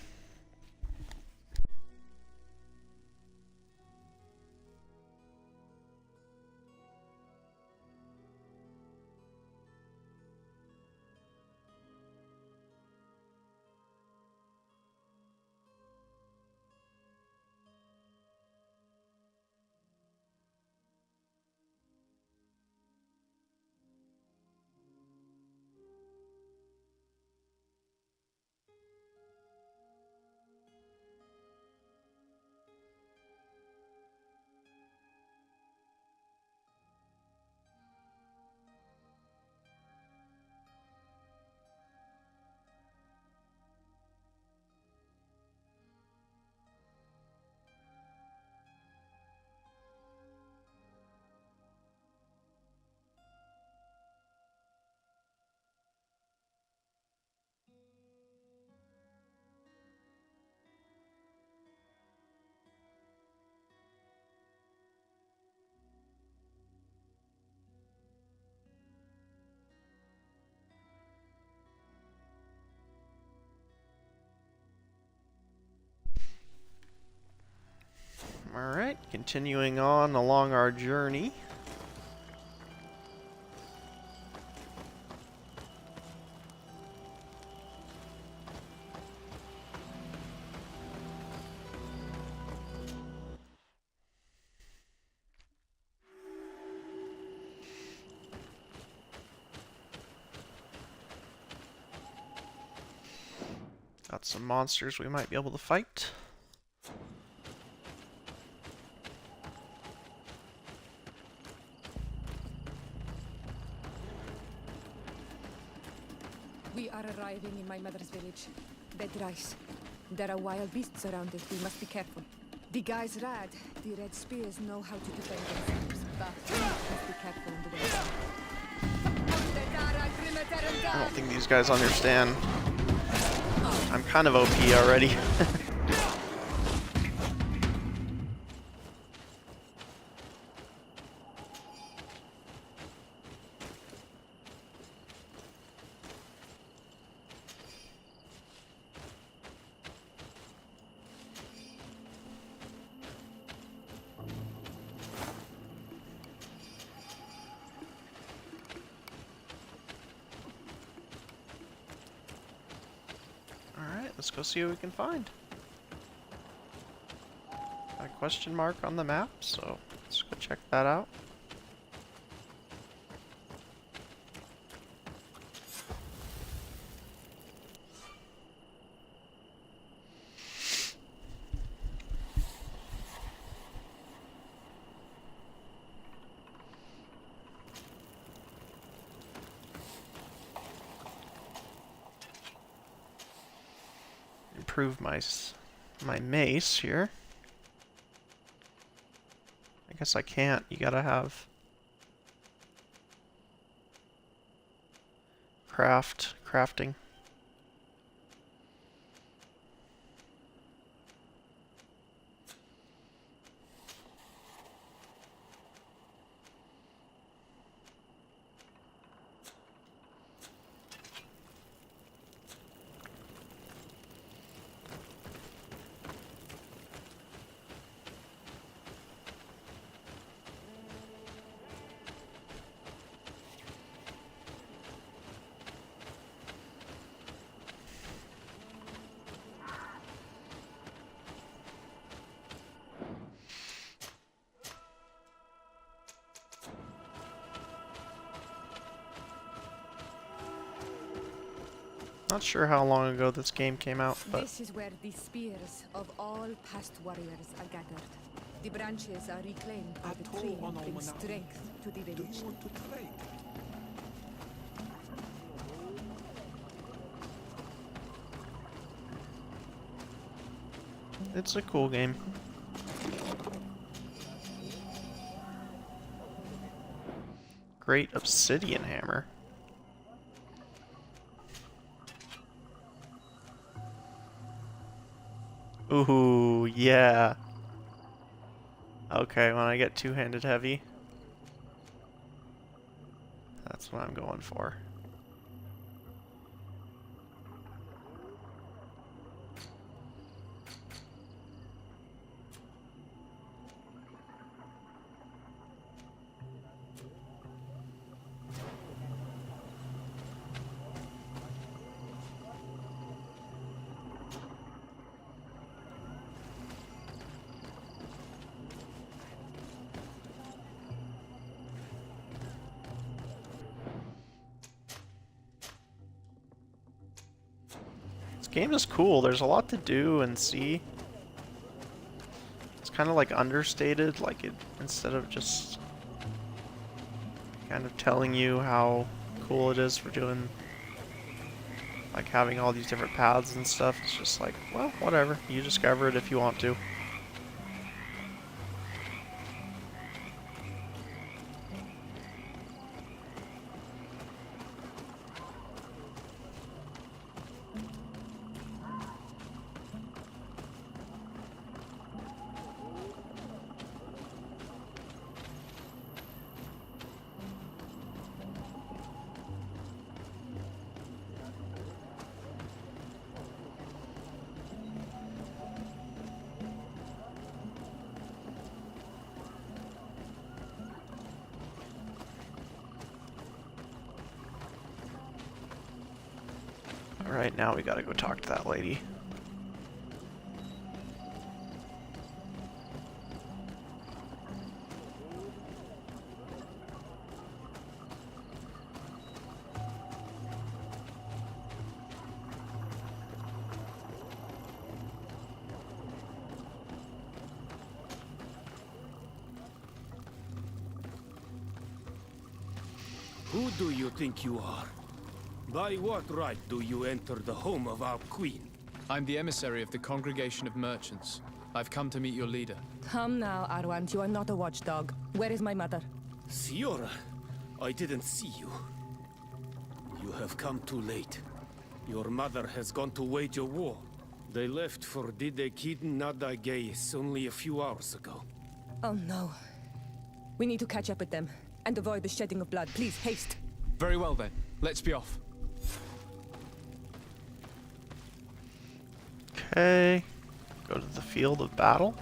Alright, continuing on along our journey. Got some monsters we might be able to fight. We are arriving in my mother's village. Bed rice. There are wild beasts around it. We must be careful. The guys rad. The red spears know how to defend themselves, but we must be careful on the way. I don't think these guys understand. I'm kind of OP already. Let's go see what we can find. Got a question mark on the map, so let's go check that out. improve my mace here. I guess I can't. You gotta have crafting. Not sure how long ago this game came out, but This is where the spears of all past warriors are gathered. The branches are reclaimed by the tree and bring strength to the village. it's a cool game. Great obsidian hammer. Ooh, yeah. Okay, when I get two-handed heavy, that's what I'm going for. Game is cool. There's a lot to do and see. It's kind of like understated, like it instead of just kind of telling you how cool it is for doing, like having all these different paths and stuff. It's just like, well, whatever. You discover it if you want to. Alright, now we gotta go talk to that lady. Who do you think you are? By what right do you enter the home of our queen? I'm the emissary of the Congregation of Merchants. I've come to meet your leader. Come now, Arwand, you are not a watchdog. Where is my mother? Siora, I didn't see you. You have come too late. Your mother has gone to wage a war. They left for Didekid Nadagais only a few hours ago. Oh no. We need to catch up with them and avoid the shedding of blood. Please, haste. Very well then. Let's be off. Okay. Go to the field of battle.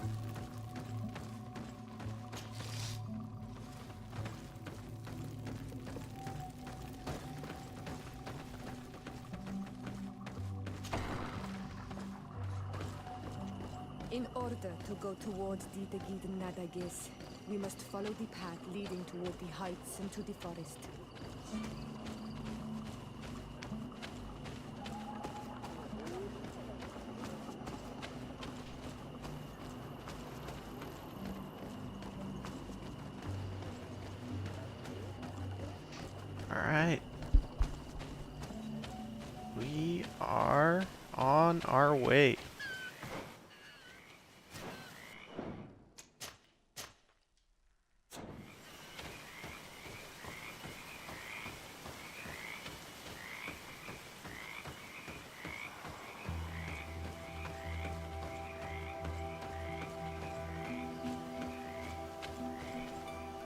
In order to go towards Didekid Nadagais, we must follow the path leading toward the heights and to the forest. Alright. We are on our way.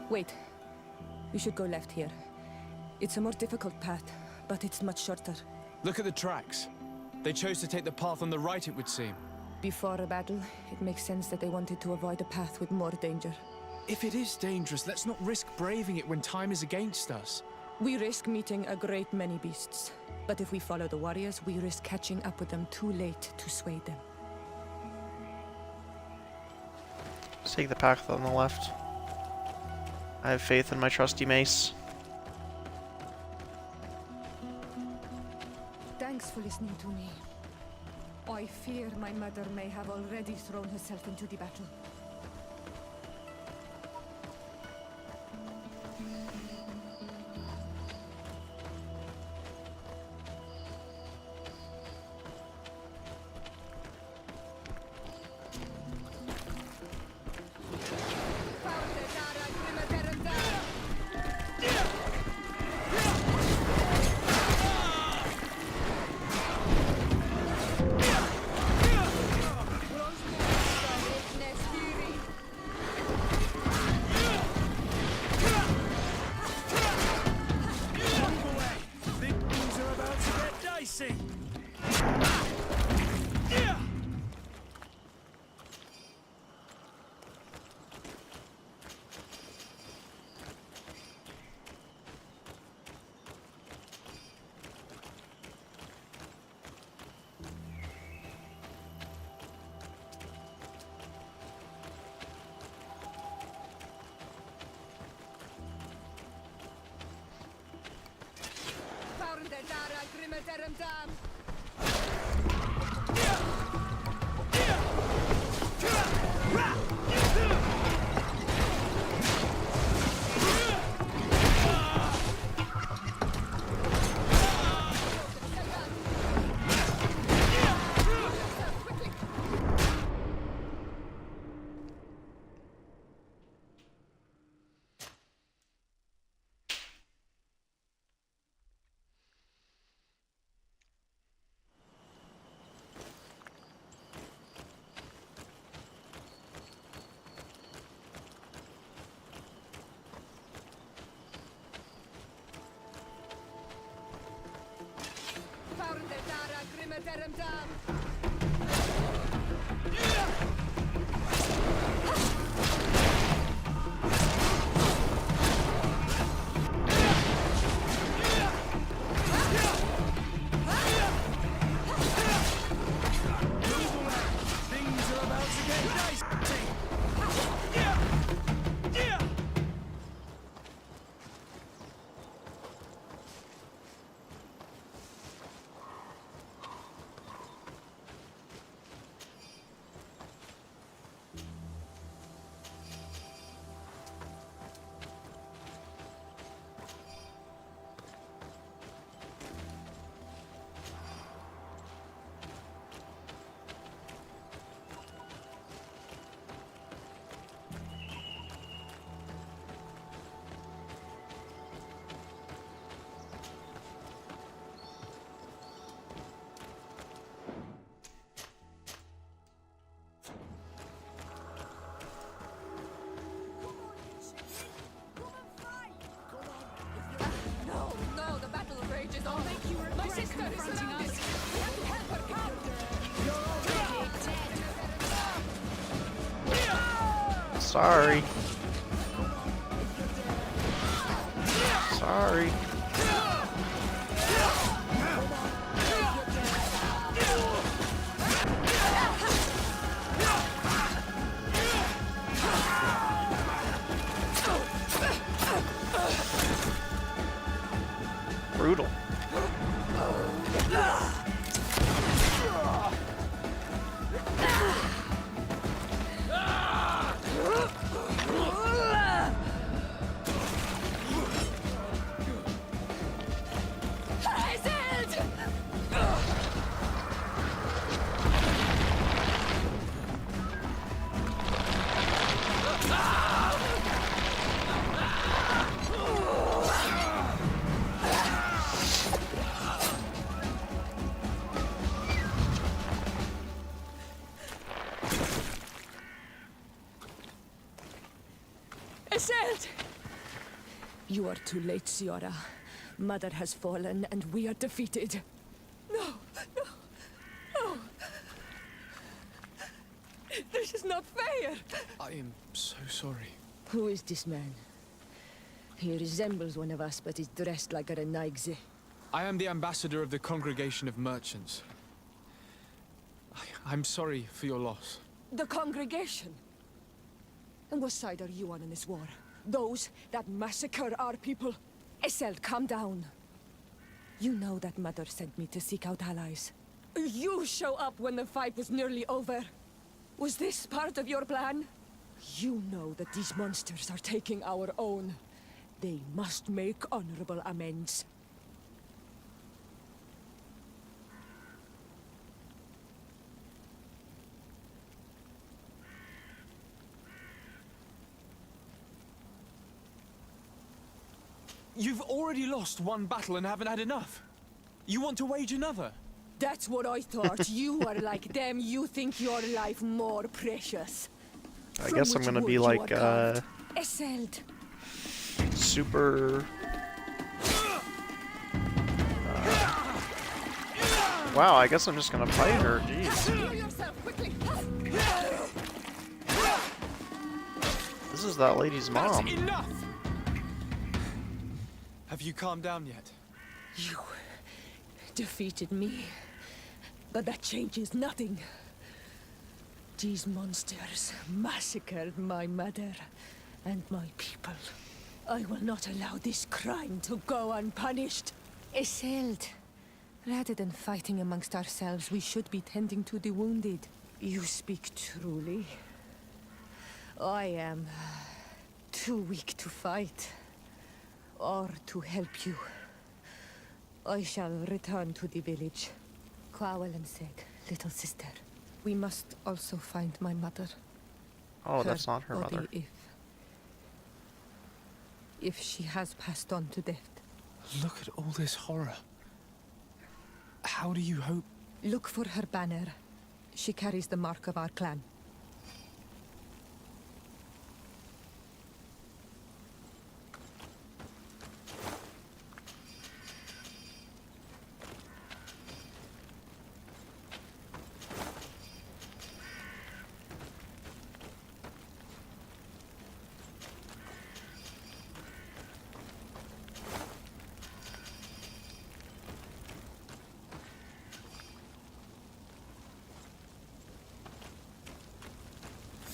Wait. We should go left here. It's a more difficult path, but it's much shorter. Look at the tracks. They chose to take the path on the right, it would seem. Before a battle, it makes sense that they wanted to avoid a path with more danger. If it is dangerous, let's not risk braving it when time is against us. We risk meeting a great many beasts. But if we follow the warriors, we risk catching up with them too late to sway them. Let's take the path on the left. I have faith in my trusty mace. Thanks for listening to me. I fear my mother may have already thrown herself into the battle. Sorry. Sorry. Brutal. Iselt! You are too late, Ciara. Mother has fallen, and we are defeated. No, no, no. This is not fair. I am so sorry. Who is this man? He resembles one of us, but is dressed like a Renaigze. I am the ambassador of the Congregation of Merchants. I'm sorry for your loss. The congregation? And what side are you on in this war? Those that massacre our people? Iselt, calm down. You know that Mother sent me to seek out allies. You show up when the fight was nearly over. Was this part of your plan? You know that these monsters are taking our own. They must make honorable amends. You've already lost one battle and haven't had enough. You want to wage another? That's what I thought. You are like them. You think your life more precious. I guess I'm gonna be like, Iselt. super... wow, I guess I'm just gonna fight her, jeez. This is that lady's mom. That's enough! Have you calmed down yet? You defeated me, but that changes nothing. These monsters massacred my mother and my people. I will not allow this crime to go unpunished. Iselt, rather than fighting amongst ourselves, we should be tending to the wounded. You speak truly. I am too weak to fight. Or to help you. I shall return to the village. Kwawel and Seg, little sister. We must also find my mother. Oh, that's not her body, mother. If she has passed on to death. Look at all this horror. How do you hope? Look for her banner. She carries the mark of our clan.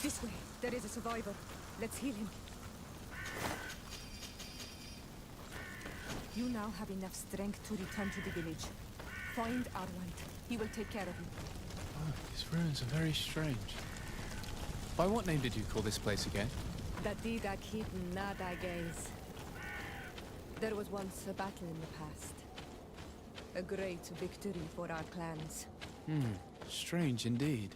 This way. There is a survivor. Let's heal him. You now have enough strength to return to the village. Find Arwand. He will take care of you. Oh, these ruins are very strange. By what name did you call this place again? Dadida Kitten Nada Gaze. There was once a battle in the past. A great victory for our clans. Strange indeed.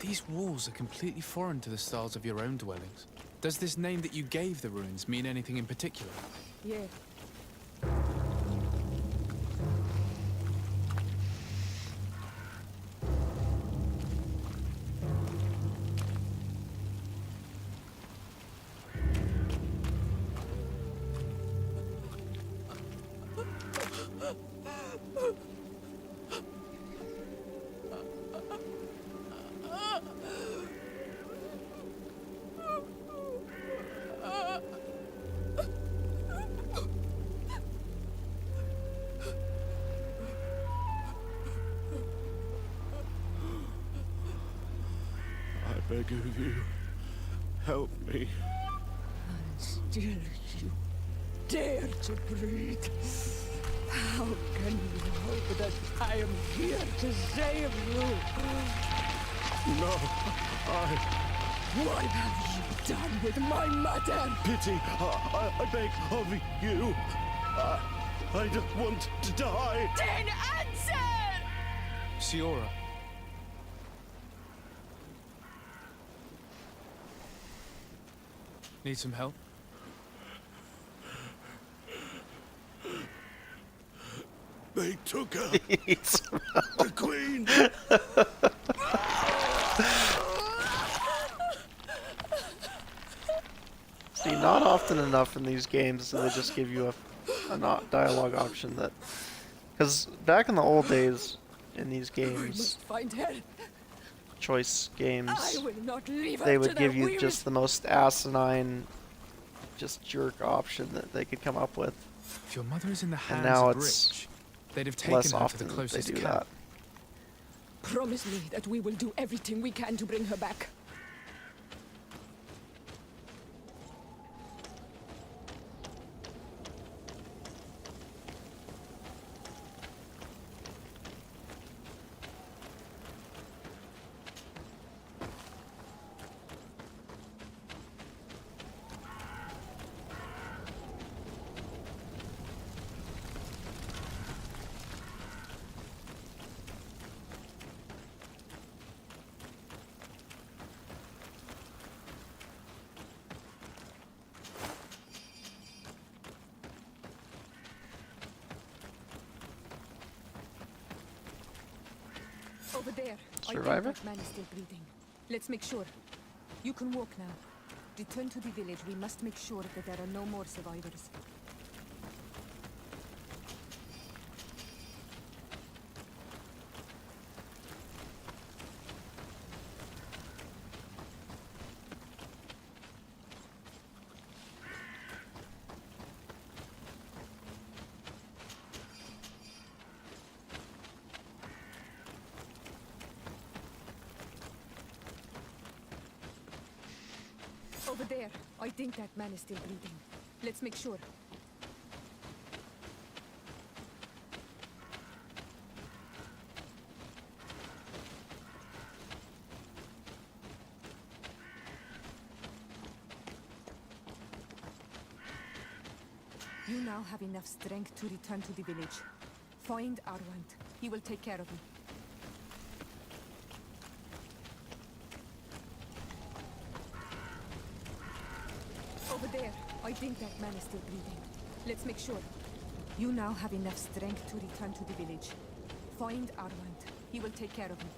These walls are completely foreign to the styles of your own dwellings. Does this name that you gave the ruins mean anything in particular? Yeah. I beg of you, help me. And still you dare to breathe. How can you hope that I am here to save you? No, What have you done with my mother? Pity, I beg of you. I don't want to die. Then answer! Ciora. Need some help? They took her. The Queen. See, often enough in these games that they just give you a dialogue option that... Because back in the old days, in these We games, must find her. choice games, I will not leave her they to would give their you whims. just the most asinine, just jerk option that they could come up with. If your mother is in the And hands now of it's Rich, they'd have less taken her to often the that they closest do camp. that. Promise me that we will do everything we can to bring her back. Over there. Survivor? I think that man is still breathing. Let's make sure. You can walk now. Return to the village. We must make sure that there are no more survivors. Over there. I think that man is still breathing. Let's make sure. You now have enough strength to return to the village. Find Arwant. He will take care of you. Over there. I think that man is still breathing. Let's make sure. You now have enough strength to return to the village. Find Arwant. He will take care of you.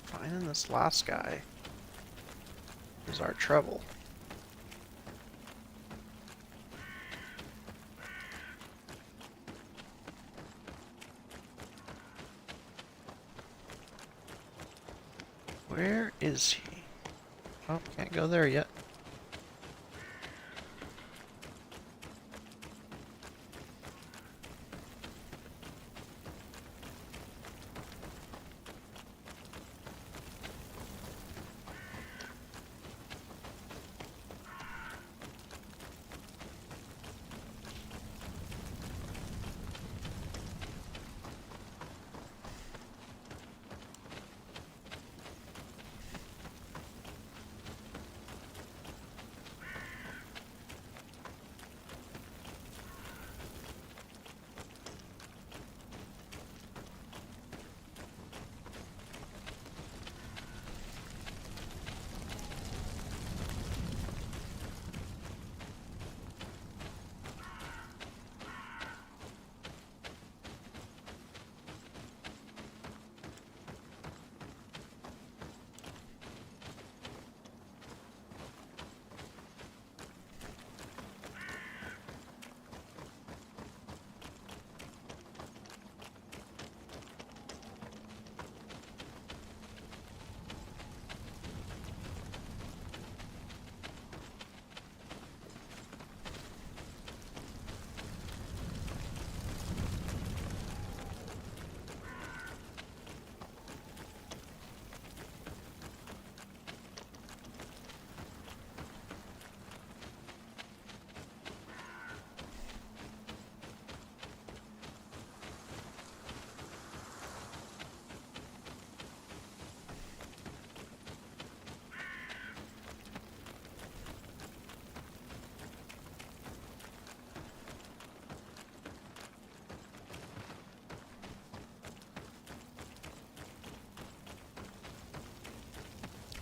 Finding this last guy is our trouble. Where is he? Oh, can't go there yet.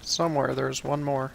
Somewhere there's one more.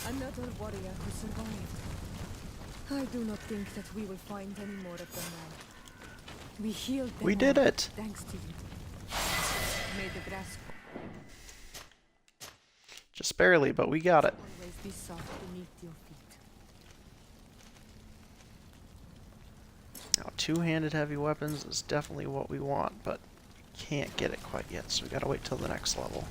Another warrior who survived. I do not think that we will find any more of them now. We healed them. We did all, it! thanks to you. May the grass Just barely, but we got it. always be soft beneath your feet. Now, two-handed heavy weapons is definitely what we want, but can't get it quite yet, so we gotta wait till the next level.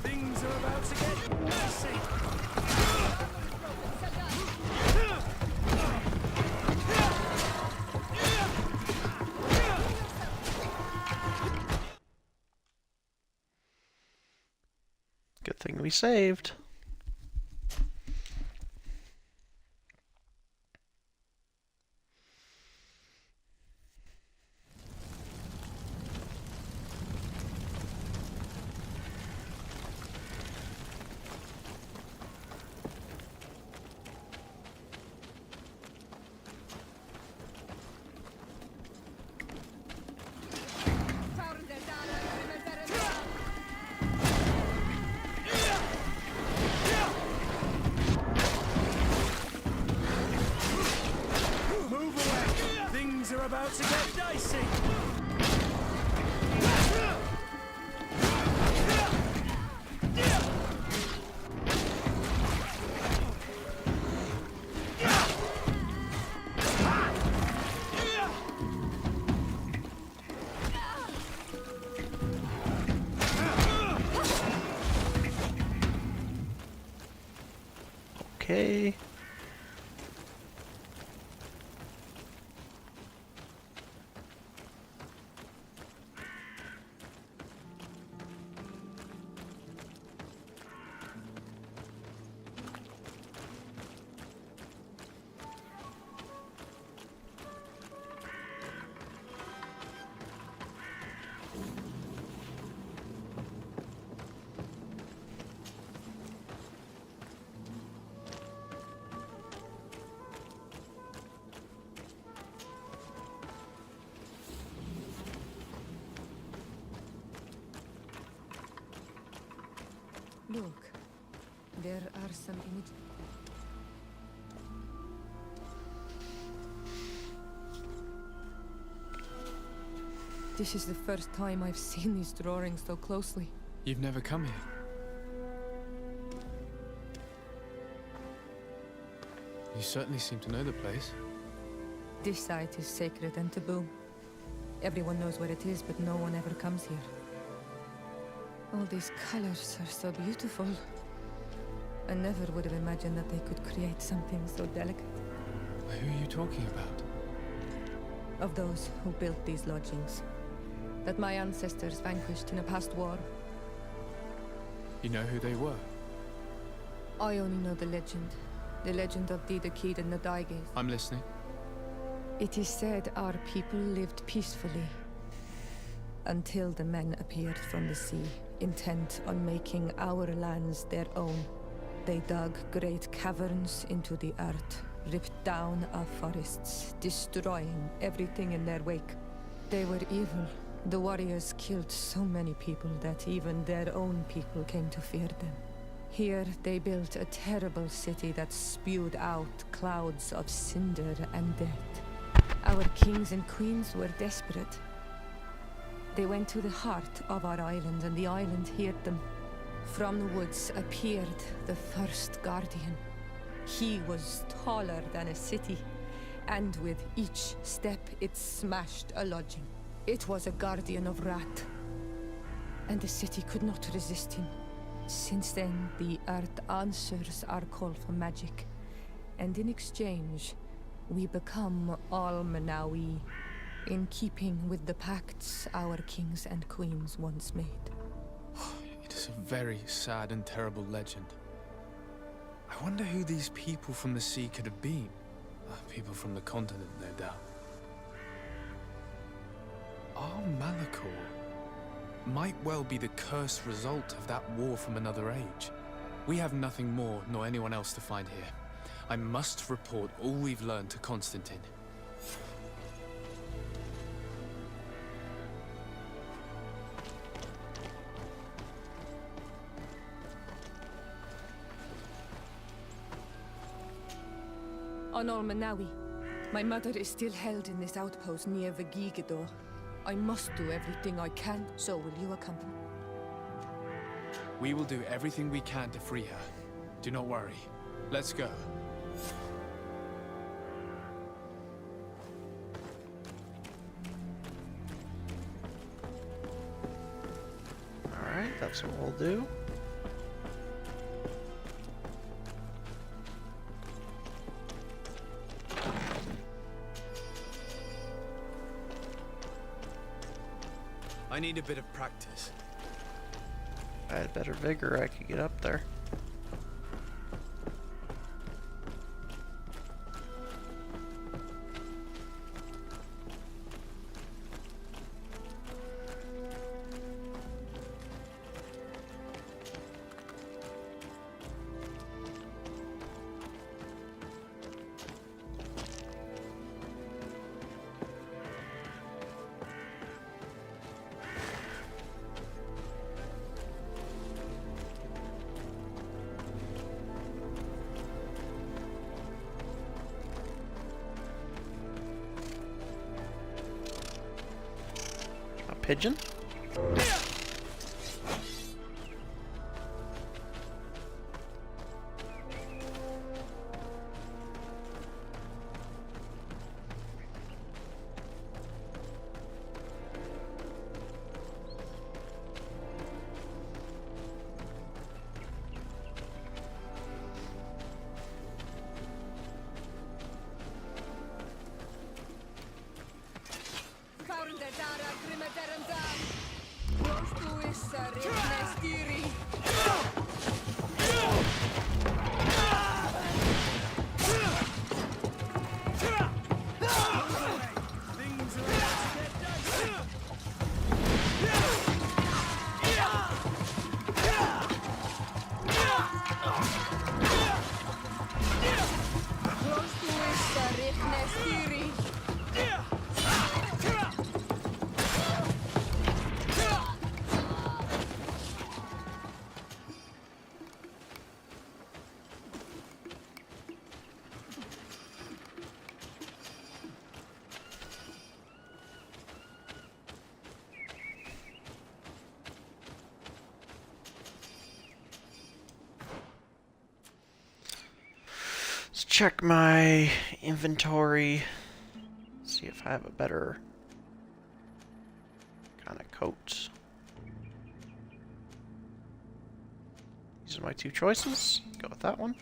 Things are about to get messy. Good thing we saved. Move away. Things are about to get dicey. Okay. There are some images. This is the first time I've seen these drawings so closely. You've never come here? You certainly seem to know the place. This site is sacred and taboo. Everyone knows where it is, but no one ever comes here. All these colors are so beautiful. I never would have imagined that they could create something so delicate. Who are you talking about? Of those who built these lodgings. That my ancestors vanquished in a past war. You know who they were? I only know the legend. The legend of Didakid and the Daiges. I'm listening. It is said our people lived peacefully. Until the men appeared from the sea, intent on making our lands their own. They dug great caverns into the earth, ripped down our forests, destroying everything in their wake. They were evil. The warriors killed so many people that even their own people came to fear them. Here they built a terrible city that spewed out clouds of cinder and death. Our kings and queens were desperate. They went to the heart of our island, and the island heard them. From the woods appeared the first guardian. He was taller than a city, and with each step it smashed a lodging. It was a guardian of Rat, and the city could not resist him. Since then, the earth answers our call for magic, and in exchange, we become all Manawi, in keeping with the pacts our kings and queens once made. It is a very sad and terrible legend. I wonder who these people from the sea could have been. People from the continent, no doubt. Our Malachor might well be the cursed result of that war from another age. We have nothing more nor anyone else to find here. I must report all we've learned to Constantine. On Manawi, my mother is still held in this outpost near Vegigedor. I must do everything I can, so will you accompany? We will do everything we can to free her. Do not worry. Let's go. Alright, that's what we'll do. I need a bit of practice. If I had better vigor, I could get up there. Pigeon? Let's check my inventory. See if I have a better kind of coat. These are my two choices. Go with that one.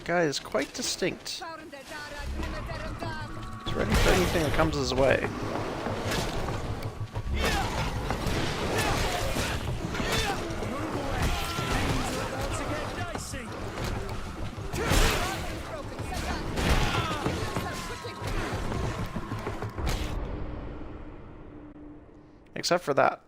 Guy is quite distinct. He's ready for anything that comes his way. Except for that.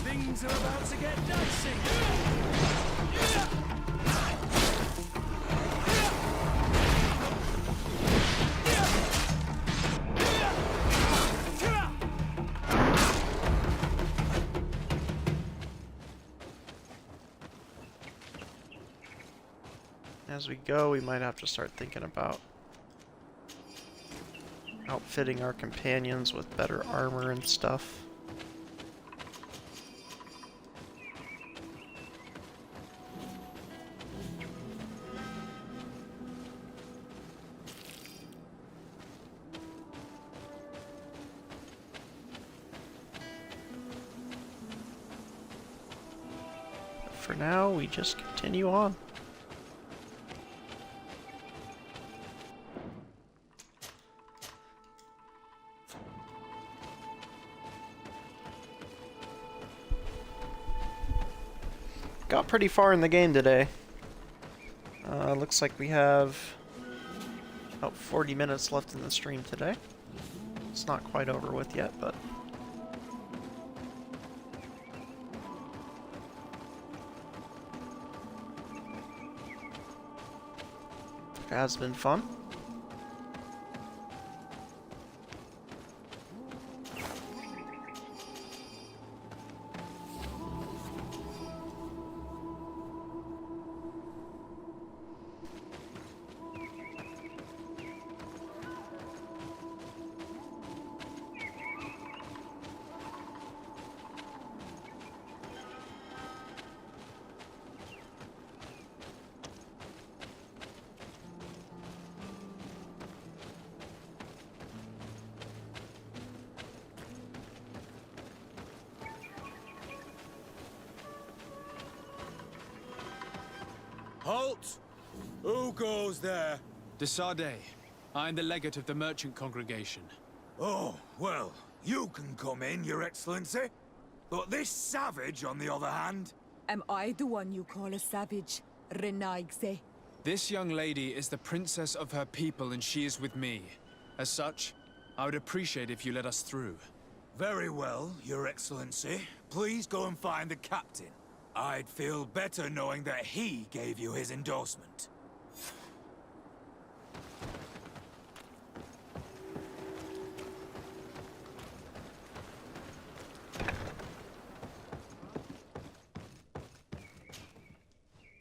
Things are about to get dicey. As we go, we might have to start thinking about outfitting our companions with better armor and stuff. For now, we just continue on. Got pretty far in the game today. Looks like we have about 40 minutes left in the stream today. It's not quite over with yet, but it has been fun. Halt! Who goes there? De Sardet. I'm the legate of the merchant congregation. Oh, well, you can come in, Your Excellency. But this savage, on the other hand... Am I the one you call a savage, Renaigze? This young lady is the princess of her people and she is with me. As such, I would appreciate if you let us through. Very well, Your Excellency. Please go and find the captain. I'd feel better knowing that he gave you his endorsement.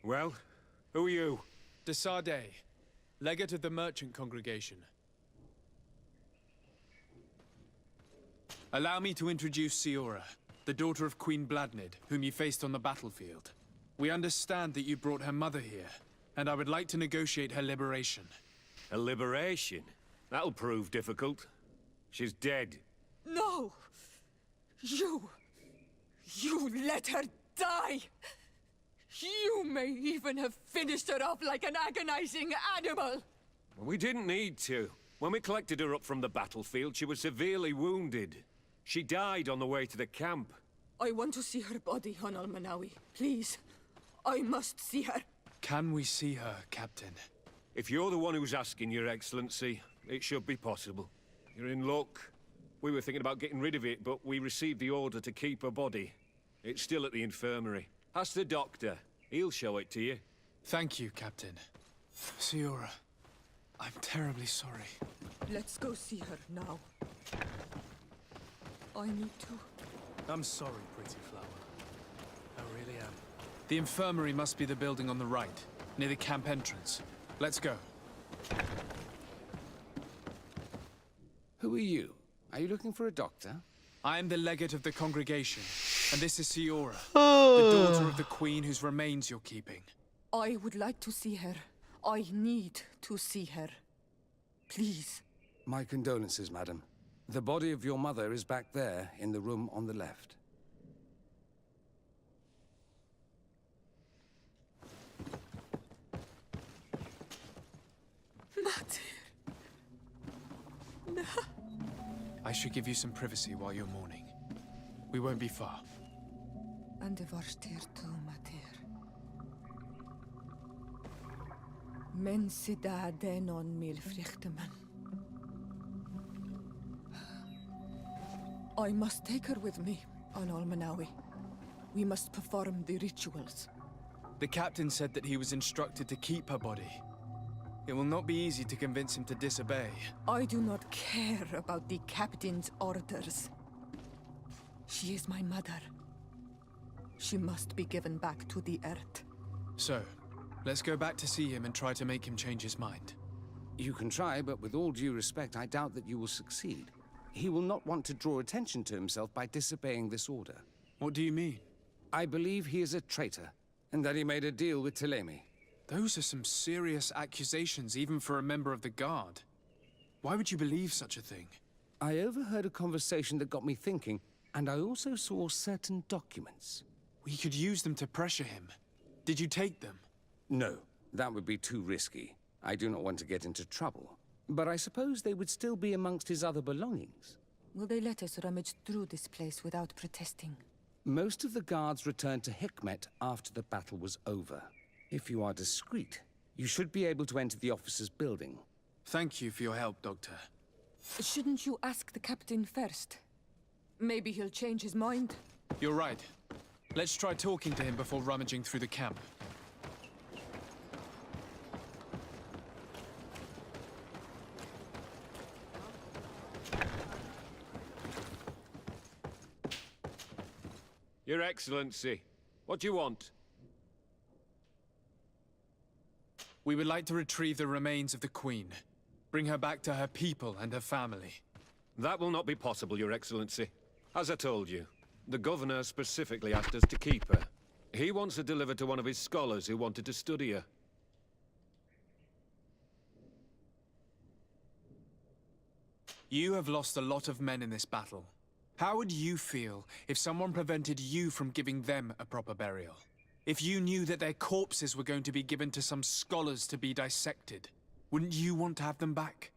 Well, who are you? De Sardet, legate of the merchant congregation. Allow me to introduce Siora, the daughter of Queen Bladnid, whom you faced on the battlefield. We understand that you brought her mother here, and I would like to negotiate her liberation. A liberation? That'll prove difficult. She's dead. No! You let her die! You may even have finished her off like an agonizing animal! We didn't need to. When we collected her up from the battlefield, she was severely wounded. She died on the way to the camp. I want to see her body, on Almanawi. Please. I must see her. Can we see her, Captain? If you're the one who's asking, Your Excellency, it should be possible. You're in luck. We were thinking about getting rid of it, but we received the order to keep her body. It's still at the infirmary. Ask the doctor. He'll show it to you. Thank you, Captain. Siora, I'm terribly sorry. Let's go see her now. I need to. I'm sorry, pretty flower. I really am. The infirmary must be the building on the right, near the camp entrance. Let's go. Who are you? Are you looking for a doctor? I am the legate of the congregation, and this is Siora, the daughter of the queen whose remains you're keeping. I would like to see her. I need to see her. Please. My condolences, madam. The body of your mother is back there, in the room on the left. No. I should give you some privacy while you're mourning. We won't be far. And de varstir tu mater. Men sida denon mil frichteman. I must take her with me, on Almanawi. We must perform the rituals. The captain said that he was instructed to keep her body. It will not be easy to convince him to disobey. I do not care about the captain's orders. She is my mother. She must be given back to the earth. So, let's go back to see him and try to make him change his mind. You can try, but with all due respect, I doubt that you will succeed. He will not want to draw attention to himself by disobeying this order. What do you mean? I believe he is a traitor, and that he made a deal with Thélème. Those are some serious accusations, even for a member of the Guard. Why would you believe such a thing? I overheard a conversation that got me thinking, and I also saw certain documents. We could use them to pressure him. Did you take them? No, that would be too risky. I do not want to get into trouble. But I suppose they would still be amongst his other belongings. Will they let us rummage through this place without protesting? Most of the guards returned to Hikmet after the battle was over. If you are discreet, you should be able to enter the officer's building. Thank you for your help, Doctor. Shouldn't you ask the captain first? Maybe he'll change his mind. You're right. Let's try talking to him before rummaging through the camp. Your Excellency, what do you want? We would like to retrieve the remains of the Queen. Bring her back to her people and her family. That will not be possible, Your Excellency. As I told you, the Governor specifically asked us to keep her. He wants her delivered to one of his scholars who wanted to study her. You have lost a lot of men in this battle. How would you feel if someone prevented you from giving them a proper burial? If you knew that their corpses were going to be given to some scholars to be dissected, wouldn't you want to have them back?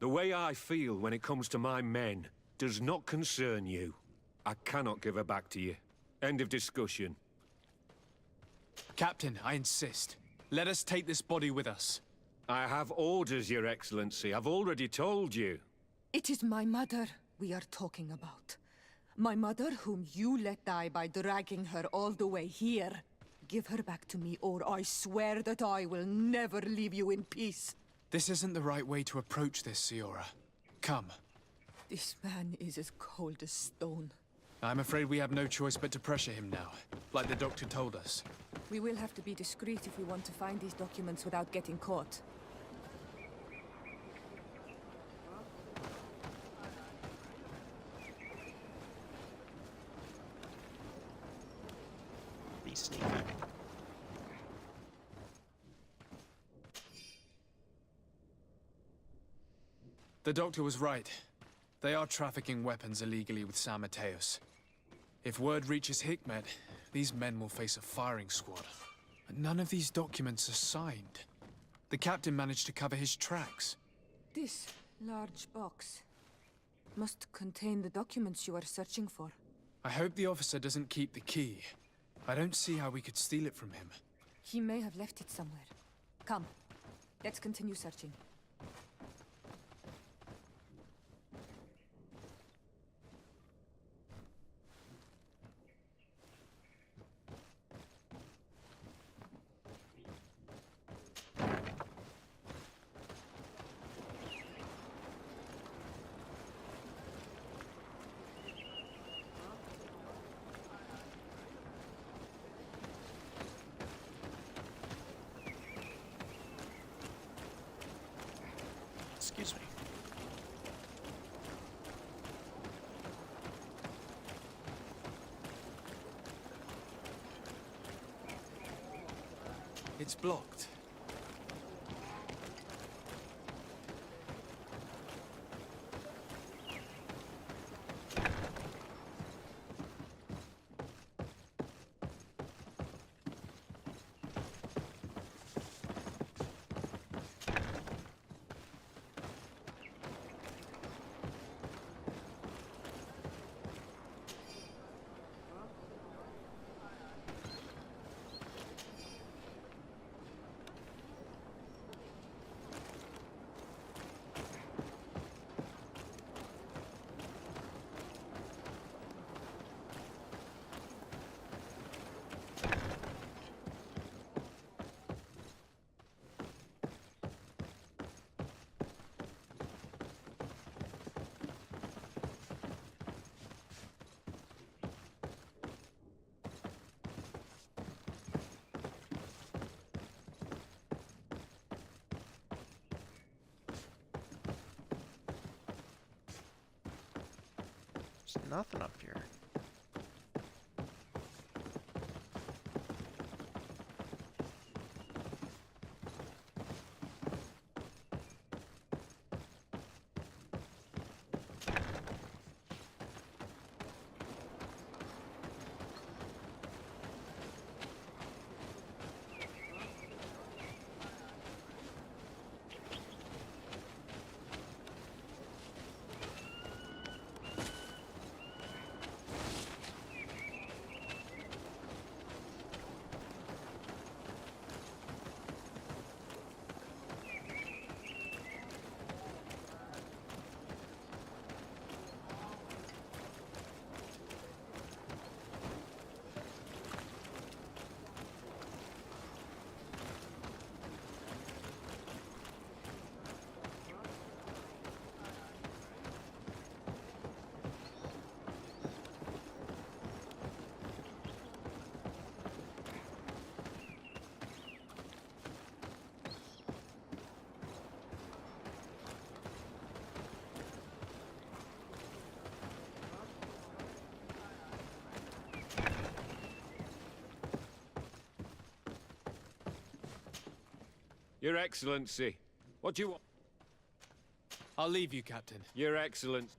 The way I feel when it comes to my men does not concern you. I cannot give her back to you. End of discussion. Captain, I insist. Let us take this body with us. I have orders, Your Excellency. I've already told you. It is my mother we are talking about. My mother whom you let die by dragging her all the way here. Give her back to me, or I swear that I will never leave you in peace. This isn't the right way to approach this, Siora. Come. This man is as cold as stone. I'm afraid we have no choice but to pressure him now, like the doctor told us. We will have to be discreet if we want to find these documents without getting caught. Be sneaky. The doctor was right. They are trafficking weapons illegally with San Mateos. If word reaches Hikmet, these men will face a firing squad. But none of these documents are signed. The captain managed to cover his tracks. This large box must contain the documents you are searching for. I hope the officer doesn't keep the key. I don't see how we could steal it from him. He may have left it somewhere. Come, let's continue searching. Excuse me. It's blocked. There's nothing up here. Your Excellency, what do you want? I'll leave you, Captain. Your Excellency.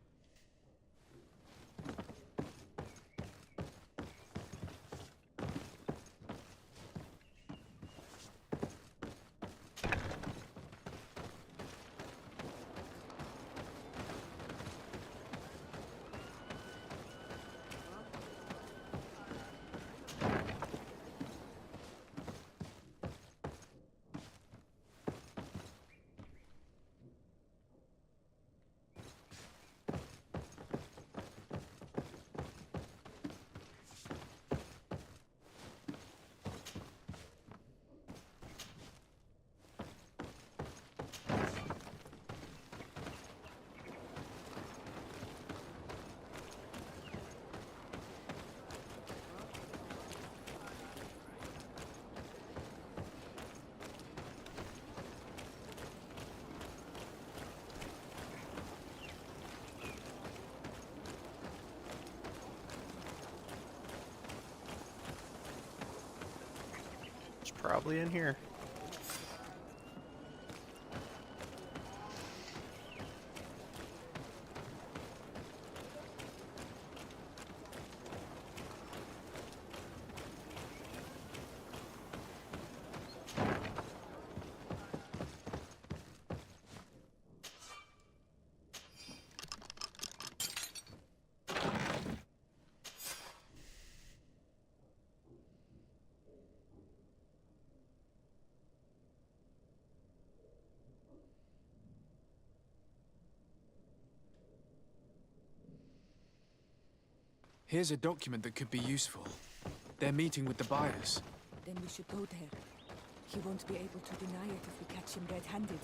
probably in here. Here's a document that could be useful. They're meeting with the buyers. Then we should go there. He won't be able to deny it if we catch him red-handed.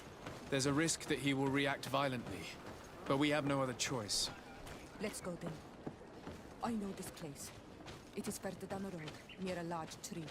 There's a risk that he will react violently, but we have no other choice. Let's go then. I know this place. It is further down the road, near a large tree.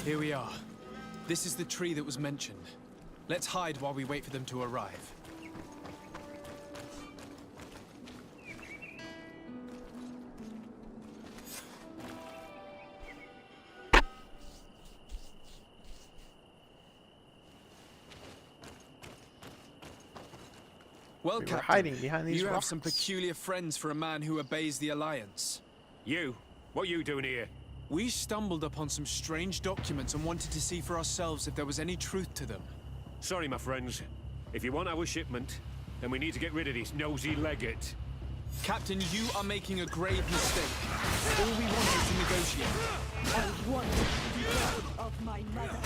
Here we are. This is the tree that was mentioned. Let's hide while we wait for them to arrive. Well, We were Captain, hiding behind these you have rocks. some peculiar friends for a man who obeys the Alliance. You? What are you doing here? We stumbled upon some strange documents and wanted to see for ourselves if there was any truth to them. Sorry, my friends. If you want our shipment, then we need to get rid of this nosy legate. Captain, you are making a grave mistake. All we want is to negotiate. I want the blood of my mother.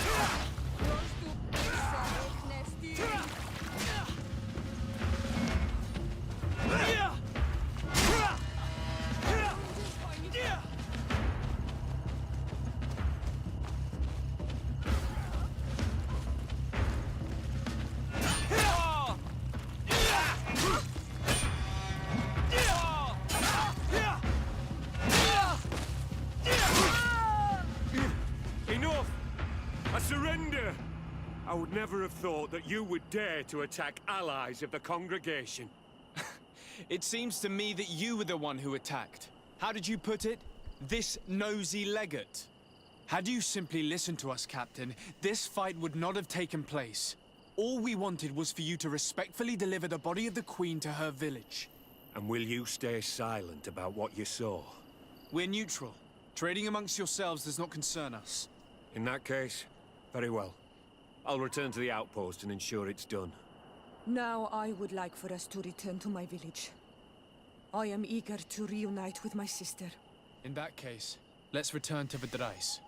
Enough! I surrender! I would never have thought that you would dare to attack allies of the congregation. It seems to me that you were the one who attacked. How did you put it? This nosy legate. Had you simply listened to us, Captain, this fight would not have taken place. All we wanted was for you to respectfully deliver the body of the Queen to her village. And will you stay silent about what you saw? We're neutral. Trading amongst yourselves does not concern us. In that case, very well. I'll return to the outpost and ensure it's done. Now I would like for us to return to my village. I am eager to reunite with my sister. In that case, let's return to Vidrais.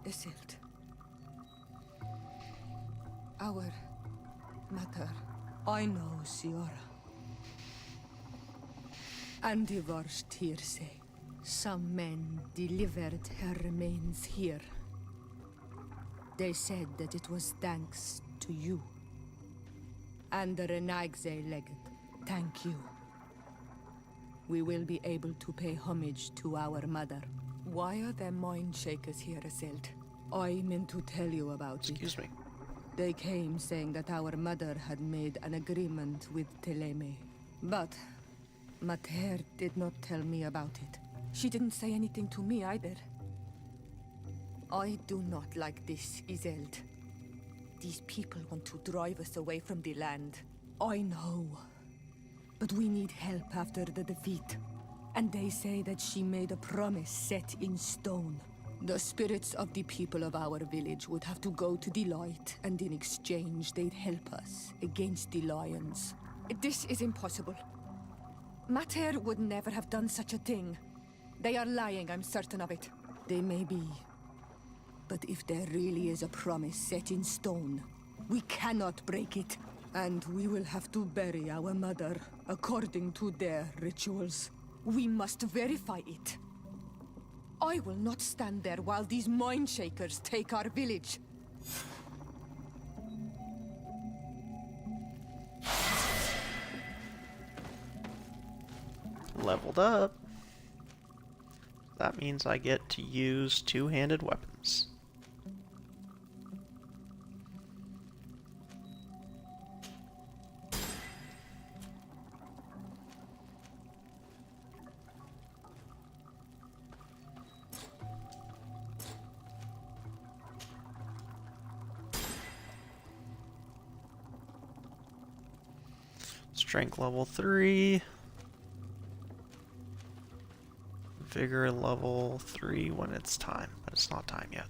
Isildt. Our mother. I know, Siora. And the worst hearsay. Some men delivered her remains here. They said that it was thanks to you. And the Renagze legate. Thank you. We will be able to pay homage to our mother. Why are there mind shakers here, Isildt? I meant to tell you about it. Excuse me. They came saying that our mother had made an agreement with Teleme. But Mater did not tell me about it. She didn't say anything to me either. I do not like this, Iselt. These people want to drive us away from the land. I know. But we need help after the defeat. And they say that she made a promise set in stone. The spirits of the people of our village would have to go to the light, and in exchange they'd help us against the lions. This is impossible. Mater would never have done such a thing. They are lying, I'm certain of it. They may be. But if there really is a promise set in stone, we cannot break it. And we will have to bury our mother according to their rituals. We must verify it. I will not stand there while these mind shakers take our village. Leveled up. That means I get to use two-handed weapons. Strength level 3. Vigor level 3 when it's time, but it's not time yet.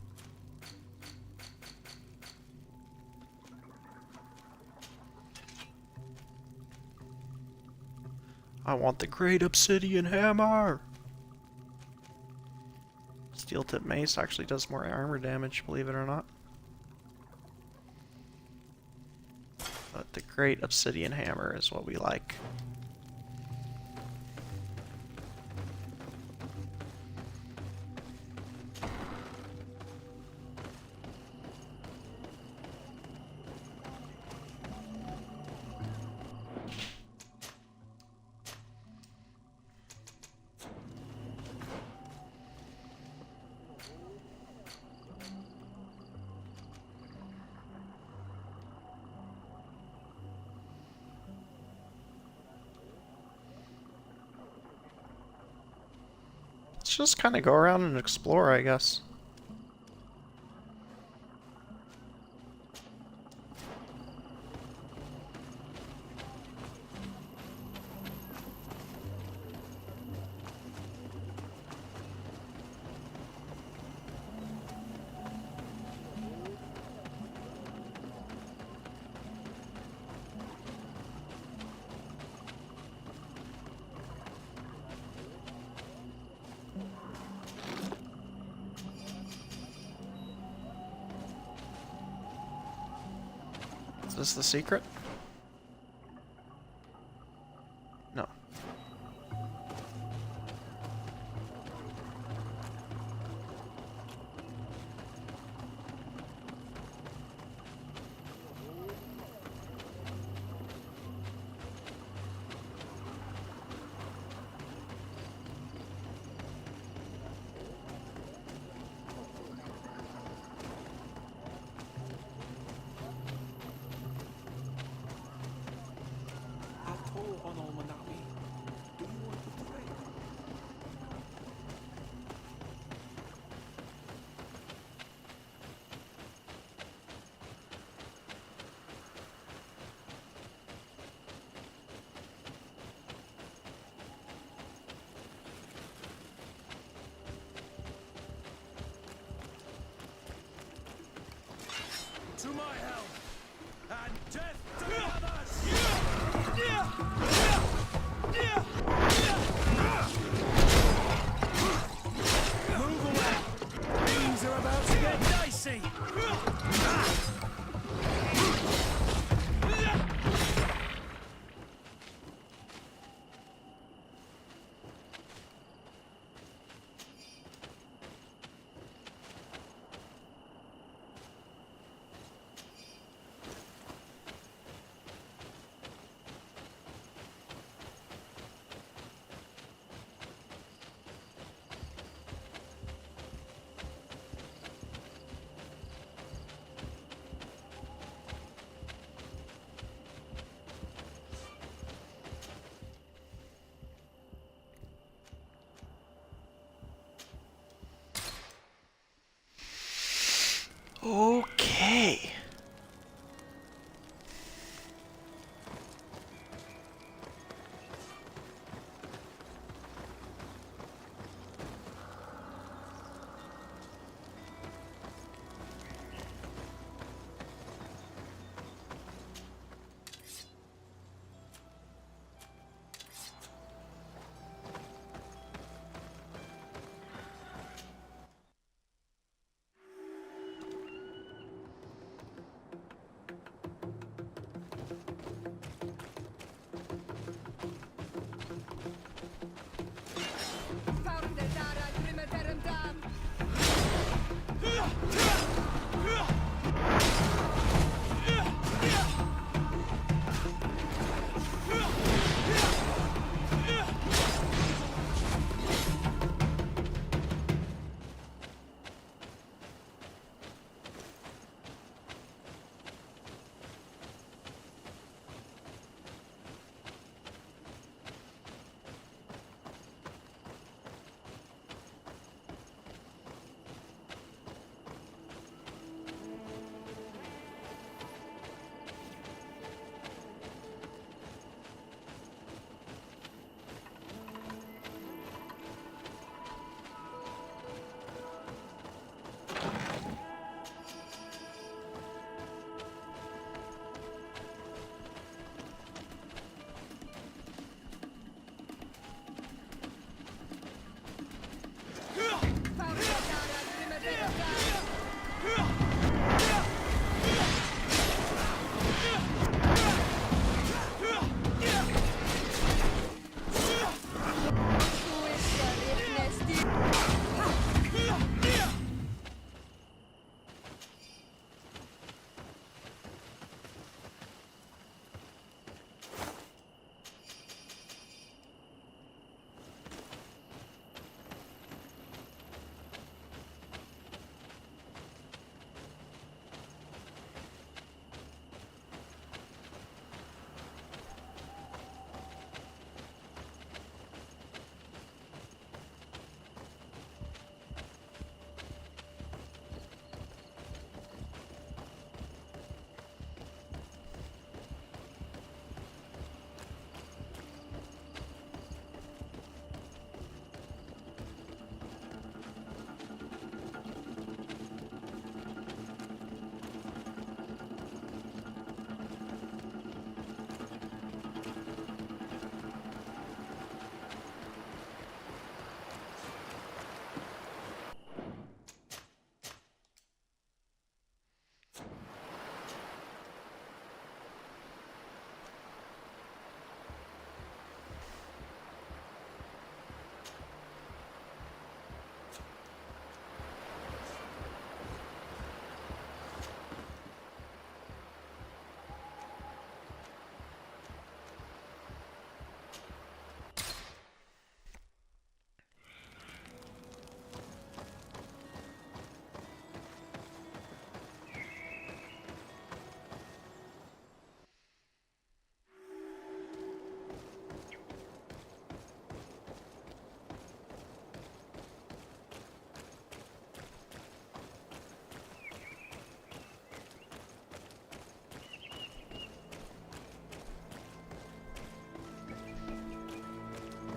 I want the great obsidian hammer! Steel tip mace actually does more armor damage, believe it or not. But the great obsidian hammer is what we like. Let's just kind of go around and explore, I guess. Is this the secret? No. To my help, and death to the others! Move away! Things are about to get dicey! Okay.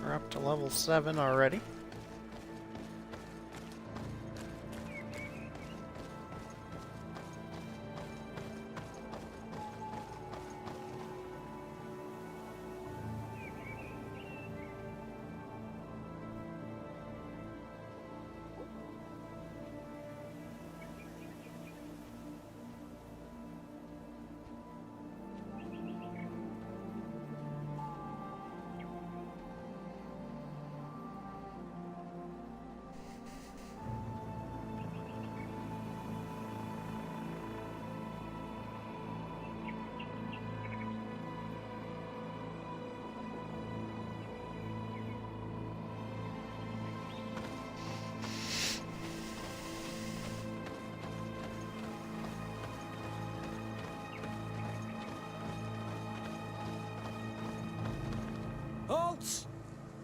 We're up to level 7 already. Halt!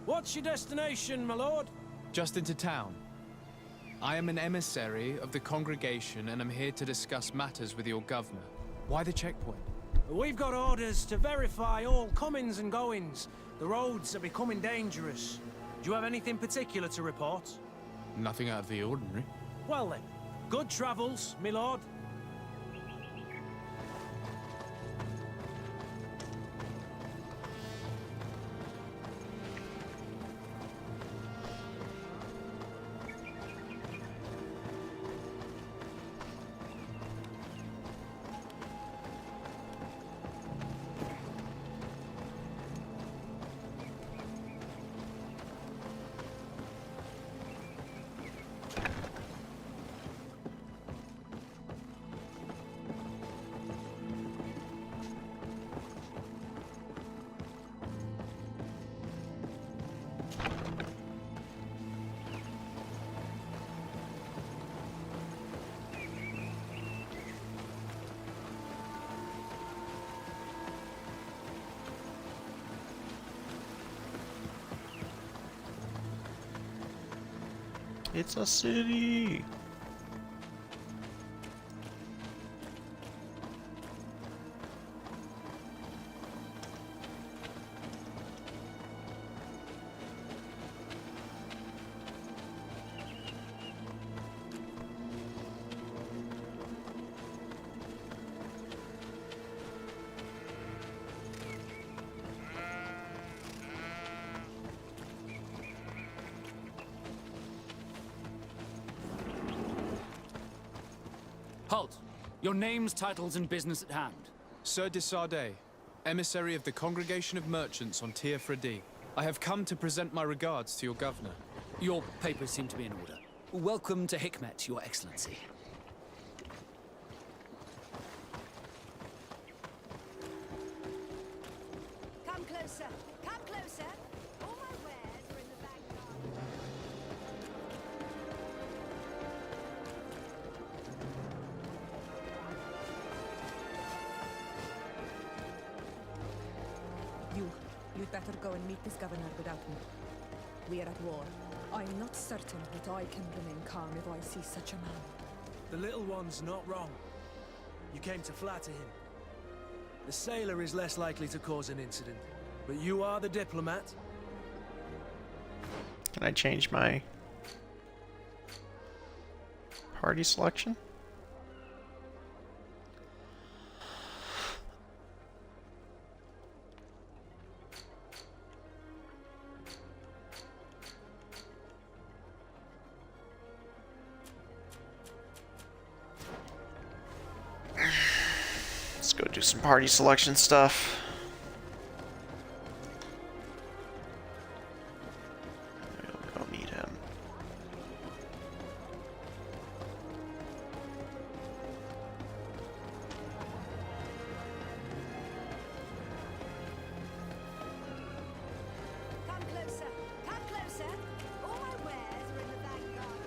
What's your destination, my lord? Just into town. I am an emissary of the congregation, and I'm here to discuss matters with your governor. Why the checkpoint? We've got orders to verify all comings and goings. The roads are becoming dangerous. Do you have anything particular to report? Nothing out of the ordinary. Well then, good travels, my lord. It's a city! Halt! Your names, titles, and business at hand. Sir de Sardet, emissary of the Congregation of Merchants on Tir Fredi. I have come to present my regards to your governor. Your papers seem to be in order. Welcome to Hikmet, Your Excellency. Come closer. Come closer. All my wares are in the back garden. You'd better go and meet this governor without me. We are at war. I'm not certain that I can remain calm if I see such a man. The little one's not wrong. You came to flatter him. The sailor is less likely to cause an incident, but you are the diplomat. Can I change my party selection? Let's go do some party selection stuff. We'll go meet him. Come closer. Come closer. All my wares are in the back garden.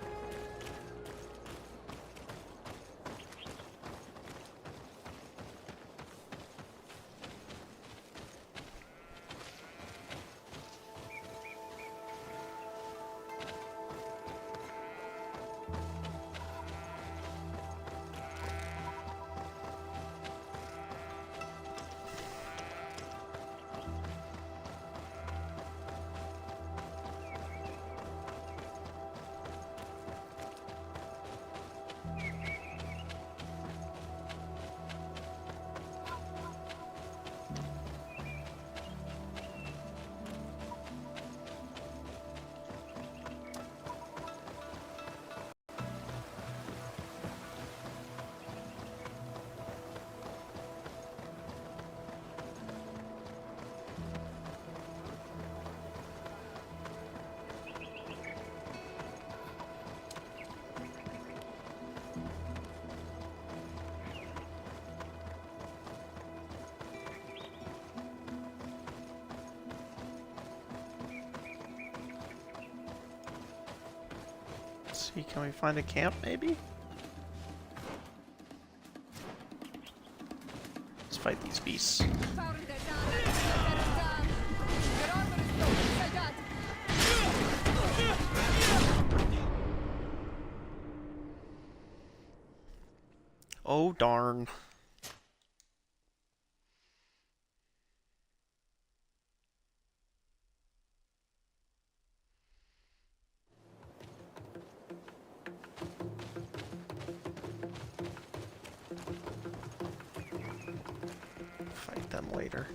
Let's see, can we find a camp maybe? Let's fight these beasts. Oh, darn. Fight them later.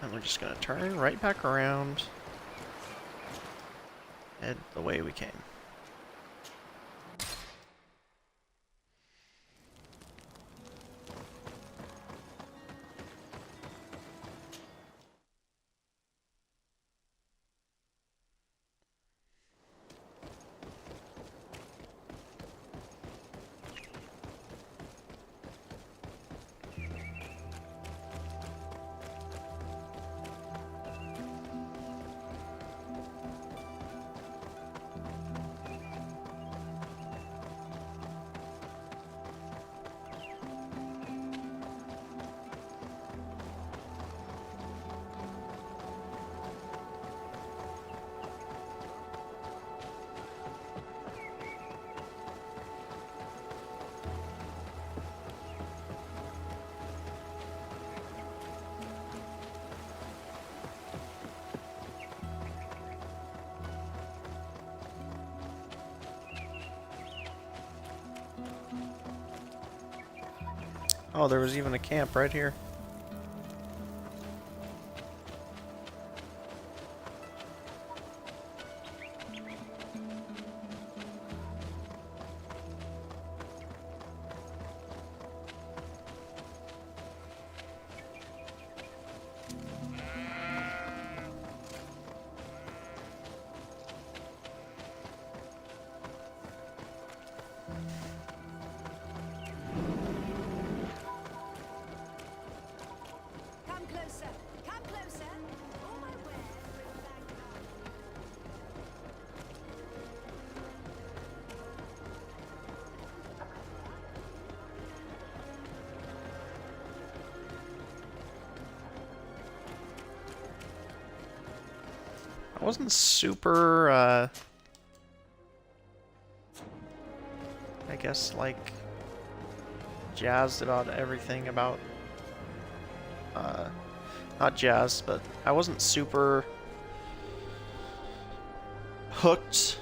And we're just gonna turn right back around. Head the way we came. Oh, there was even a camp right here. Come closer. Come closer. All my wares are in the bag now. I wasn't super, I guess, like, jazzed about everything about, not jazzed, but I wasn't super hooked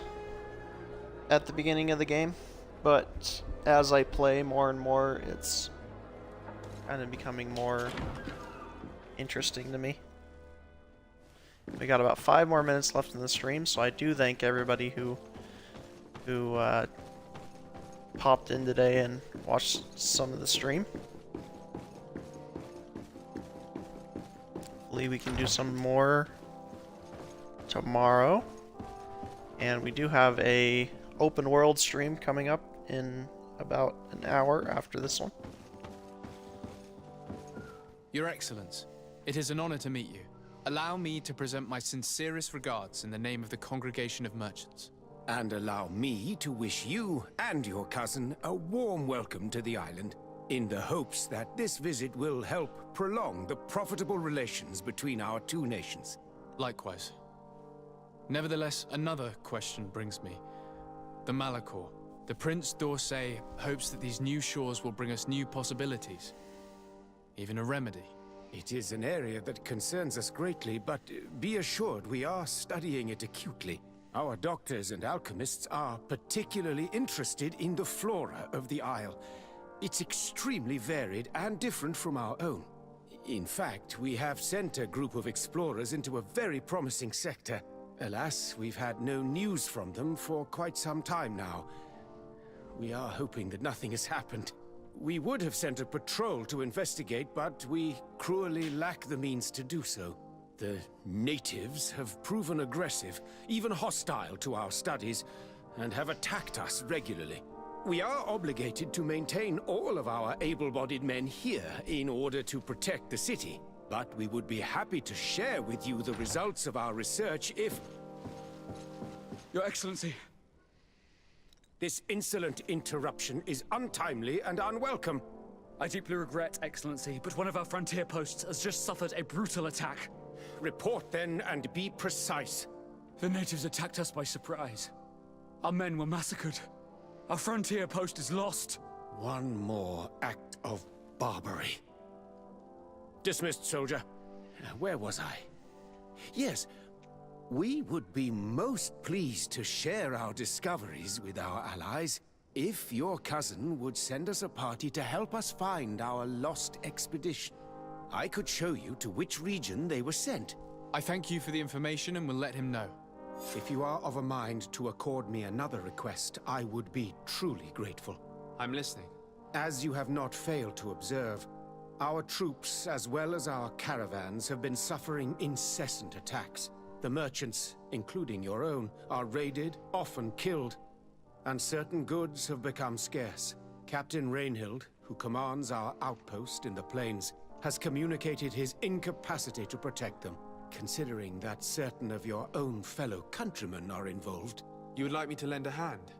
at the beginning of the game, but as I play more and more, it's kind of becoming more interesting to me. We got about 5 more minutes left in the stream, so I do thank everybody who popped in today and watched some of the stream. Hopefully we can do some more tomorrow. And we do have a open world stream coming up in about an hour after this one. Your Excellence, it is an honor to meet you. Allow me to present my sincerest regards in the name of the Congregation of Merchants. And allow me to wish you and your cousin a warm welcome to the island, in the hopes that this visit will help prolong the profitable relations between our two nations. Likewise. Nevertheless, another question brings me. The Malachor. The Prince d'Orsay hopes that these new shores will bring us new possibilities. Even a remedy. It is an area that concerns us greatly, but be assured we are studying it acutely. Our doctors and alchemists are particularly interested in the flora of the Isle. It's extremely varied and different from our own. In fact, we have sent a group of explorers into a very promising sector. Alas, we've had no news from them for quite some time now. We are hoping that nothing has happened. We would have sent a patrol to investigate, but we cruelly lack the means to do so. The natives have proven aggressive, even hostile to our studies, and have attacked us regularly. We are obligated to maintain all of our able-bodied men here in order to protect the city. But we would be happy to share with you the results of our research if... Your Excellency. This insolent interruption is untimely and unwelcome. I deeply regret, Excellency, but one of our frontier posts has just suffered a brutal attack. Report then and be precise. The natives attacked us by surprise. Our men were massacred. Our frontier post is lost. One more act of barbarity. Dismissed, soldier. Where was I? Yes, we would be most pleased to share our discoveries with our allies if your cousin would send us a party to help us find our lost expedition. I could show you to which region they were sent. I thank you for the information and will let him know. If you are of a mind to accord me another request, I would be truly grateful. I'm listening. As you have not failed to observe, our troops, as well as our caravans, have been suffering incessant attacks. The merchants, including your own, are raided, often killed, and certain goods have become scarce. Captain Rainhild, who commands our outpost in the plains, has communicated his incapacity to protect them. Considering that certain of your own fellow countrymen are involved. You would like me to lend a hand?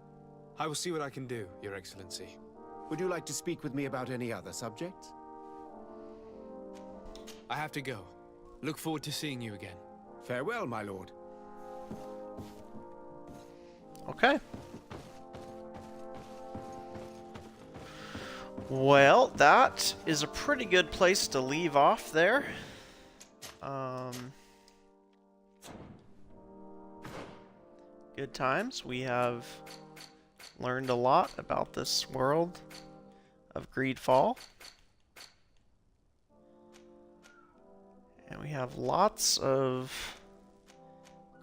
I will see what I can do, Your Excellency. Would you like to speak with me about any other subjects? I have to go. Look forward to seeing you again. Farewell, my lord. Okay. Well, that is a pretty good place to leave off there. Good times. We have learned a lot about this world of Greedfall. And we have lots of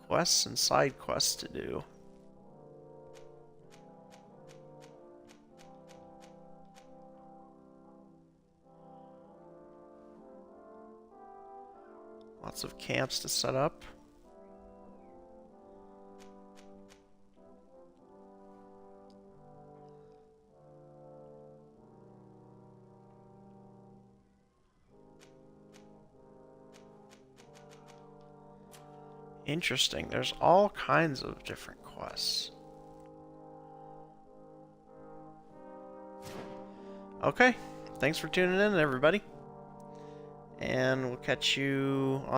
quests and side quests to do. Lots of camps to set up. Interesting. There's all kinds of different quests. Okay. Thanks for tuning in, everybody. And we'll catch you on